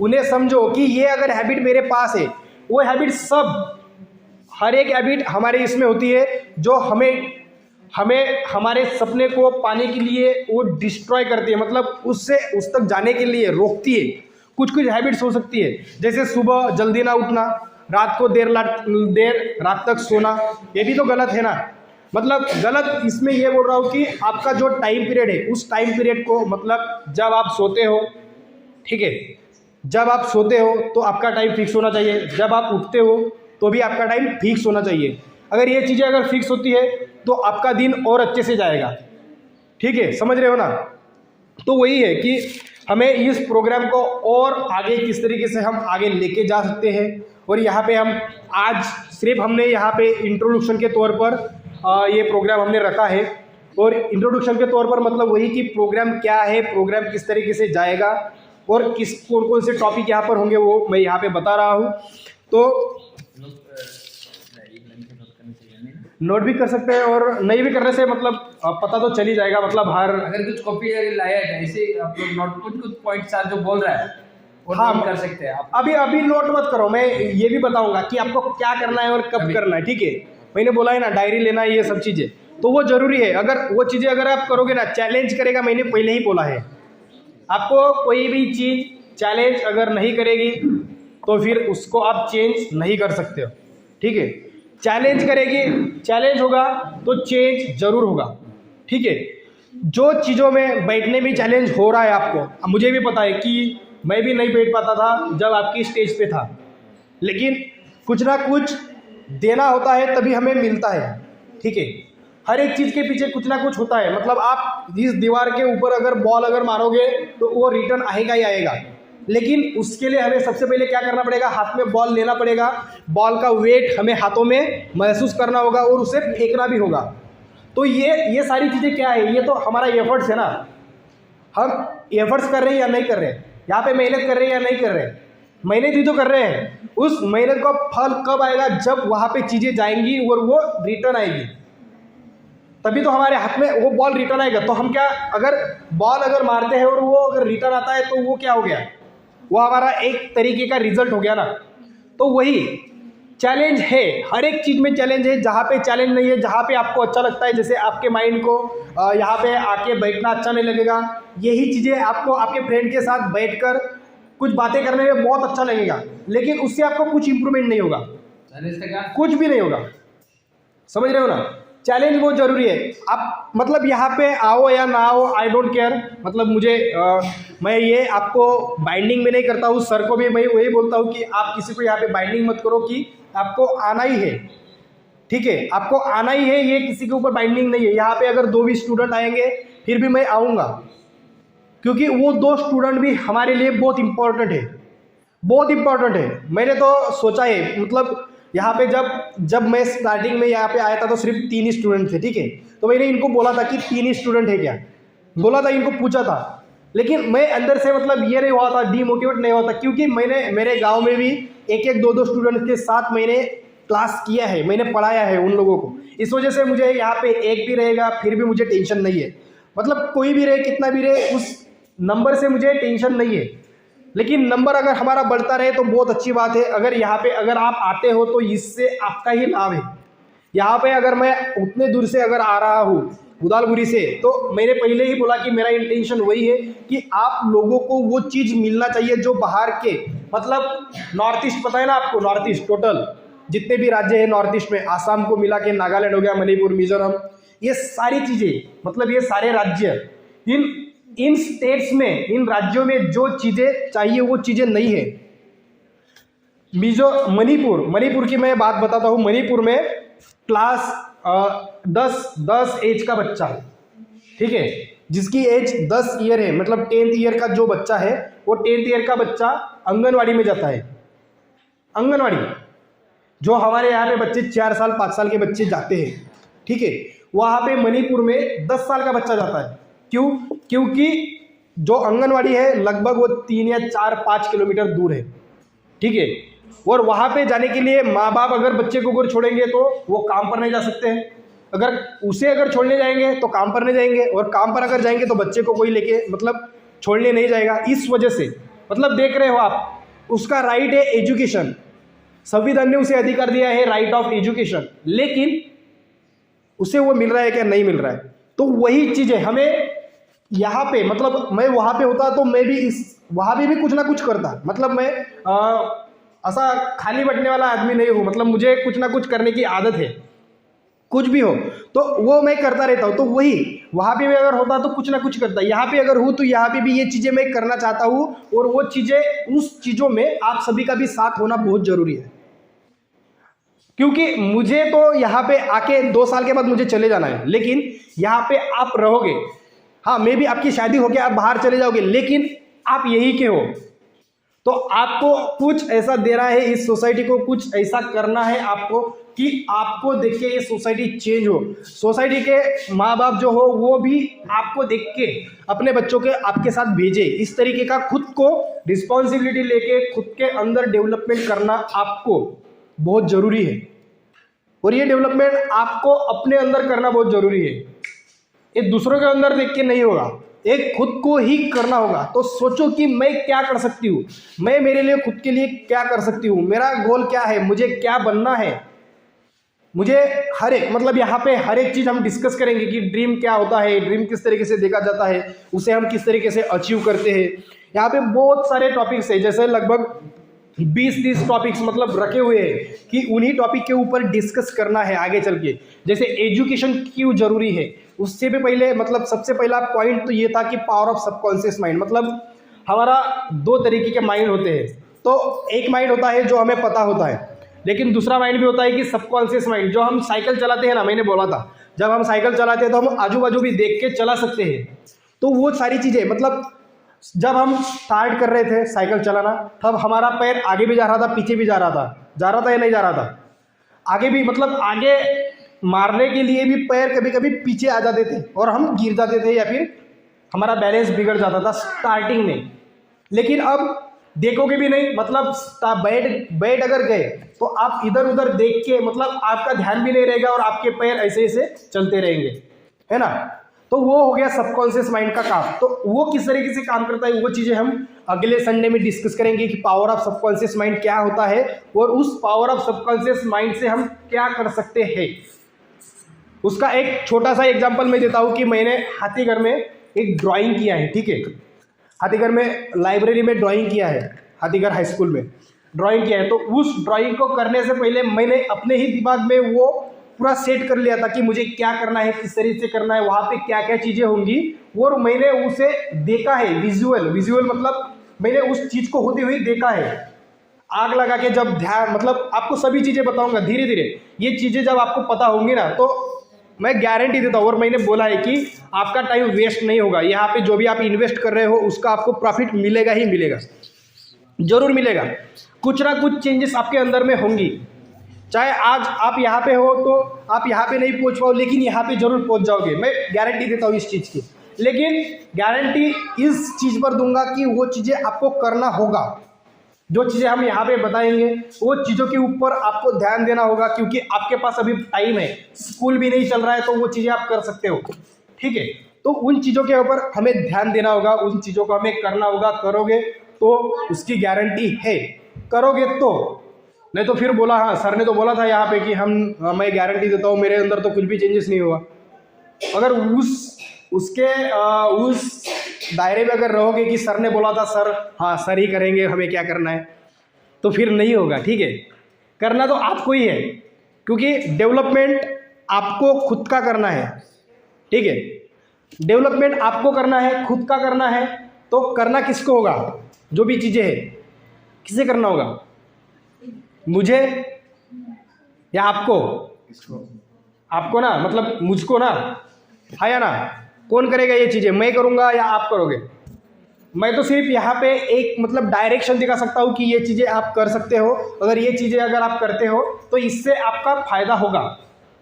उन्हें समझो कि ये अगर हैबिट मेरे पास है, वो हैबिट सब, हर एक हैबिट हमारे इसमें होती है जो हमें हमें हमारे सपने को पाने के लिए वो डिस्ट्रॉय करती है, मतलब उससे उस तक जाने के लिए रोकती है। कुछ कुछ हैबिट्स हो सकती है, जैसे सुबह जल्दी ना उठना, रात को देर रात तक सोना, ये भी तो गलत है ना। मतलब गलत इसमें ये बोल रहा हूँ कि आपका जो टाइम पीरियड है उस टाइम पीरियड को, मतलब जब आप सोते हो, ठीक है, जब आप सोते हो तो आपका टाइम फिक्स होना चाहिए, जब आप उठते हो तो भी आपका टाइम फिक्स होना चाहिए। अगर ये चीज़ें अगर फिक्स होती है तो आपका दिन और अच्छे से जाएगा, ठीक है, समझ रहे हो ना। तो वही है कि हमें इस प्रोग्राम को और आगे किस तरीके से हम आगे लेके जा सकते हैं। और यहाँ पे हम आज सिर्फ हमने यहाँ पे इंट्रोडक्शन के तौर पर ये प्रोग्राम हमने रखा है। और इंट्रोडक्शन के तौर पर मतलब वही कि प्रोग्राम क्या है, प्रोग्राम किस तरीके से जाएगा और कौन कौन से टॉपिक यहाँ पर होंगे वो मैं यहाँ पे बता रहा हूँ। तो नोट भी कर सकते हैं और नहीं भी करने से मतलब पता तो चल ही जाएगा। मतलब हर अगर कुछ कॉपी लाया है ऐसे आप लोग नोट कुछ पॉइंट्स जो बोल रहा है वो हाँ नोट कर सकते हैं आप। अभी नोट मत करो, मैं ये भी बताऊंगा कि आपको क्या करना है और कब करना है, ठीक है। मैंने बोला है ना डायरी लेना है, ये सब चीज़ें तो वो ज़रूरी है। अगर वो चीज़ें अगर आप करोगे ना, चैलेंज करेगा, मैंने पहले ही बोला है आपको, कोई भी चीज़ चैलेंज अगर नहीं करेगी तो फिर उसको आप चेंज नहीं कर सकते हो, ठीक है। चैलेंज करेगी, चैलेंज होगा तो चेंज ज़रूर होगा, ठीक है। जो चीज़ों में बैठने में चैलेंज हो रहा है आपको, मुझे भी पता है कि मैं भी नहीं बैठ पाता था जब आपकी स्टेज पे था, लेकिन कुछ ना कुछ देना होता है तभी हमें मिलता है, ठीक है। हर एक चीज़ के पीछे कुछ ना कुछ होता है। मतलब आप इस दीवार के ऊपर अगर बॉल अगर मारोगे तो वो रिटर्न आएगा ही आएगा, लेकिन उसके लिए हमें सबसे पहले क्या करना पड़ेगा, हाथ में बॉल लेना पड़ेगा, बॉल का वेट हमें हाथों में महसूस करना होगा और उसे फेंकना भी होगा। तो ये सारी चीज़ें क्या है, ये तो हमारा एफर्ट्स है ना। हम एफर्ट्स कर रहे हैं या नहीं कर रहे हैं, यहाँ पे मेहनत कर रहे हैं या नहीं कर रहे हैं, मेहनत ही तो कर रहे हैं। उस मेहनत का फल कब आएगा, जब वहाँ पे चीज़ें जाएंगी और वो रिटर्न आएगी, तभी तो हमारे हाथ में वो बॉल रिटर्न आएगा। तो हम क्या, अगर बॉल अगर मारते हैं और वो अगर रिटर्न आता है तो वो क्या हो गया, वो हमारा एक तरीके का रिजल्ट हो गया ना। तो वही चैलेंज है, हर एक चीज़ में चैलेंज है। जहाँ पे चैलेंज नहीं है, जहाँ पे आपको अच्छा लगता है, जैसे आपके माइंड को यहाँ पे आके बैठना अच्छा नहीं लगेगा, यही चीज़ें आपको आपके फ्रेंड के साथ बैठकर कुछ बातें करने में बहुत अच्छा लगेगा, लेकिन उससे आपको कुछ इंप्रूवमेंट नहीं होगा, कुछ भी नहीं होगा, समझ रहे हो ना। चैलेंज बहुत ज़रूरी है। आप मतलब यहाँ पे आओ या ना आओ, आई डोंट केयर। मतलब मुझे मैं ये आपको बाइंडिंग में नहीं करता हूँ, सर को भी मैं वही बोलता हूँ कि आप किसी को यहाँ पे बाइंडिंग मत करो कि आपको आना ही है, ठीक है, आपको आना ही है, ये किसी के ऊपर बाइंडिंग नहीं है। यहाँ पे अगर 2 भी स्टूडेंट आएंगे फिर भी मैं आऊँगा, क्योंकि वो 2 स्टूडेंट भी हमारे लिए बहुत इंपॉर्टेंट है, बहुत इंपॉर्टेंट है। मैंने तो सोचा है, मतलब यहाँ पे जब मैं स्टार्टिंग में यहाँ पे आया था तो सिर्फ 3 ही स्टूडेंट थे, ठीक है। तो मैंने इनको बोला था कि 3 ही स्टूडेंट है क्या, बोला था, इनको पूछा था, लेकिन मैं अंदर से मतलब ये नहीं हुआ था, डीमोटिवेट नहीं हुआ था, क्योंकि मैंने मेरे गांव में भी 1-1, 2-2 स्टूडेंट के साथ मैंने क्लास किया है, मैंने पढ़ाया है उन लोगों को। इस वजह से मुझे यहाँ पे एक भी रहेगा फिर भी मुझे टेंशन नहीं है। मतलब कोई भी रहे, कितना भी रहे, उस नंबर से मुझे टेंशन नहीं है। लेकिन नंबर अगर हमारा बढ़ता रहे तो बहुत अच्छी बात है। अगर यहाँ पे अगर आप आते हो तो इससे आपका ही लाभ है। यहाँ पे अगर मैं उतने दूर से अगर आ रहा हूँ उदालगुरी से, तो मैंने पहले ही बोला कि मेरा इंटेंशन वही है कि आप लोगों को वो चीज़ मिलना चाहिए जो बाहर के, मतलब नॉर्थ ईस्ट, पता है ना आपको, नॉर्थ ईस्ट टोटल जितने भी राज्य हैं नॉर्थ ईस्ट में, आसाम को मिला के नागालैंड हो गया, मणिपुर, मिजोरम, ये सारी चीज़ें, मतलब ये सारे राज्य, इन स्टेट्स में, इन राज्यों में जो चीज़ें चाहिए वो चीज़ें नहीं है। मणिपुर की मैं बात बताता हूँ। मणिपुर में क्लास 10 एज का बच्चा, ठीक है, जिसकी एज 10 ईयर है, मतलब 10th ईयर का जो बच्चा है वो 10th ईयर का बच्चा आंगनवाड़ी में जाता है। आंगनवाड़ी जो हमारे यहाँ पे बच्चे 4 साल 5 साल के बच्चे जाते हैं, ठीक है, वहाँ पे मणिपुर में 10 साल का बच्चा जाता है। क्यों? क्योंकि जो आंगनवाड़ी है लगभग वो 3 या 4-5 किलोमीटर दूर है, ठीक है। और वहाँ पे जाने के लिए माँ बाप अगर बच्चे को अगर छोड़ेंगे तो वो काम पर नहीं जा सकते हैं, अगर उसे अगर छोड़ने जाएंगे तो काम पर नहीं जाएंगे, और काम पर अगर जाएंगे तो बच्चे को कोई लेके मतलब छोड़ने नहीं जाएगा। इस वजह से मतलब देख रहे हो आप, उसका राइट है एजुकेशन, संविधान ने उसे अधिकार दिया है राइट ऑफ एजुकेशन, लेकिन उसे वो मिल रहा है क्या नहीं मिल रहा है। तो वही चीज़ें हमें यहाँ पे, मतलब मैं वहाँ पे होता तो मैं भी वहाँ भी कुछ ना कुछ करता। मतलब मैं ऐसा खाली बैठने वाला आदमी नहीं हूँ, मतलब मुझे कुछ ना कुछ करने की आदत है, कुछ भी हो तो वो मैं करता रहता हूँ। तो वही वहाँ पे भी अगर होता तो कुछ ना कुछ करता, यहाँ पे अगर हूँ तो यहाँ पे भी ये चीज़ें मैं करना चाहता हूँ। और वो चीज़ें, उस चीज़ों में आप सभी का भी साथ होना बहुत ज़रूरी है, क्योंकि मुझे तो यहाँ पे आके 2 साल के बाद मुझे चले जाना है, लेकिन यहाँ पे आप रहोगे। हाँ, मे भी आपकी शादी हो गया, आप बाहर चले जाओगे, लेकिन आप यही के हो। तो आपको कुछ ऐसा देना है इस सोसाइटी को, कुछ ऐसा करना है आपको कि आपको देख के ये सोसाइटी चेंज हो। सोसाइटी के माँ बाप जो हो वो भी आपको देख के अपने बच्चों के आपके साथ भेजे। इस तरीके का खुद को रिस्पॉन्सिबिलिटी लेके खुद के अंदर डेवलपमेंट करना आपको बहुत ज़रूरी है। और ये डेवलपमेंट आपको अपने अंदर करना बहुत ज़रूरी है। ये दूसरों के अंदर देख के नहीं होगा, एक खुद को ही करना होगा। तो सोचो कि मैं क्या कर सकती हूँ, मैं मेरे लिए खुद के लिए क्या कर सकती हूँ, मेरा गोल क्या है, मुझे क्या बनना है। मुझे हर एक, मतलब यहाँ पे हर एक चीज़ हम डिस्कस करेंगे कि ड्रीम क्या होता है, ड्रीम किस तरीके से देखा जाता है, उसे हम किस तरीके से अचीव करते हैं। यहाँ पे बहुत सारे टॉपिक्स है, जैसे लगभग 20-30 टॉपिक्स मतलब रखे हुए हैं कि उन्हीं टॉपिक के ऊपर डिस्कस करना है आगे चल के। जैसे एजुकेशन क्यों जरूरी है, उससे भी पहले मतलब सबसे पहला पॉइंट तो ये था कि पावर ऑफ सबकॉन्शियस माइंड। मतलब हमारा 2 तरीके के माइंड होते हैं। तो एक माइंड होता है जो हमें पता होता है, लेकिन दूसरा माइंड भी होता है कि सबकॉन्शियस माइंड। जो हम साइकिल चलाते हैं ना, मैंने बोला था जब हम साइकिल चलाते हैं तो हम आजू बाजू भी देख के चला सकते हैं। तो वो सारी चीज़ें, मतलब जब हम स्टार्ट कर रहे थे साइकिल चलाना, तब हमारा पैर आगे भी जा रहा था, पीछे भी जा रहा था या नहीं जा रहा था, आगे भी, मतलब आगे मारने के लिए भी पैर कभी कभी पीछे आ जाते थे और हम गिर जाते थे या फिर हमारा बैलेंस बिगड़ जाता था स्टार्टिंग में। लेकिन अब देखोगे भी नहीं, मतलब बैठ अगर गए तो आप इधर उधर देख के, मतलब आपका ध्यान भी नहीं रहेगा और आपके पैर ऐसे ऐसे चलते रहेंगे, है ना। तो वो हो गया सबकॉन्शियस माइंड का काम। तो वो किस तरीके से काम करता है वो चीज़ें हम अगले संडे में डिस्कस करेंगे कि पावर ऑफ सबकॉन्शियस माइंड क्या होता है और उस पावर ऑफ सबकॉन्शियस माइंड से हम क्या कर सकते हैं। उसका एक छोटा सा एग्जांपल मैं देता हूँ कि मैंने हाथीगढ़ में एक ड्राइंग किया है, ठीक है। हाथीगढ़ में लाइब्रेरी में ड्राइंग किया है, हाथीगढ़ हाई स्कूल में ड्राइंग किया है। तो उस ड्राइंग को करने से पहले मैंने अपने ही दिमाग में वो पूरा सेट कर लिया था कि मुझे क्या करना है, किस तरीके से करना है, वहाँ पे क्या क्या चीज़ें होंगी। और मैंने उसे देखा है, विजुअल मतलब मैंने उस चीज़ को होते हुए देखा है। आग लगा के जब ध्यान, मतलब आपको सभी चीज़ें बताऊंगा धीरे धीरे। ये चीज़ें जब आपको पता होंगी ना, तो मैं गारंटी देता हूँ और मैंने बोला है कि आपका टाइम वेस्ट नहीं होगा। यहाँ पे जो भी आप इन्वेस्ट कर रहे हो उसका आपको प्रॉफिट मिलेगा ही मिलेगा, जरूर मिलेगा। कुछ ना कुछ चेंजेस आपके अंदर में होंगी। चाहे आज आप यहाँ पे हो तो आप यहाँ पे नहीं पहुँच पाओ, लेकिन यहाँ पे जरूर पहुँच जाओगे, मैं गारंटी देता हूँ इस चीज़ की। लेकिन गारंटी इस चीज़ पर दूंगा कि वो चीज़ें आपको करना होगा। जो चीज़ें हम यहाँ पे बताएंगे वो चीज़ों के ऊपर आपको ध्यान देना होगा, क्योंकि आपके पास अभी टाइम है, स्कूल भी नहीं चल रहा है, तो वो चीज़ें आप कर सकते हो, ठीक है। तो उन चीज़ों के ऊपर हमें ध्यान देना होगा, उन चीज़ों को हमें करना होगा। करोगे तो उसकी गारंटी है, करोगे तो, नहीं तो फिर बोला, हाँ सर ने तो बोला था यहाँ पे कि मैं गारंटी देता हूँ, मेरे अंदर तो कुछ भी चेंजेस नहीं हुआ। अगर उस दायरे में अगर रहोगे कि सर ने बोला था, सर हाँ सर ही करेंगे, हमें क्या करना है, तो फिर नहीं होगा, ठीक है। करना तो आपको ही है, क्योंकि डेवलपमेंट आपको खुद का करना है, ठीक है। डेवलपमेंट आपको करना है, खुद का करना है। तो करना किसको होगा, जो भी चीज़ें हैं किसे करना होगा, मुझे या आपको? आपको ना, मतलब मुझको ना, हाँ या ना। कौन करेगा ये चीज़ें, मैं करूँगा या आप करोगे? मैं तो सिर्फ यहाँ पे एक मतलब डायरेक्शन दिखा सकता हूँ कि ये चीज़ें आप कर सकते हो। अगर ये चीज़ें अगर आप करते हो तो इससे आपका फ़ायदा होगा,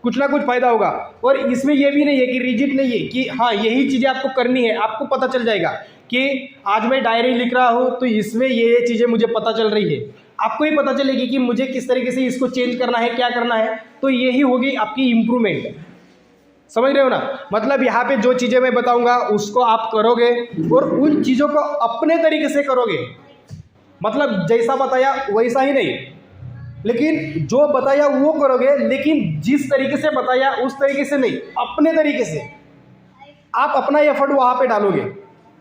कुछ ना कुछ फ़ायदा होगा। और इसमें ये भी नहीं है कि रिजिड नहीं है कि हाँ यही चीज़ें आपको करनी है। आपको पता चल जाएगा कि आज मैं डायरी लिख रहा हूँ तो इसमें ये चीज़ें मुझे पता चल रही है। आपको ही पता चलेगी कि मुझे किस तरीके से इसको चेंज करना है, क्या करना है। तो यही होगी आपकी इम्प्रूवमेंट, समझ रहे हो ना। मतलब यहाँ पे जो चीज़ें मैं बताऊंगा उसको आप करोगे और उन चीज़ों को अपने तरीके से करोगे, मतलब जैसा बताया वैसा ही नहीं। लेकिन जो बताया वो करोगे, लेकिन जिस तरीके से बताया उस तरीके से नहीं, अपने तरीके से आप अपना एफर्ट वहाँ पे डालोगे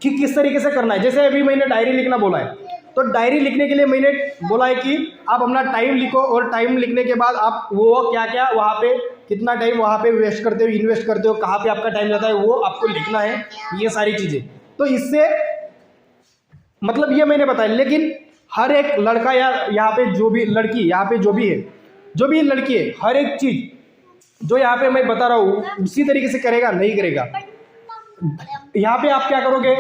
कि किस तरीके से करना है। जैसे अभी मैंने डायरी लिखना बोला है, तो डायरी लिखने के लिए मैंने बोला है कि आप अपना टाइम लिखो, और टाइम लिखने के बाद आप वो क्या क्या वहाँ पे कितना टाइम वहाँ पे वेस्ट करते हो, इन्वेस्ट करते हो, कहाँ पे आपका टाइम जाता है, वो आपको लिखना है, ये सारी चीज़ें। तो इससे मतलब ये मैंने बताया। लेकिन हर एक लड़का या यहाँ पे जो भी लड़की, यहाँ पे जो भी लड़की है, हर एक चीज़ जो यहाँ पे मैं बता रहा हूँ उसी तरीके से करेगा नहीं करेगा। यहाँ पे आप क्या करोगे,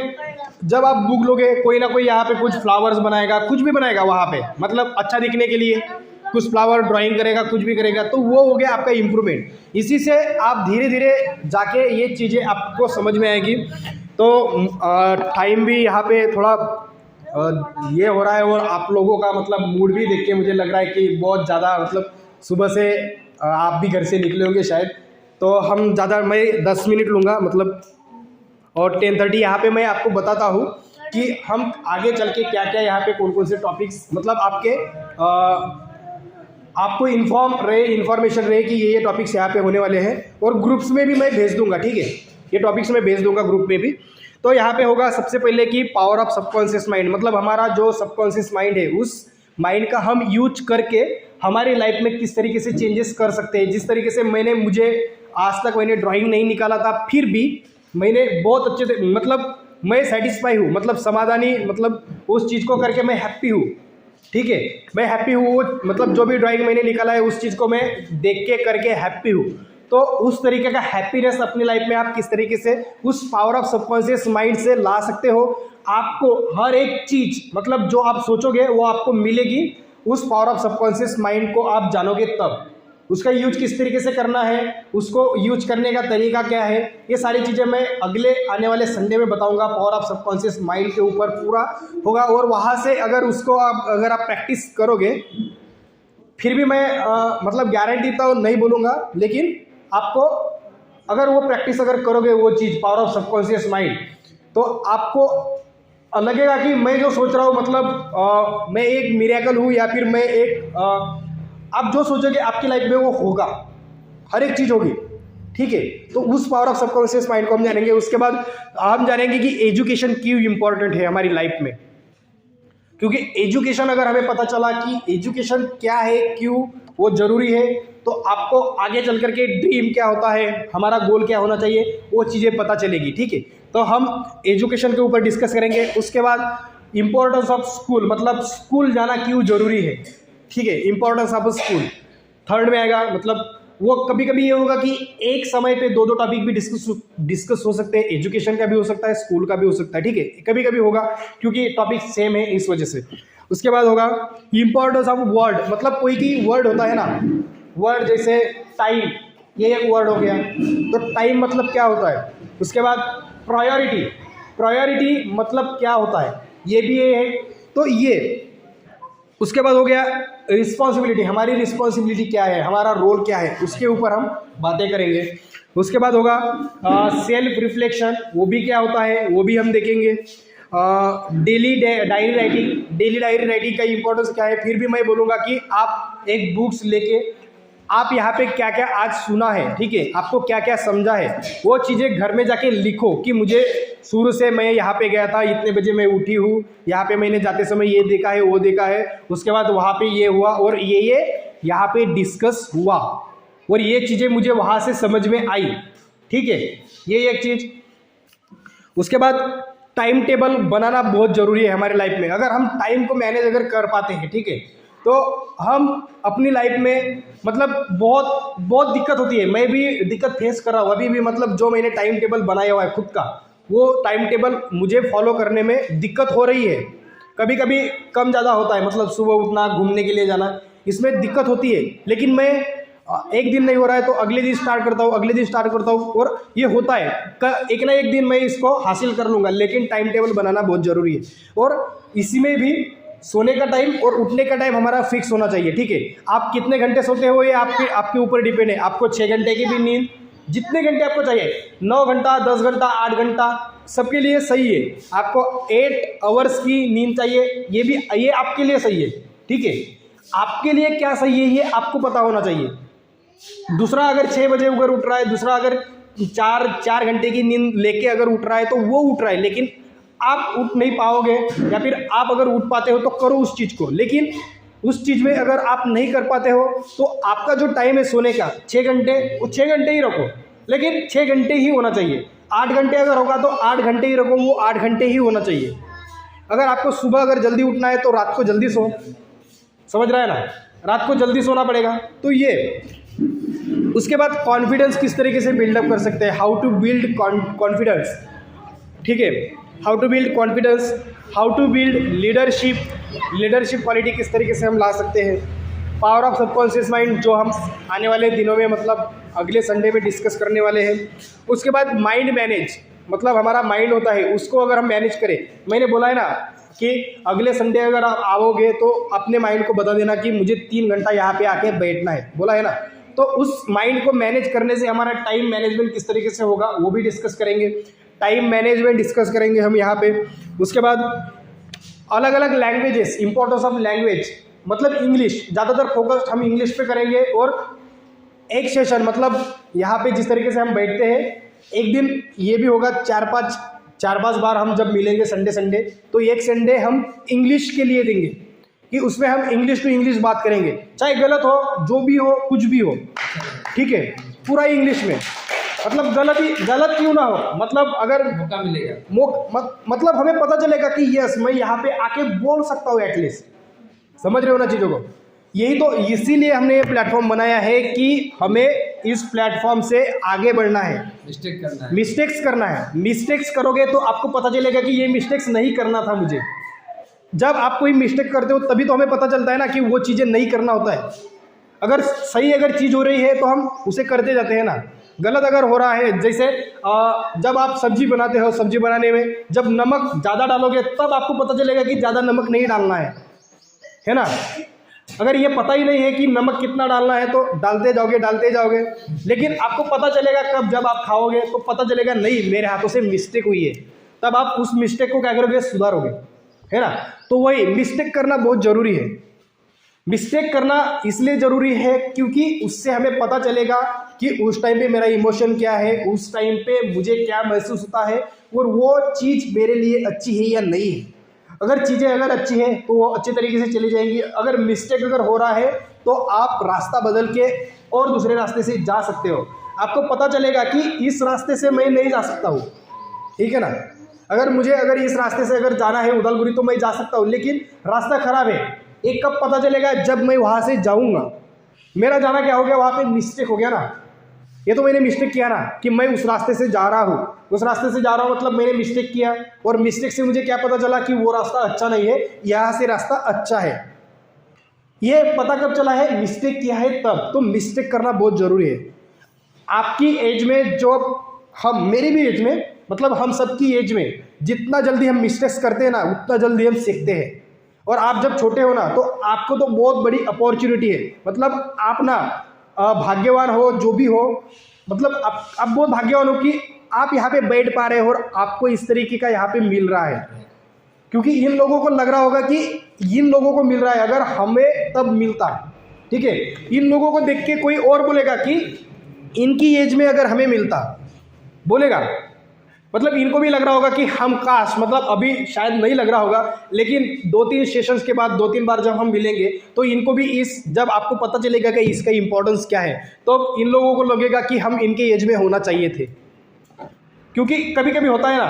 जब आप बुक लोगे, कोई ना कोई यहाँ पे कुछ फ्लावर्स बनाएगा, कुछ भी बनाएगा वहाँ पे, मतलब अच्छा दिखने के लिए कुछ फ्लावर ड्राइंग करेगा, कुछ भी करेगा, तो वो हो गया आपका इम्प्रूवमेंट। इसी से आप धीरे धीरे जाके ये चीज़ें आपको समझ में आएगी। तो टाइम भी यहाँ पे थोड़ा ये हो रहा है, और आप लोगों का मतलब मूड भी देख के मुझे लग रहा है कि बहुत ज़्यादा मतलब सुबह से आप भी घर से निकले होंगे शायद। तो हम ज़्यादा, मैं 10 मिनट लूँगा मतलब, और 10:30 यहाँ पे मैं आपको बताता हूँ कि हम आगे चल के क्या क्या यहाँ पे कौन कौन से टॉपिक्स मतलब आपको इन्फॉर्मेशन रहे कि ये टॉपिक्स यहाँ पे होने वाले हैं, और ग्रुप्स में भी मैं भेज दूंगा, ठीक है, ये टॉपिक्स मैं भेज दूंगा ग्रुप में भी। तो यहाँ पे होगा सबसे पहले कि पावर ऑफ सबकॉन्शियस माइंड, मतलब हमारा जो सबकॉन्शियस माइंड है, उस माइंड का हम यूज करके हमारी लाइफ में किस तरीके से चेंजेस कर सकते हैं। जिस तरीके से मुझे आज तक मैंने ड्राइंग नहीं निकाला था, फिर भी मैंने बहुत अच्छे से मतलब मैं सेटिस्फाई हूँ, मतलब समाधानी, मतलब उस चीज़ को करके मैं हैप्पी हूँ, ठीक है, मैं हैप्पी हूँ। मतलब जो भी ड्राइंग मैंने निकाला है उस चीज़ को मैं देख के करके हैप्पी हूँ। तो उस तरीके का हैप्पीनेस अपनी लाइफ में आप किस तरीके से उस पावर ऑफ सबकॉन्शियस माइंड से ला सकते हो। आपको हर एक चीज़ मतलब जो आप सोचोगे वो आपको मिलेगी, उस पावर ऑफ सबकॉन्शियस माइंड को आप जानोगे तब। उसका यूज किस तरीके से करना है, उसको यूज करने का तरीका क्या है, ये सारी चीज़ें मैं अगले आने वाले संडे में बताऊंगा। पावर ऑफ सबकॉन्शियस माइंड के ऊपर पूरा होगा, और वहाँ से अगर उसको अगर आप प्रैक्टिस करोगे, फिर भी मैं मतलब गारंटी तो नहीं बोलूँगा, लेकिन आपको अगर वो प्रैक्टिस अगर करोगे वो चीज़ पावर ऑफ सबकॉन्शियस माइंड, तो आपको लगेगा कि मैं जो सोच रहा हूँ मतलब मैं एक मिरेकल हूँ, या फिर मैं एक आप जो सोचोगे आपकी लाइफ में वो होगा, हर एक चीज़ होगी, ठीक है। तो उस पावर ऑफ सबकॉन्शियस माइंड को हम जानेंगे। उसके बाद हम जानेंगे कि एजुकेशन क्यों इम्पोर्टेंट है हमारी लाइफ में, क्योंकि एजुकेशन अगर हमें पता चला कि एजुकेशन क्या है, क्यों वो ज़रूरी है, तो आपको आगे चल करके ड्रीम क्या होता है, हमारा गोल क्या होना चाहिए, वो चीज़ें पता चलेगी, ठीक है। तो हम एजुकेशन के ऊपर डिस्कस करेंगे। उसके बाद इम्पोर्टेंस ऑफ स्कूल, मतलब स्कूल जाना क्यों ज़रूरी है, ठीक है, इंपॉर्टेंस ऑफ स्कूल थर्ड में आएगा। मतलब वो कभी कभी ये होगा कि एक समय पे दो टॉपिक भी डिस्कस हो सकते हैं, एजुकेशन का भी हो सकता है, स्कूल का भी हो सकता है, ठीक है, कभी कभी होगा क्योंकि टॉपिक सेम है इस वजह से। उसके बाद होगा इंपॉर्टेंस ऑफ वर्ड, मतलब कोई भी वर्ड होता है ना, वर्ड जैसे टाइम, ये एक वर्ड हो गया, तो टाइम मतलब क्या होता है। उसके बाद प्रायोरिटी मतलब क्या होता है, ये भी ये है, तो ये। उसके बाद हो गया रिस्पॉन्सिबिलिटी, हमारी रिस्पॉन्सिबिलिटी क्या है, हमारा रोल क्या है, उसके ऊपर हम बातें करेंगे। उसके बाद होगा सेल्फ रिफ्लेक्शन, वो भी क्या होता है वो भी हम देखेंगे। डेली डायरी राइटिंग का इंपॉर्टेंस क्या है, फिर भी मैं बोलूँगा कि आप एक बुक्स लेके आप यहाँ पे क्या क्या आज सुना है, ठीक है, आपको क्या क्या समझा है, वो चीज़ें घर में जाके लिखो कि मुझे शुरू से मैं यहाँ पे गया था, इतने बजे मैं उठी हूँ, यहाँ पे मैंने जाते समय ये देखा है, वो देखा है, उसके बाद वहाँ पे ये हुआ, और ये यहाँ पे डिस्कस हुआ, और ये चीज़ें मुझे वहाँ से समझ में आई, ठीक है, ये एक चीज़। उसके बाद टाइम टेबल बनाना बहुत ज़रूरी है हमारी लाइफ में। अगर हम टाइम को मैनेज अगर कर पाते हैं, ठीक है, तो हम अपनी लाइफ में मतलब बहुत दिक्कत होती है, मैं भी दिक्कत फेस कर रहा हूँ अभी भी, मतलब जो मैंने टाइम टेबल बनाया हुआ है खुद का, वो टाइम टेबल मुझे फॉलो करने में दिक्कत हो रही है। कभी कभी कम ज़्यादा होता है, मतलब सुबह उठना, घूमने के लिए जाना, इसमें दिक्कत होती है, लेकिन मैं एक दिन नहीं हो रहा है तो अगले दिन स्टार्ट करता हूँ, अगले दिन स्टार्ट करता हूँ, और ये होता है एक ना एक दिन मैं इसको हासिल कर लूँगा, लेकिन टाइम टेबल बनाना बहुत ज़रूरी है। और इसी में भी सोने का टाइम और उठने का टाइम हमारा फिक्स होना चाहिए, ठीक है। आप कितने घंटे सोते हो ये आपके ऊपर डिपेंड है। आपको 6 घंटे की भी नींद, जितने घंटे आपको चाहिए, 9 घंटा, 10 घंटा, 8 घंटा, सबके लिए सही है। आपको 8 आवर्स की नींद चाहिए, ये आपके लिए सही है, ठीक है। आपके लिए क्या सही है ये आपको पता होना चाहिए। दूसरा अगर 6 बजे अगर उठ रहा है, दूसरा अगर 4 घंटे की नींद लेके अगर उठ रहा है तो वो उठ रहा है, लेकिन आप उठ नहीं पाओगे, या फिर आप अगर उठ पाते हो तो करो उस चीज़ को, लेकिन उस चीज़ में अगर आप नहीं कर पाते हो तो आपका जो टाइम है सोने का 6 घंटे, वो 6 घंटे ही रखो, लेकिन 6 घंटे ही होना चाहिए। 8 घंटे अगर होगा तो 8 घंटे ही रखो, वो 8 घंटे ही होना चाहिए। अगर आपको सुबह अगर जल्दी उठना है तो रात को जल्दी सो, समझ रहा है ना, रात को जल्दी सोना पड़ेगा। तो ये उसके बाद कॉन्फिडेंस किस तरीके से बिल्डअप कर सकते हैं, हाउ टू बिल्ड कॉन्फिडेंस, ठीक है, how to build confidence, how to build leadership quality किस तरीके से हम ला सकते हैं, पावर ऑफ सबकॉन्शियस माइंड जो हम आने वाले दिनों में मतलब अगले संडे में डिस्कस करने वाले हैं। उसके बाद माइंड मैनेज, मतलब हमारा माइंड होता है उसको अगर हम मैनेज करें, मैंने बोला है ना कि अगले संडे अगर आप आओगे तो अपने माइंड को बता देना कि मुझे 3 घंटा यहाँ पे आके बैठना है, बोला है ना। तो उस माइंड को मैनेज करने से हमारा टाइम मैनेजमेंट किस तरीके से होगा वो भी डिस्कस करेंगे, टाइम मैनेजमेंट डिस्कस करेंगे हम यहाँ पे। उसके बाद अलग अलग लैंग्वेजेस, इंपॉर्टेंस ऑफ लैंग्वेज, मतलब इंग्लिश, ज़्यादातर फोकस हम इंग्लिश पे करेंगे। और एक सेशन मतलब यहाँ पे जिस तरीके से हम बैठते हैं, एक दिन ये भी होगा 4-5 बार हम जब मिलेंगे संडे तो एक संडे हम इंग्लिश के लिए देंगे कि उसमें हम इंग्लिश टू इंग्लिश बात करेंगे, चाहे गलत हो, जो भी हो, कुछ भी हो, ठीक है, पूरा इंग्लिश में, मतलब गलत क्यों ना हो, मतलब अगर मौका मिलेगा, मतलब हमें पता चलेगा कि यस मैं यहाँ पे आके बोल सकता हूँ एटलीस्ट, समझ रहे हो ना चीज़ों को। यही तो इसीलिए हमने ये प्लेटफॉर्म बनाया है कि हमें इस प्लेटफॉर्म से आगे बढ़ना है, मिस्टेक्स करना है। मिस्टेक्स करोगे तो आपको पता चलेगा कि ये मिस्टेक्स नहीं करना था मुझे। जब आप कोई मिस्टेक करते हो तभी तो हमें पता चलता है ना कि वो चीज़ें नहीं करना होता है। अगर सही अगर चीज़ हो रही है तो हम उसे करते जाते हैं ना, गलत अगर हो रहा है, जैसे जब आप सब्जी बनाते हो, सब्जी बनाने में जब नमक ज़्यादा डालोगे तब आपको पता चलेगा कि ज़्यादा नमक नहीं डालना है ना। अगर ये पता ही नहीं है कि नमक कितना डालना है तो डालते जाओगे, लेकिन आपको पता चलेगा कब, जब आप खाओगे तो पता चलेगा नहीं मेरे हाथों से मिस्टेक हुई है, तब आप उस मिस्टेक को क्या करोगे, सुधारोगे, है ना। तो वही मिस्टेक करना बहुत ज़रूरी है। मिस्टेक करना इसलिए ज़रूरी है क्योंकि उससे हमें पता चलेगा कि उस टाइम पे मेरा इमोशन क्या है, उस टाइम पे मुझे क्या महसूस होता है और वो चीज़ मेरे लिए अच्छी है या नहीं है। अगर चीज़ें अगर अच्छी हैं तो वो अच्छे तरीके से चली जाएंगी। अगर मिस्टेक अगर हो रहा है तो आप रास्ता बदल के और दूसरे रास्ते से जा सकते हो। आपको पता चलेगा कि इस रास्ते से मैं नहीं जा सकता हूँ, ठीक है ना। अगर इस रास्ते से अगर जाना है उदलगुरी तो मैं जा सकता हूँ, लेकिन रास्ता ख़राब है। एक कब पता चलेगा, जब मैं वहाँ से जाऊँगा। मेरा जाना क्या हो गया, वहाँ पे मिस्टेक हो गया ना, ये तो मैंने मिस्टेक किया ना कि मैं उस रास्ते से जा रहा हूँ, उस रास्ते से जा रहा हूँ मतलब मैंने मिस्टेक किया, और मिस्टेक से मुझे क्या पता चला कि वो रास्ता अच्छा नहीं है, यहाँ से रास्ता अच्छा है। ये पता कब चला है, मिस्टेक किया है तब। तो मिस्टेक करना बहुत ज़रूरी है। आपकी एज में जो मेरी भी एज में, मतलब हम सबकी एज में जितना जल्दी हम मिस्टेक्स करते हैं ना उतना जल्दी हम सीखते हैं। और आप जब छोटे हो ना तो आपको तो बहुत बड़ी अपॉर्चुनिटी है, मतलब आप ना भाग्यवान हो, जो भी हो, मतलब आप बहुत भाग्यवान हो कि आप यहाँ पे बैठ पा रहे हो और आपको इस तरीके का यहाँ पे मिल रहा है। क्योंकि इन लोगों को लग रहा होगा कि इन लोगों को मिल रहा है, अगर हमें तब मिलता, ठीक है, इन लोगों को देख के कोई और बोलेगा कि इनकी एज में अगर हमें मिलता, बोलेगा, मतलब इनको भी लग रहा होगा कि हम काश, मतलब अभी शायद नहीं लग रहा होगा, लेकिन 2-3 सेशंस के बाद 2-3 बार जब हम मिलेंगे तो इनको भी जब आपको पता चलेगा कि इसका इंपॉर्टेंस क्या है, तो इन लोगों को लगेगा कि हम इनके एज में होना चाहिए थे। क्योंकि कभी कभी होता है ना,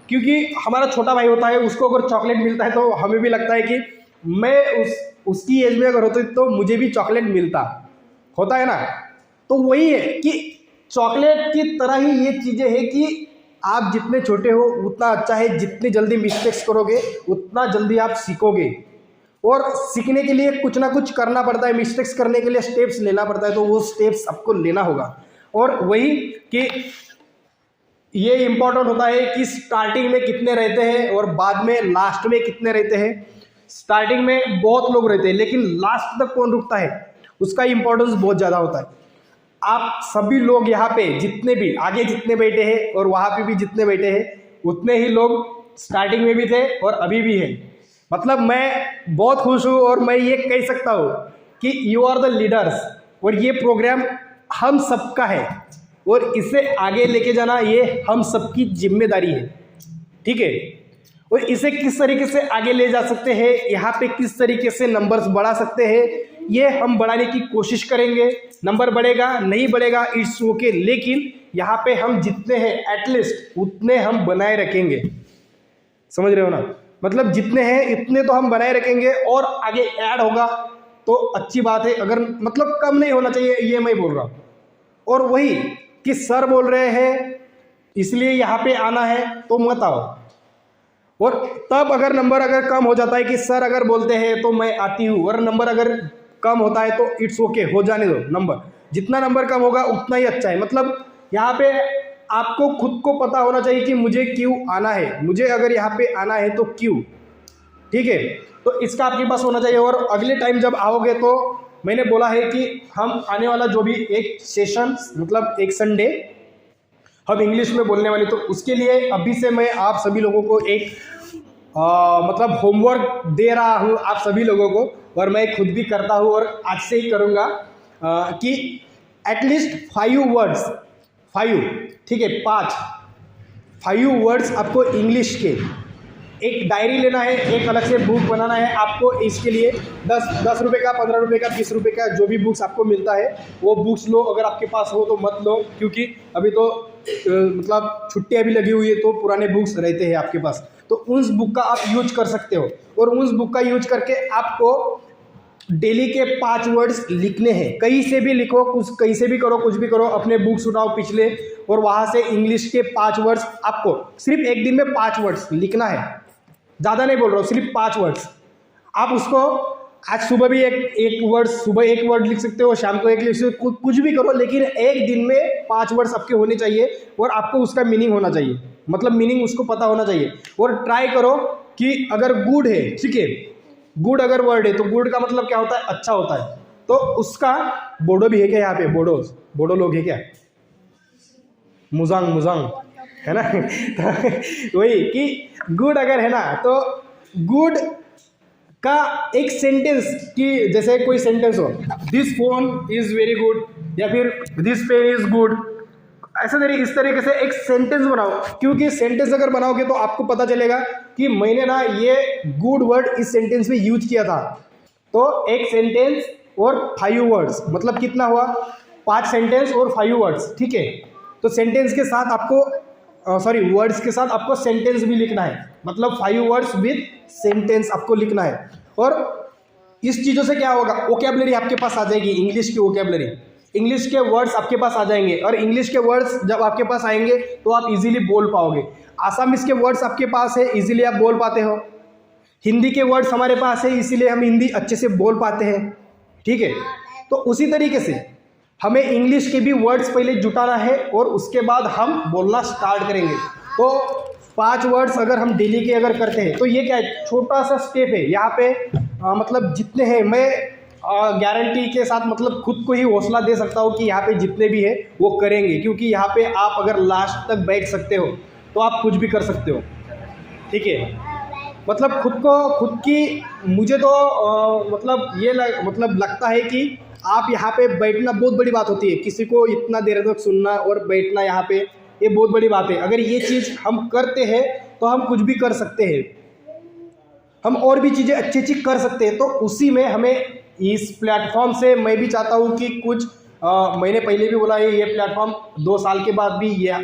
क्योंकि हमारा छोटा भाई होता है, उसको अगर चॉकलेट मिलता है तो हमें भी लगता है कि मैं उसकी एज में अगर होती तो मुझे भी चॉकलेट मिलता, होता है ना। तो वही है कि चॉकलेट की तरह ही ये चीज़ें हैं कि आप जितने छोटे हो उतना अच्छा है, जितनी जल्दी मिस्टेक्स करोगे उतना जल्दी आप सीखोगे। और सीखने के लिए कुछ ना कुछ करना पड़ता है, मिस्टेक्स करने के लिए स्टेप्स लेना पड़ता है, तो वो स्टेप्स आपको लेना होगा। और वही कि ये इम्पोर्टेंट होता है कि स्टार्टिंग में कितने रहते हैं और बाद में लास्ट में कितने रहते हैं। स्टार्टिंग में बहुत लोग रहते हैं लेकिन लास्ट तक कौन रुकता है, उसका इम्पोर्टेंस बहुत ज़्यादा होता है। आप सभी लोग यहाँ पे जितने भी आगे जितने बैठे हैं और वहाँ पे भी जितने बैठे हैं, उतने ही लोग स्टार्टिंग में भी थे और अभी भी हैं। मतलब मैं बहुत खुश हूँ और मैं ये कह सकता हूँ कि यू आर द लीडर्स, और ये प्रोग्राम हम सबका है और इसे आगे लेके जाना ये हम सबकी जिम्मेदारी है, ठीक है। और इसे किस तरीके से आगे ले जा सकते हैं, यहाँ पे किस तरीके से नंबर्स बढ़ा सकते हैं, ये हम बढ़ाने की कोशिश करेंगे। नंबर बढ़ेगा नहीं बढ़ेगा इट्स ओके, लेकिन यहाँ पे हम जितने हैं एटलीस्ट उतने हम बनाए रखेंगे, समझ रहे हो ना। मतलब जितने हैं इतने तो हम बनाए रखेंगे, और आगे ऐड होगा तो अच्छी बात है, अगर मतलब कम नहीं होना चाहिए, ये मैं बोल रहा हूँ। और वही कि सर बोल रहे हैं इसलिए यहाँ पे आना है तो मत आओ, और तब अगर नंबर अगर कम हो जाता है कि सर अगर बोलते हैं तो मैं आती हूँ, और नंबर अगर कम होता है तो इट्स ओके, हो जाने दो। नंबर जितना नंबर कम होगा उतना ही अच्छा है। मतलब यहाँ पे आपको खुद को पता होना चाहिए कि मुझे क्यों आना है, मुझे अगर यहाँ पे आना है तो क्यों, ठीक है। तो इसका आपके पास होना चाहिए। और अगले टाइम जब आओगे तो मैंने बोला है कि हम आने वाला जो भी एक सेशन मतलब एक संडे हम इंग्लिश में बोलने वाले, तो उसके लिए अभी से मैं आप सभी लोगों को एक मतलब होमवर्क दे रहा हूँ आप सभी लोगों को, और मैं खुद भी करता हूँ और आज से ही करूँगा कि एटलीस्ट 5 वर्ड्स, 5 ठीक है 5 वर्ड्स आपको इंग्लिश के एक डायरी लेना है, एक अलग से बुक बनाना है आपको। इसके लिए 10 रुपये का, 15 रुपये का, 20 रुपये का जो भी बुक्स आपको मिलता है वो बुक्स लो। अगर आपके पास हो तो मत लो, क्योंकि अभी तो मतलब छुट्टियां भी लगी हुई है तो पुराने बुक्स रहते हैं आपके पास, तो उस बुक का आप यूज कर सकते हो। और उस बुक का यूज करके आपको डेली के 5 वर्ड्स लिखने हैं। कहीं से भी लिखो, कुछ कहीं से भी करो, कुछ भी करो, अपने बुक्स उठाओ पिछले, और वहाँ से इंग्लिश के 5 वर्ड्स आपको सिर्फ एक दिन में 5 वर्ड्स लिखना है। ज़्यादा नहीं बोल रहा हूँ, सिर्फ 5 वर्ड्स। आप उसको आज सुबह भी एक वर्ड, सुबह एक वर्ड लिख सकते हो, शाम को एक लिख सकते हो, कुछ भी करो, लेकिन एक दिन में 5 वर्ड्स आपके होने चाहिए और आपको उसका मीनिंग होना चाहिए, मतलब मीनिंग उसको पता होना चाहिए। और ट्राई करो कि अगर गुड है, ठीक है, गुड अगर वर्ड है तो गुड का मतलब क्या होता है, अच्छा होता है, तो उसका बोडो भी है क्या यहाँ पे, बोडो लोग है क्या, मुजांग है ना तो वही कि गुड अगर है ना तो गुड का एक सेंटेंस, कि जैसे कोई सेंटेंस हो, this phone is very good, या फिर दिस पेन इज गुड, ऐसा इस तरीके से एक सेंटेंस बनाओ। क्योंकि सेंटेंस अगर बनाओगे तो आपको पता चलेगा कि मैंने ना ये गुड वर्ड इस सेंटेंस में यूज किया था। तो एक सेंटेंस और 5 वर्ड्स मतलब कितना हुआ, 5 सेंटेंस और 5 वर्ड्स, ठीक है। तो सेंटेंस के साथ आपको वर्ड्स के साथ आपको सेंटेंस भी लिखना है, मतलब 5 वर्ड्स विद सेंटेंस आपको लिखना है। और इस चीज़ों से क्या होगा, वोकैबुलरी आपके पास आ जाएगी, इंग्लिश की वोकैबुलरी, इंग्लिश के वर्ड्स आपके पास आ जाएंगे, और इंग्लिश के वर्ड्स जब आपके पास आएंगे तो आप इजीली बोल पाओगे। आसामीज के वर्ड्स आपके पास है, इजीली आप बोल पाते हो। हिंदी के वर्ड्स हमारे पास है, इसीलिए हम हिंदी अच्छे से बोल पाते हैं, ठीक है। तो उसी तरीके से हमें इंग्लिश के भी वर्ड्स पहले जुटाना है और उसके बाद हम बोलना स्टार्ट करेंगे। तो 5 वर्ड्स अगर हम डेली के अगर करते हैं तो ये क्या है, छोटा सा स्टेप है यहाँ पे। मतलब जितने हैं, मैं गारंटी के साथ मतलब खुद को ही हौसला दे सकता हूँ कि यहाँ पे जितने भी है वो करेंगे, क्योंकि यहाँ पे आप अगर लास्ट तक बैठ सकते हो तो आप कुछ भी कर सकते हो, ठीक है। मतलब खुद की मुझे तो मतलब ये लगता है कि आप यहाँ पे बैठना बहुत बड़ी बात होती है। किसी को इतना देर तक सुनना और बैठना यहाँ पे, ये बहुत बड़ी बात है। अगर ये चीज़ हम करते हैं तो हम कुछ भी कर सकते हैं, हम और भी चीज़ें अच्छी कर सकते हैं। तो उसी में हमें इस प्लेटफॉर्म से मैं भी चाहता हूँ कि कुछ मैंने पहले भी बोला है, ये प्लेटफॉर्म 2 साल के बाद भी ये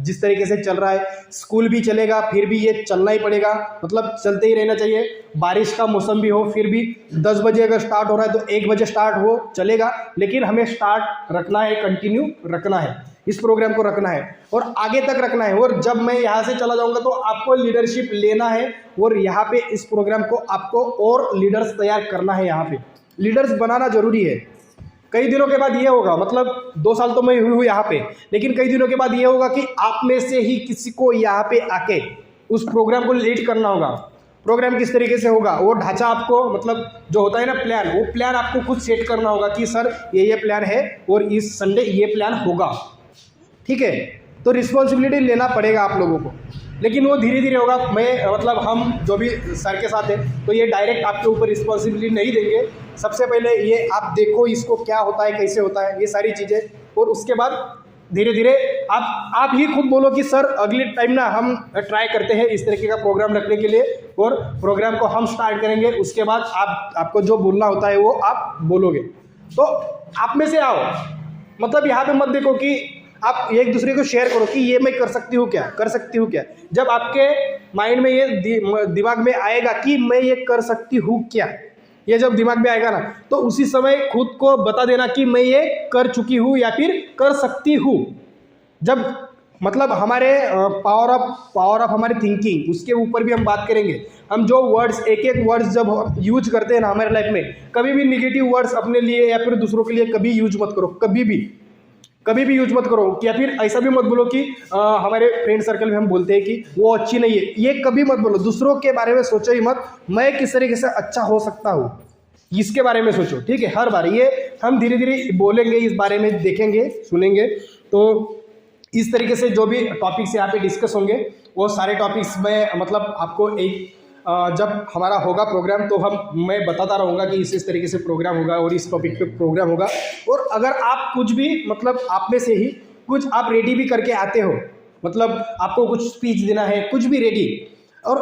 जिस तरीके से चल रहा है, स्कूल भी चलेगा, फिर भी ये चलना ही पड़ेगा, मतलब चलते ही रहना चाहिए। बारिश का मौसम भी हो, फिर भी 10 बजे अगर स्टार्ट हो रहा है तो 1 बजे स्टार्ट हो, चलेगा, लेकिन हमें स्टार्ट रखना है, कंटिन्यू रखना है, इस प्रोग्राम को रखना है और आगे तक रखना है। और जब मैं यहाँ से चला जाऊँगा तो आपको लीडरशिप लेना है और यहाँ पे इस प्रोग्राम को आपको और लीडर्स तैयार करना है। यहाँ पे लीडर्स बनाना जरूरी है। कई दिनों के बाद ये होगा, मतलब 2 साल तो मैं हुई हूँ यहाँ पे, लेकिन कई दिनों के बाद ये होगा कि आप में से ही किसी को यहाँ पे आके उस प्रोग्राम को लीड करना होगा। प्रोग्राम किस तरीके से होगा, वो ढांचा आपको, मतलब जो होता है ना प्लान, वो प्लान आपको खुद सेट करना होगा कि सर ये प्लान है और इस संडे ये प्लान होगा, ठीक है। तो रिस्पॉन्सिबिलिटी लेना पड़ेगा आप लोगों को, लेकिन वो धीरे धीरे होगा। मैं मतलब हम जो भी सर के साथ हैं तो ये डायरेक्ट आपके ऊपर रिस्पॉन्सिबिलिटी नहीं देंगे। सबसे पहले ये आप देखो इसको क्या होता है, कैसे होता है, ये सारी चीज़ें, और उसके बाद धीरे धीरे आप ही खुद बोलो कि सर अगले टाइम ना हम ट्राई करते हैं इस तरीके का प्रोग्राम रखने के लिए, और प्रोग्राम को हम स्टार्ट करेंगे। उसके बाद आपको जो बोलना होता है वो आप बोलोगे। तो आप में से आओ, मतलब यहाँ पे मत देखो कि आप एक दूसरे को शेयर करो कि ये मैं कर सकती हूँ क्या, कर सकती हूँ क्या। जब आपके माइंड में ये दिमाग में आएगा कि मैं ये कर सकती हूँ क्या, ये जब दिमाग में आएगा ना, तो उसी समय खुद को बता देना कि मैं ये कर चुकी हूँ या फिर कर सकती हूँ। जब मतलब हमारे पावर ऑफ हमारी थिंकिंग, उसके ऊपर भी हम बात करेंगे। हम जो वर्ड्स एक एक वर्ड्स जब यूज करते हैं ना हमारे लाइफ में, कभी भी निगेटिव वर्ड्स अपने लिए या फिर दूसरों के लिए कभी यूज मत करो, कभी भी यूज मत करो। या फिर ऐसा भी मत बोलो कि हमारे फ्रेंड सर्कल में हम बोलते हैं कि वो अच्छी नहीं है, ये कभी मत बोलो। दूसरों के बारे में सोचो ही मत, मैं किस तरीके से अच्छा हो सकता हूँ, इसके बारे में सोचो, ठीक है। हर बार ये हम धीरे धीरे बोलेंगे, इस बारे में देखेंगे, सुनेंगे। तो इस तरीके से जो भी टॉपिक्स यहाँ पे डिस्कस होंगे वो सारे टॉपिक्स में मतलब आपको एक जब हमारा होगा प्रोग्राम तो मैं बताता रहूँगा कि इस तरीके से प्रोग्राम होगा और इस टॉपिक पे प्रोग्राम होगा। और अगर आप कुछ भी मतलब आप में से ही कुछ आप रेडी भी करके आते हो, मतलब आपको कुछ स्पीच देना है, कुछ भी रेडी, और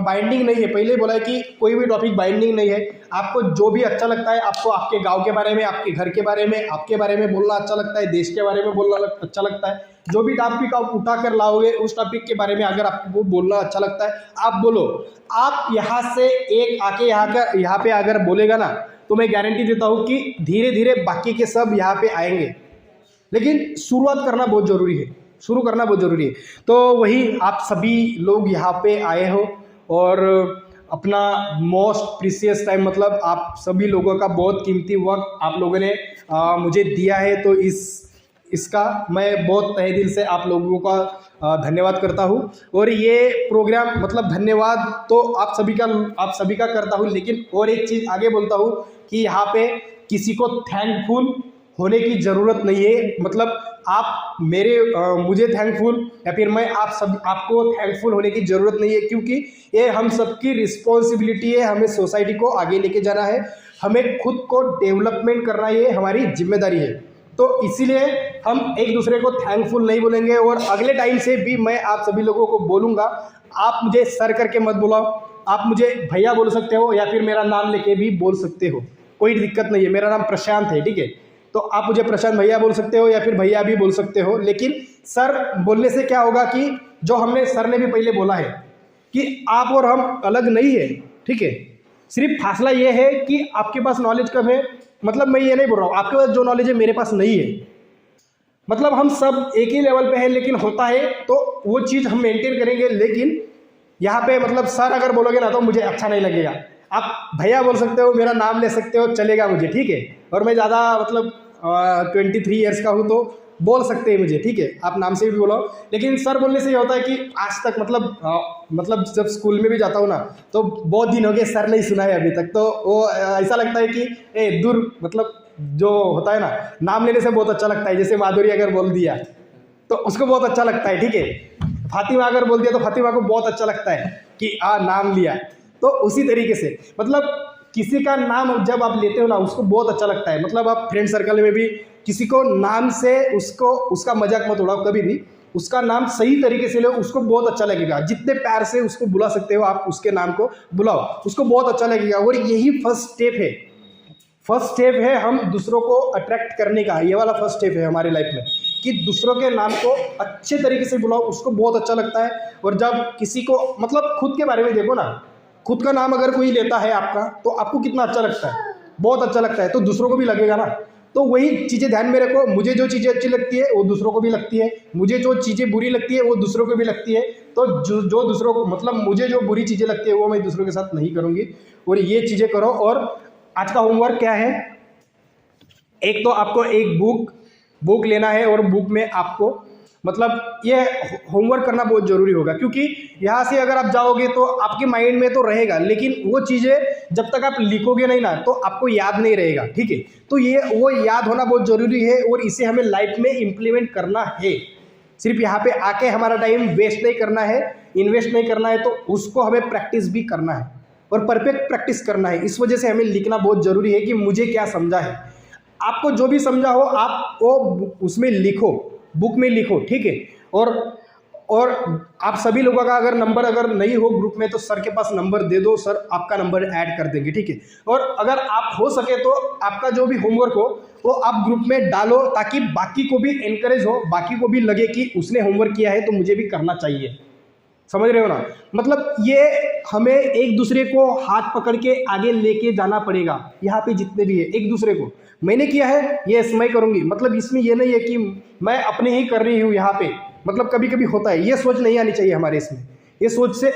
बाइंडिंग नहीं है, पहले बोला है कि कोई भी टॉपिक बाइंडिंग नहीं है। आपको जो भी अच्छा लगता है, आपको आपके गांव के बारे में, आपके घर के बारे में, आपके बारे में बोलना अच्छा लगता है, देश के बारे में बोलना अच्छा लगता है, जो भी टॉपिक आप उठा कर लाओगे उस टॉपिक के बारे में अगर आपको बोलना अच्छा लगता है आप बोलो। आप यहाँ से एक आके यहाँ पे अगर बोलेगा ना, तो मैं गारंटी देता हूँ कि धीरे धीरे बाकी के सब यहाँ पे आएंगे। लेकिन शुरुआत करना बहुत ज़रूरी है, शुरू करना बहुत ज़रूरी है। तो वही आप सभी लोग यहाँ पे आए हो और अपना मोस्ट प्रीशियस टाइम, मतलब आप सभी लोगों का बहुत कीमती वक्त आप लोगों ने मुझे दिया है। तो इसका मैं बहुत तहे दिल से आप लोगों का धन्यवाद करता हूँ। और ये प्रोग्राम मतलब धन्यवाद तो आप सभी का करता हूँ, लेकिन और एक चीज़ आगे बोलता हूँ कि यहाँ पे किसी को थैंकफुल होने की ज़रूरत नहीं है। मतलब आप मुझे थैंकफुल या फिर मैं आपको थैंकफुल होने की ज़रूरत नहीं है, क्योंकि ये हम सबकी रिस्पॉन्सिबिलिटी है। हमें सोसाइटी को आगे लेके जाना है, हमें खुद को डेवलपमेंट करना, ये हमारी जिम्मेदारी है। तो इसीलिए हम एक दूसरे को थैंकफुल नहीं बोलेंगे। और अगले टाइम से भी मैं आप सभी लोगों को बोलूँगा, आप मुझे सर करके मत बुलाओ, आप मुझे भैया बोल सकते हो या फिर मेरा नाम लेके भी बोल सकते हो, कोई दिक्कत नहीं है। मेरा नाम प्रशांत है, ठीक है। तो आप मुझे प्रशांत भैया बोल सकते हो या फिर भैया भी बोल सकते हो। लेकिन सर बोलने से क्या होगा कि जो सर ने भी पहले बोला है कि आप और हम अलग नहीं है, ठीक है। सिर्फ फासला ये है कि आपके पास नॉलेज कम है, मतलब मैं ये नहीं बोल रहा हूँ आपके पास जो नॉलेज है मेरे पास नहीं है, मतलब हम सब एक ही लेवल पे हैं। लेकिन होता है तो वो चीज़ हम मेंटेन करेंगे। लेकिन यहाँ पे मतलब सर अगर बोलोगे ना तो मुझे अच्छा नहीं लगेगा। आप भैया बोल सकते हो, मेरा नाम ले सकते हो, चलेगा मुझे, ठीक है। और मैं ज़्यादा मतलब 23 ईयर्स का हूँ तो बोल सकते हैं मुझे, ठीक है, आप नाम से भी बोलो। लेकिन सर बोलने से ये होता है कि आज तक मतलब जब स्कूल में भी जाता हूँ ना तो बहुत दिन हो गए सर नहीं सुना है अभी तक। तो वो ऐसा लगता है कि दूर मतलब जो होता है ना, नाम लेने से बहुत अच्छा लगता है। जैसे माधुरी अगर बोल दिया तो उसको बहुत अच्छा लगता है, ठीक है। फातिमा अगर बोल दिया तो फातिमा को बहुत अच्छा लगता है कि नाम लिया। तो उसी तरीके से मतलब किसी का नाम जब आप लेते हो ना उसको बहुत अच्छा लगता है। मतलब आप फ्रेंड सर्कल में भी किसी को नाम से उसका मजाक मत उड़ाओ, कभी भी उसका नाम सही तरीके से लो, उसको बहुत अच्छा लगेगा। जितने प्यार से उसको बुला सकते हो आप उसके नाम को बुलाओ, उसको बहुत अच्छा लगेगा। और यही फर्स्ट स्टेप है हम दूसरों को अट्रैक्ट करने का। ये वाला फर्स्ट स्टेप है हमारी लाइफ में कि दूसरों के नाम को अच्छे तरीके से बुलाओ, उसको बहुत अच्छा लगता है। और जब किसी को मतलब खुद के बारे में देखो ना, खुद का नाम अगर कोई लेता है आपका तो आपको कितना अच्छा लगता है, बहुत अच्छा लगता है। तो दूसरों को भी लगेगा ना। तो वही चीज़ें ध्यान में रखो, मुझे जो चीज़ें अच्छी लगती है वो दूसरों को भी लगती है, मुझे जो चीज़ें बुरी लगती है वो दूसरों को भी लगती है। तो जो दूसरों को मतलब मुझे जो बुरी चीज़ें लगती है वो मैं दूसरों के साथ नहीं करूँगी। और ये चीज़ें करो। और आज का होमवर्क क्या है, एक तो आपको एक बुक लेना है और बुक में आपको मतलब ये होमवर्क करना बहुत ज़रूरी होगा। क्योंकि यहाँ से अगर आप जाओगे तो आपके माइंड में तो रहेगा, लेकिन वो चीज़ें जब तक आप लिखोगे नहीं ना तो आपको याद नहीं रहेगा, ठीक है। तो वो याद होना बहुत ज़रूरी है और इसे हमें लाइफ में इम्प्लीमेंट करना है। सिर्फ यहाँ पे आके हमारा टाइम वेस्ट नहीं करना है, इन्वेस्ट नहीं करना है, तो उसको हमें प्रैक्टिस भी करना है और परफेक्ट प्रैक्टिस करना है। इस वजह से हमें लिखना बहुत ज़रूरी है कि मुझे क्या समझा है। आपको जो भी समझा हो आप वो उसमें लिखो, बुक में लिखो, ठीक है। और आप सभी लोगों का अगर नंबर अगर नहीं हो ग्रुप में तो सर के पास नंबर दे दो, सर आपका नंबर ऐड कर देंगे, ठीक है। और अगर आप हो सके तो आपका जो भी होमवर्क हो वो आप ग्रुप में डालो, ताकि बाकी को भी एनकरेज हो, बाकी को भी लगे कि उसने होमवर्क किया है तो मुझे भी करना चाहिए। समझ रहे हो ना? मतलब ये हमें एक दूसरे को हाथ पकड़ के आगे लेके जाना पड़ेगा। यहाँ पे जितने भी है एक दूसरे को, मैंने किया है ये मैं करूँगी, मतलब इसमें ये नहीं है कि मैं अपने ही कर रही हूँ यहाँ पे। मतलब कभी कभी होता है, ये सोच नहीं आनी चाहिए हमारे इसमें। ये सोच से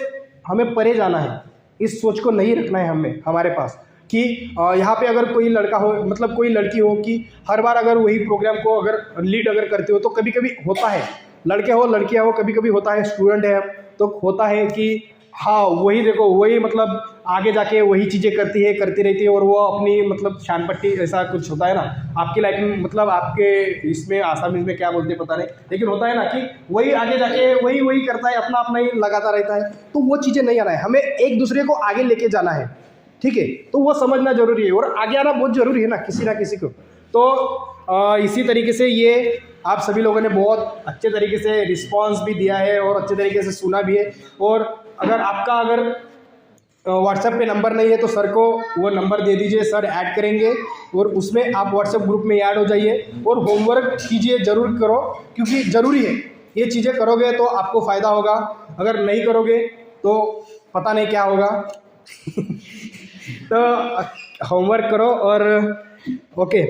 हमें परे जाना है, इस सोच को नहीं रखना है हमें हमारे पास कि यहाँ पे अगर कोई लड़का हो, मतलब कोई लड़की हो कि हर बार अगर वही प्रोग्राम को अगर लीड अगर करते हो तो कभी कभी होता है, लड़के हो लड़कियाँ हो, कभी कभी होता है स्टूडेंट है तो होता है कि हाँ वही देखो वही मतलब आगे जाके वही चीज़ें करती रहती है और वो अपनी मतलब शान पट्टी ऐसा कुछ होता है ना आपकी लाइफ में, मतलब आपके इसमें आसामी में क्या बोलते हैं पता नहीं, लेकिन होता है ना कि वही आगे जाके वही करता है, अपना अपना ही लगाता रहता है। तो वो चीज़ें नहीं आना है, हमें एक दूसरे को आगे लेके जाना है, ठीक है। तो वो समझना जरूरी है और आगे आना बहुत ज़रूरी है ना किसी को। तो इसी तरीके से ये आप सभी लोगों ने बहुत अच्छे तरीके से रिस्पांस भी दिया है और अच्छे तरीके से सुना भी है। और अगर आपका अगर व्हाट्सएप पे नंबर नहीं है तो सर को वो नंबर दे दीजिए, सर ऐड करेंगे और उसमें आप व्हाट्सएप ग्रुप में ऐड हो जाइए और होमवर्क कीजिए, ज़रूर करो क्योंकि ज़रूरी है। ये चीज़ें करोगे तो आपको फ़ायदा होगा, अगर नहीं करोगे तो पता नहीं क्या होगा। तो होमवर्क करो और okay,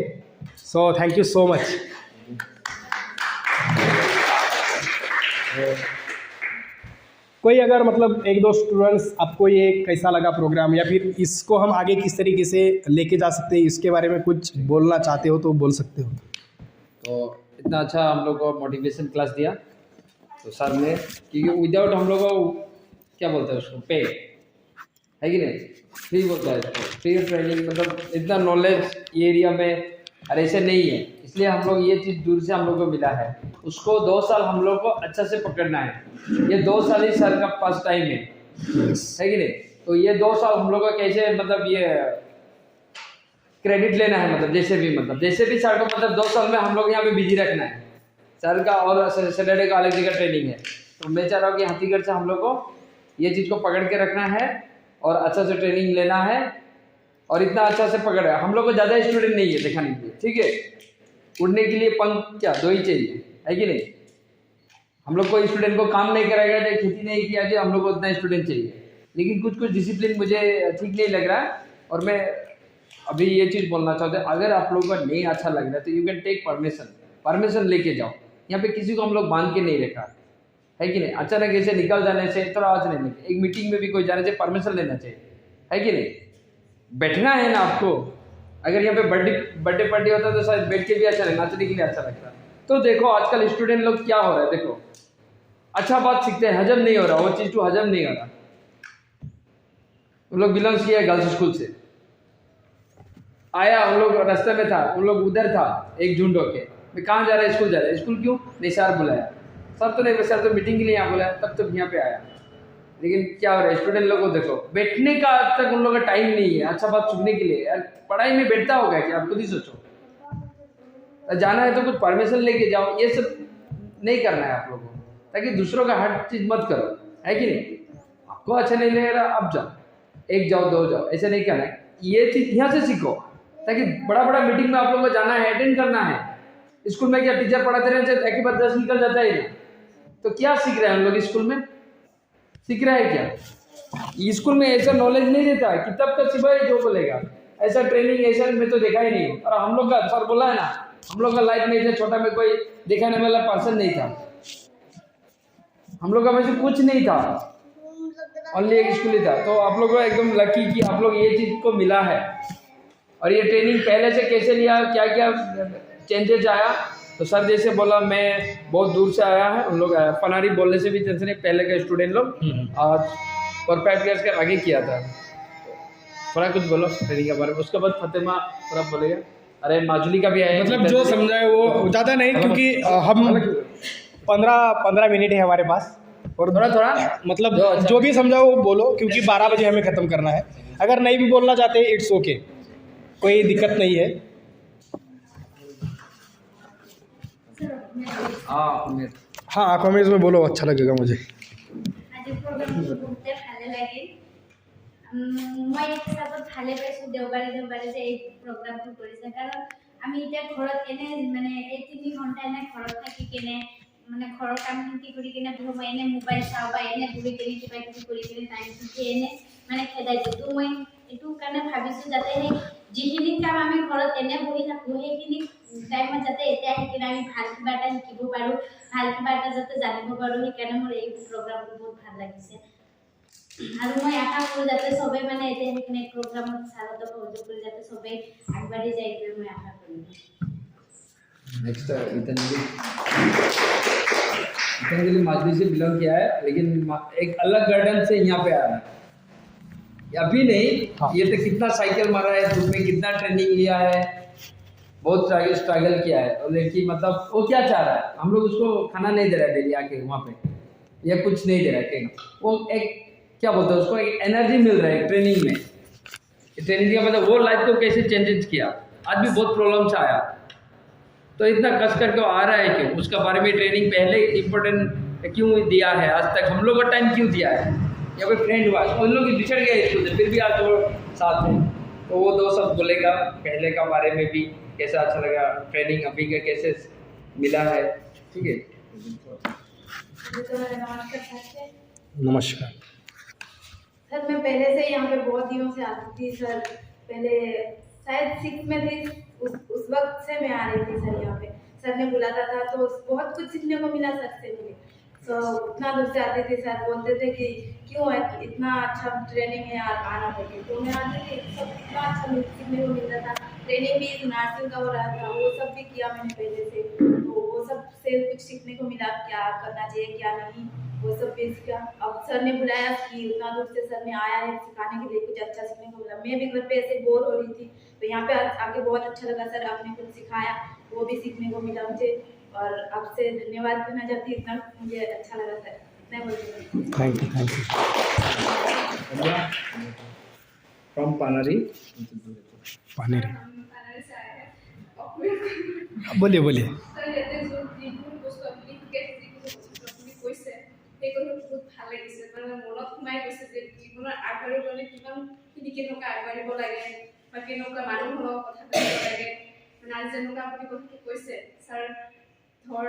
so thank you so much. कोई अगर मतलब एक दो स्टूडेंट्स आपको ये कैसा लगा प्रोग्राम या फिर इसको हम आगे किस तरीके से लेके जा सकते हैं इसके बारे में कुछ बोलना चाहते हो तो बोल सकते हो। तो इतना अच्छा हम लोग को मोटिवेशन क्लास दिया तो सर ने, क्योंकि विदाउट हम लोग को क्या बोलते हैं उसको पे है कि नहीं, फ्री बोलता है इसको, फ्री ट्रेनिंग, मतलब इतना नॉलेज ये एरिया में और ऐसे नहीं है, इसलिए हम लोग ये चीज़ दूर से हम लोग को मिला है। उसको 2 साल हम लोग को अच्छा से पकड़ना है, ये 2 साल ही सर का पास टाइम है कि नहीं। तो ये 2 साल हम लोग को कैसे मतलब ये क्रेडिट लेना है, मतलब जैसे भी सर को मतलब 2 साल में हम लोग यहाँ पे बिजी रखना है सर का। और सैटरडे का अलग जगह ट्रेनिंग है, तो मैं चाह रहा हूँ कि हकीकत से हम लोग को ये चीज़ को पकड़ के रखना है और अच्छा से ट्रेनिंग लेना है। और इतना अच्छा से पकड़ है, हम लोग को ज़्यादा स्टूडेंट नहीं है दिखाने के लिए, ठीक है। उड़ने के लिए पंख क्या 2 ही चाहिए है कि नहीं। हम लोग को स्टूडेंट को काम नहीं कराएगा चाहे खेती नहीं किया जाए, हम लोग को उतना स्टूडेंट चाहिए। लेकिन कुछ डिसिप्लिन मुझे ठीक नहीं लग रहा है और मैं अभी ये चीज़ बोलना चाहता हूँ, अगर आप लोगों को नहीं अच्छा लग रहा है तो यू कैन टेक परमिशन लेके जाओ। यहाँ पे किसी को हम लोग बांध के नहीं रखा है कि नहीं। अचानक ऐसे निकल जाने से थोड़ा आज नहीं, एक मीटिंग में भी कोई जाने से परमिशन लेना चाहिए है कि नहीं। बैठना है ना आपको, अगर यहाँ पे बर्थडे पार्टी होता तो शायद बैठ के भी अच्छा लगता, नाचने के लिए अच्छा लगता। तो देखो आजकल स्टूडेंट लोग क्या हो रहा है, देखो अच्छा बात सीखते हैं, हजम नहीं हो रहा, वो चीज़ तो हजम नहीं हो रहा। उन लोग बिलोंग्स किया गर्ल्स स्कूल से आया, उन लोग रास्ते में था, उन लोग उधर था एक झुंड होके, मैं कहाँ जा रहा है, स्कूल जा रहा है। स्कूल क्यों नहीं, सर बुलाया, सर तो नहीं, सर तो मीटिंग के लिए यहाँ बुलाया, तब तो यहाँ पे आया। लेकिन क्या हो रहा है, स्टूडेंट लोगों को देखो बैठने का आज तक उन लोगों का टाइम नहीं है अच्छा बात सुनने के लिए। यार पढ़ाई में बैठता होगा क्या, आप खुद ही सोचो। जाना है तो कुछ परमिशन लेके जाओ, ये सब नहीं करना है आप लोगों को, ताकि दूसरों का हर चीज़ मत करो है कि नहीं। आपको अच्छा नहीं लग रहा अब जाओ, 1 जाओ 2 जाओ, ऐसे नहीं करना है। ये चीज़ यहाँ से सीखो, ताकि बड़ा मीटिंग में आप लोगों को जाना है, अटेंड करना है। स्कूल में क्या टीचर पढ़ाते रहते हैं, एक बार 10 निकल जाता है ना, तो क्या सीख रहे हैं हम लोग स्कूल में, सीख रहा है क्या। स्कूल में ऐसा नॉलेज नहीं देता, किताब का सिवाय जो बोलेगा ऐसा ट्रेनिंग ऐसा मैं तो देखा ही नहीं। और हम लोग का सर बोला है ना, हम लोग का लाइफ में ऐसे छोटा में कोई दिखाने वाला पर्सन नहीं था, हम लोग का वैसे कुछ नहीं था, ओनली एक स्कूल ही था। तो आप लोग को एकदम लकी कि आप लोग ये चीज़ को मिला है। और ये ट्रेनिंग पहले से कैसे लिया, क्या क्या चेंजेस आया, तो सर जैसे बोला मैं बहुत दूर से आया है, उन लोग आया पनारी बोलने से भी टेंशन नहीं, पहले का स्टूडेंट लोग आज और 5 ईयर्स के आगे किया था। थोड़ा कुछ बोलो ट्रेनिंग के बारे में, उसके बाद फतेमा थोड़ा बोलेगा। अरे माजुली का भी आया, मतलब जो समझा है वो ज़्यादा नहीं, क्योंकि हम 15 मिनट है हमारे पास, और थोड़ा थोड़ा मतलब जो अच्छा- जो भी समझाओ वो बोलो, क्योंकि 12 बजे हमें ख़त्म करना है। अगर नहीं भी बोलना चाहते इट्स ओके, कोई दिक्कत नहीं है। हाँ कॉमेंट्स में बोलो, अच्छा लगेगा मुझे। আজি প্ৰগ্ৰামটো বহুতে ভালে লাগিল। মই এক হিচাপত ভালে পাইছোঁ দেওবাৰে দেওবাৰে যে এই প্ৰগ্ৰামটো কৰিছে, কাৰণ আমি এতিয়া ঘৰত এনে মানে এই 3 ঘণ্টা এনে ঘৰত থাকি কেনে মানে ঘৰৰ কামখিনি কৰি কেনে মই এনে মোবাইল চাওঁ বা এনে ঘূৰি কেনে কিবা কিবি কৰি কেনে টাইমটো এনে মানে খেদাই দিওঁ। তো মই এইটো কাৰণে ভাবিছোঁ যাতে সেই যিখিনি কাম আমি ঘৰত এনে বহি থাকোঁ সেইখিনি টাইমত যাতে এতিয়া আহি কিনে আমি ভাল কিবা এটা শিকিব পাৰোঁ, ভাল কিবা এটা যাতে জানিব পাৰোঁ। সেইকাৰণে মোৰ এই প্ৰগ্ৰামটো বহুত ভাল লাগিছে। আৰু মই আশা কৰোঁ যাতে চবেই মানে এতিয়া সেইখিনি প্ৰগ্ৰামত ছাৰহঁতক সহযোগ কৰি যাতে চবেই আগবাঢ়ি যায়, এইটোৱে মই আশা কৰিম। नेक्स्ट गीतांजलि माधवी से बिलोंग किया है, लेकिन एक अलग गार्डन से यहाँ पे आ रहा है। अभी नहीं, हाँ। ये तो कितना साइकिल मारा है, धूप में कितना ट्रेनिंग लिया है, बहुत स्ट्रगल किया है। और लड़की मतलब वो क्या चाह रहा है, हम लोग उसको खाना नहीं दे रहा है डेली आके वहाँ पे, या कुछ नहीं दे रहा है कहीं। वो एक क्या बोलते हैं उसको, एक एनर्जी मिल रहा है ट्रेनिंग में। ट्रेनिंग का मतलब वो लाइफ को कैसे चेंजेस किया, आज भी बहुत प्रॉब्लम्स आया, तो इतना कस करके वो आ रहा है क्यों, उसका बारे में ट्रेनिंग पहले इम्पोर्टेंट क्यों दिया है, आज तक हम लोग को टाइम क्यों दिया है, या कोई फ्रेंड हुआ उन लोग बिछड़ गए स्कूल से, फिर भी आज वो साथ में। तो वो दो सब बोलेगा पहले का बारे में भी, कैसा अच्छा लगा ट्रेनिंग अभी का कैसे मिला है। ठीक है, नमस्कार सर। मैं पहले से यहाँ पे बहुत दिनों से आती थी सर, पहले शायद 6 में थी, उस वक्त से मैं आ रही थी सर। यहाँ पे सर ने बुलाता था तो बहुत कुछ सीखने को मिला सर से मुझे। तो उतना दूर से आती थी, सर बोलते थे कि क्यों है इतना अच्छा ट्रेनिंग है आना पड़े, तो मैं आती थी, सब इतना अच्छा सीखने को मिलता था। ट्रेनिंग भी नर्सिंग का हो रहा था, वो सब भी किया मैंने पहले से, तो वो सब से कुछ सीखने को मिला, क्या करना चाहिए क्या नहीं, वो सब भी सीखा। अब सर ने बुलाया कि उतना दूर से सर ने आया है सिखाने के लिए, कुछ अच्छा सीखने को मिला। मैं भी घर पे ऐसे बोर हो रही थी, तो यहाँ पे आके बहुत अच्छा लगा सर, आपने कुछ सिखाया, वो भी सीखने को मिला मुझे। और आपसे धन्यवाद देना चाहती हूँ, इतना मुझे अच्छा लगा सर, इतना बोलती हूँ। Thank you from Panari Paneri. Panari से आया है और बोलिए बोलिए। सर ইয়াতে जो যিবোৰ বস্তু আপুনি শিকাই যিবোৰ বস্তু আপুনি কৈছে সেইবোৰ বহুত ভাল লাগিছে, মানে মনত সোমাই গৈছে যে জীৱনৰ আগবাঢ়িবলৈ কিমানখিনি কেনেকুৱা আগবাঢ়িব লাগে বা কেনেকুৱা মানুহৰ লগত কথা পাতিব লাগে। মানে আজি যেনেকুৱা আপুনি কথাটো কৈছে ছাৰ, ধৰ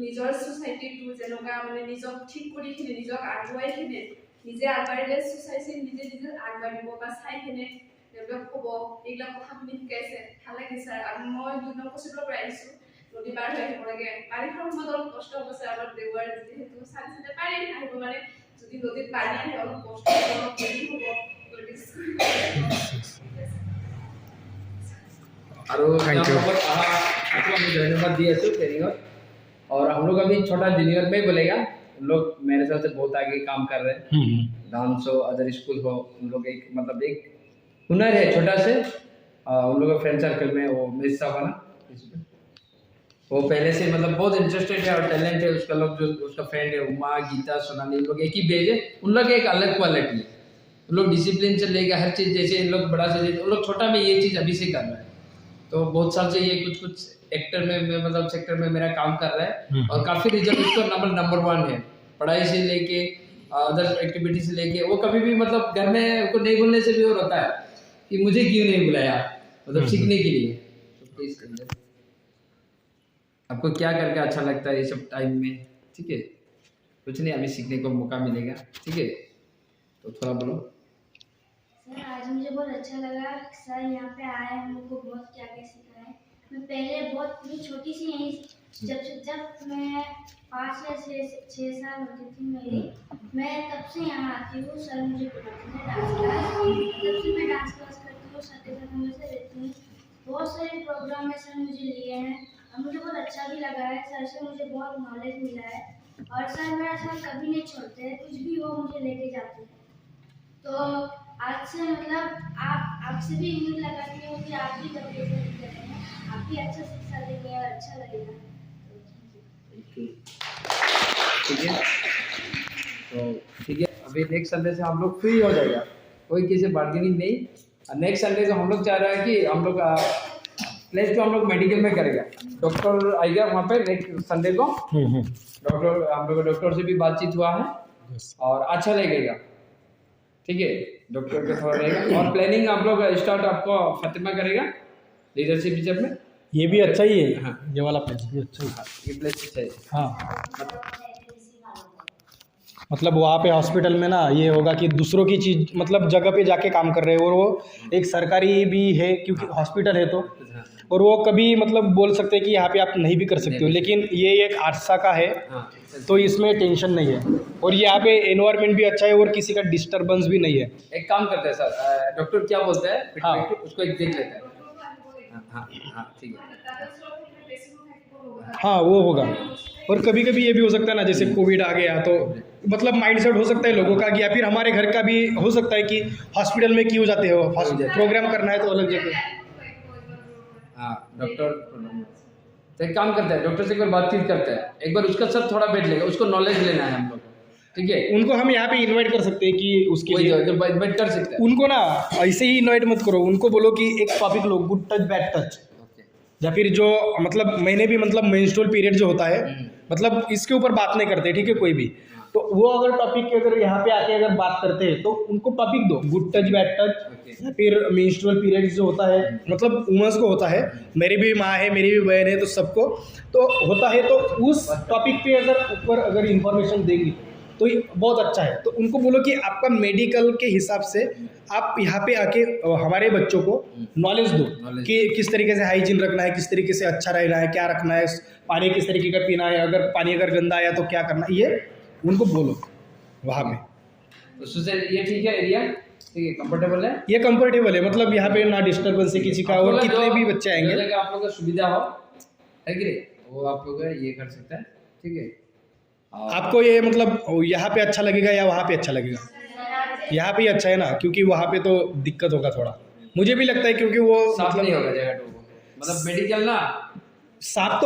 নিজৰ ছ'চাইটিটো যেনেকুৱা মানে নিজক ঠিক কৰি কিনে নিজক আগুৱাই কিনে নিজে আগবাঢ়িলে ছ'চাইটি নিজে নিজে আগবাঢ়িব বা চাই কিনে ডেভেলপ হ'ব, এইবিলাক কথা আপুনি শিকাইছে, ভাল লাগিছে। আৰু মই 2 নম্বৰ বছৰৰ পৰা আহিছোঁ, নদী পাৰ হৈ আহিব লাগে, বাৰিষাৰ সময়ত অলপ কষ্ট হ'ব ছাৰ, আমাৰ দেওবাৰ যিহেতু চানচেতে পাৰিম আহিব, মানে যদি নদীত পানী আহে অলপ কষ্ট হ'ব, অলপ দেৰি হ'ব। और Thank you. धन्यवाद दिए ट्रेनिंग। और हम लोग अभी छोटा जूनियर में ही बोलेगा, उन लोग मेरे हिसाब से बहुत आगे काम कर रहे हैं, डांस हो अदर स्कूल हो, उन लोग एक मतलब एक हुनर है छोटा से। उन लोग का फ्रेंड सर्कल में वो मिस साहब ना, वो पहले से मतलब बहुत इंटरेस्टेड है और टैलेंट है उसका। लोग जो उसका फ्रेंड है उमा गीता सोनाली, उन लोग एक ही बेज है, उन लोग एक अलग क्वालिटी है, उन लोग डिसिप्लिन से लेकर हर चीज़, जैसे इन लोग बड़ा से उन लोग छोटा में ये चीज़ अभी से कर रहा है। तो बहुत साल से ये कुछ एक्टर में मतलब सेक्टर में मेरा काम कर रहा है, और काफ़ी रिजल्ट उसका नंबर 1 है, पढ़ाई से लेके अदर एक्टिविटी से लेके। वो कभी भी मतलब घर में उसको नहीं बोलने से भी वो रहता है कि मुझे क्यों नहीं बुलाया, मतलब सीखने के लिए। तो प्लीज करिए, आपको क्या करके अच्छा लगता है ये सब टाइम में। ठीक है, कुछ नहीं, अभी सीखने को मौका मिलेगा। ठीक है, तो थोड़ा बोलो। सर आज मुझे बहुत अच्छा लगा, सर यहाँ पे आए हम लोग को बहुत क्या क्या सिखाए। मैं पहले बहुत छोटी सी यहीं जब मैं 5 या 6 साल होती थी मेरी, मैं तब से यहाँ आती हूँ। सर मुझे बुलाते थे डांस क्लास, तब से मैं डांस क्लास करती हूँ, सर के साथ हमेशा रहती हूँ। बहुत सारे प्रोग्राम में सर मुझे लिए हैं और मुझे बहुत अच्छा भी लगा है। सर से मुझे बहुत नॉलेज मिला है, और सर मेरा साथ कभी नहीं छोड़ते हैं, कुछ भी हो मुझे लेके जाते हैं। तो आज से मतलब आपसे भी उम्मीद लगाती हूँ कि आप भी कभी ऐसा नहीं करेंगे, आप भी अच्छा शिक्षा देंगे और अच्छा लगेगा। ठीक है। तो ठीक है, अभी नेक्स्ट संडे से हम लोग फ्री हो जाएगा, कोई किसी बार्गेनिंग नहीं। नेक्स्ट संडे को हम लोग चाह रहे हैं कि हम लोग प्लेस जो हम लोग मेडिकल में करेगा, डॉक्टर आएगा वहाँ पे नेक्स्ट संडे को। डॉक्टर हम लोग डॉक्टर से भी बातचीत हुआ है और अच्छा लगेगा, ठीक है। डॉक्टर के थोड़ा रहेगा और प्लानिंग आप लोग स्टार्ट आपको फातिमा करेगा लीडरशिप टीचर में। ये भी अच्छा ही है। हाँ। ये वाला प्लेस भी अच्छा ही है। ये प्लेस अच्छा है। हाँ, मतलब वहाँ पे हॉस्पिटल में ना ये होगा कि दूसरों की चीज़ मतलब जगह पे जाके काम कर रहे हैं, और वो एक सरकारी भी है क्योंकि हॉस्पिटल है तो, और वो कभी मतलब बोल सकते हैं कि यहाँ पे आप नहीं भी कर सकते हो, लेकिन ये एक आरसा का है हाँ, तो इसमें टेंशन नहीं है, और यहाँ पे एनवायरनमेंट भी अच्छा है और किसी का डिस्टर्बेंस भी नहीं है। एक काम करते हैं सर, डॉक्टर क्या बोलते हैं हाँ। उसको एक देख लेते हैं। हाँ हाँ ठीक है। हाँ वो होगा, और कभी कभी ये भी हो सकता है ना, जैसे कोविड आ गया तो मतलब माइंडसेट हो सकता है लोगों का, या फिर हमारे घर का भी हो सकता है कि हॉस्पिटल में क्यों जाते हो, प्रोग्राम करना है तो अलग जगह। हाँ डॉक्टर, तो एक काम करते हैं डॉक्टर से एक बार बातचीत करते हैं, एक बार उसका सब थोड़ा बैठ लेगा, उसको नॉलेज लेना है हम लोग को, ठीक है। उनको हम यहाँ पे इनवाइट कर सकते हैं कि उसके लिए इन्वाइट कर सकते हैं। उनको ना ऐसे ही इनवाइट मत करो, उनको बोलो कि एक टॉपिक लो, good touch bad touch, okay. या फिर जो मतलब मैंने भी मतलब मेंस्ट्रुअल पीरियड जो होता है मतलब इसके ऊपर बात नहीं करते, ठीक है, कोई भी, तो वो अगर टॉपिक के अगर यहाँ पे आके अगर बात करते हैं तो उनको टॉपिक दो, गुड टच बैड टच, या फिर मेंस्ट्रुअल पीरियड जो होता है मतलब वुमेन्स को होता है, मेरी भी माँ है मेरी भी बहन है तो सबको तो होता है, तो उस टॉपिक पे अगर ऊपर अगर इंफॉर्मेशन देंगी तो ये बहुत अच्छा है। तो उनको बोलो कि आपका मेडिकल के हिसाब से आप यहाँ पे आके हमारे बच्चों को नॉलेज दो कि किस तरीके से हाइजीन रखना है, किस तरीके से अच्छा रहना है, क्या रखना है, पानी किस तरीके का पीना है, अगर पानी अगर गंदा आया तो क्या करना है, ये उनको बोलो वहाँ पे। तो सुसे ये ठीक है एरिया, ठीक है, कंफर्टेबल है, ये कंफर्टेबल है, मतलब यहाँ पे ना डिस्टर्बेंस है किसी का, और कितने भी बच्चे आएंगे आप लोग का सुविधा हो है कि नहीं, वो आप लोग ये कर सकते हैं, ठीक है। आपको ये मतलब यहाँ पे अच्छा लगेगा या वहाँ पे अच्छा लगेगा? यहाँ पे ही अच्छा है ना, क्योंकि वहाँ पे तो दिक्कत होगा थोड़ा, मुझे भी लगता है, क्योंकि वो साफ मतलब नहीं होगा जगह, मतलब मेडिकल ना साफ तो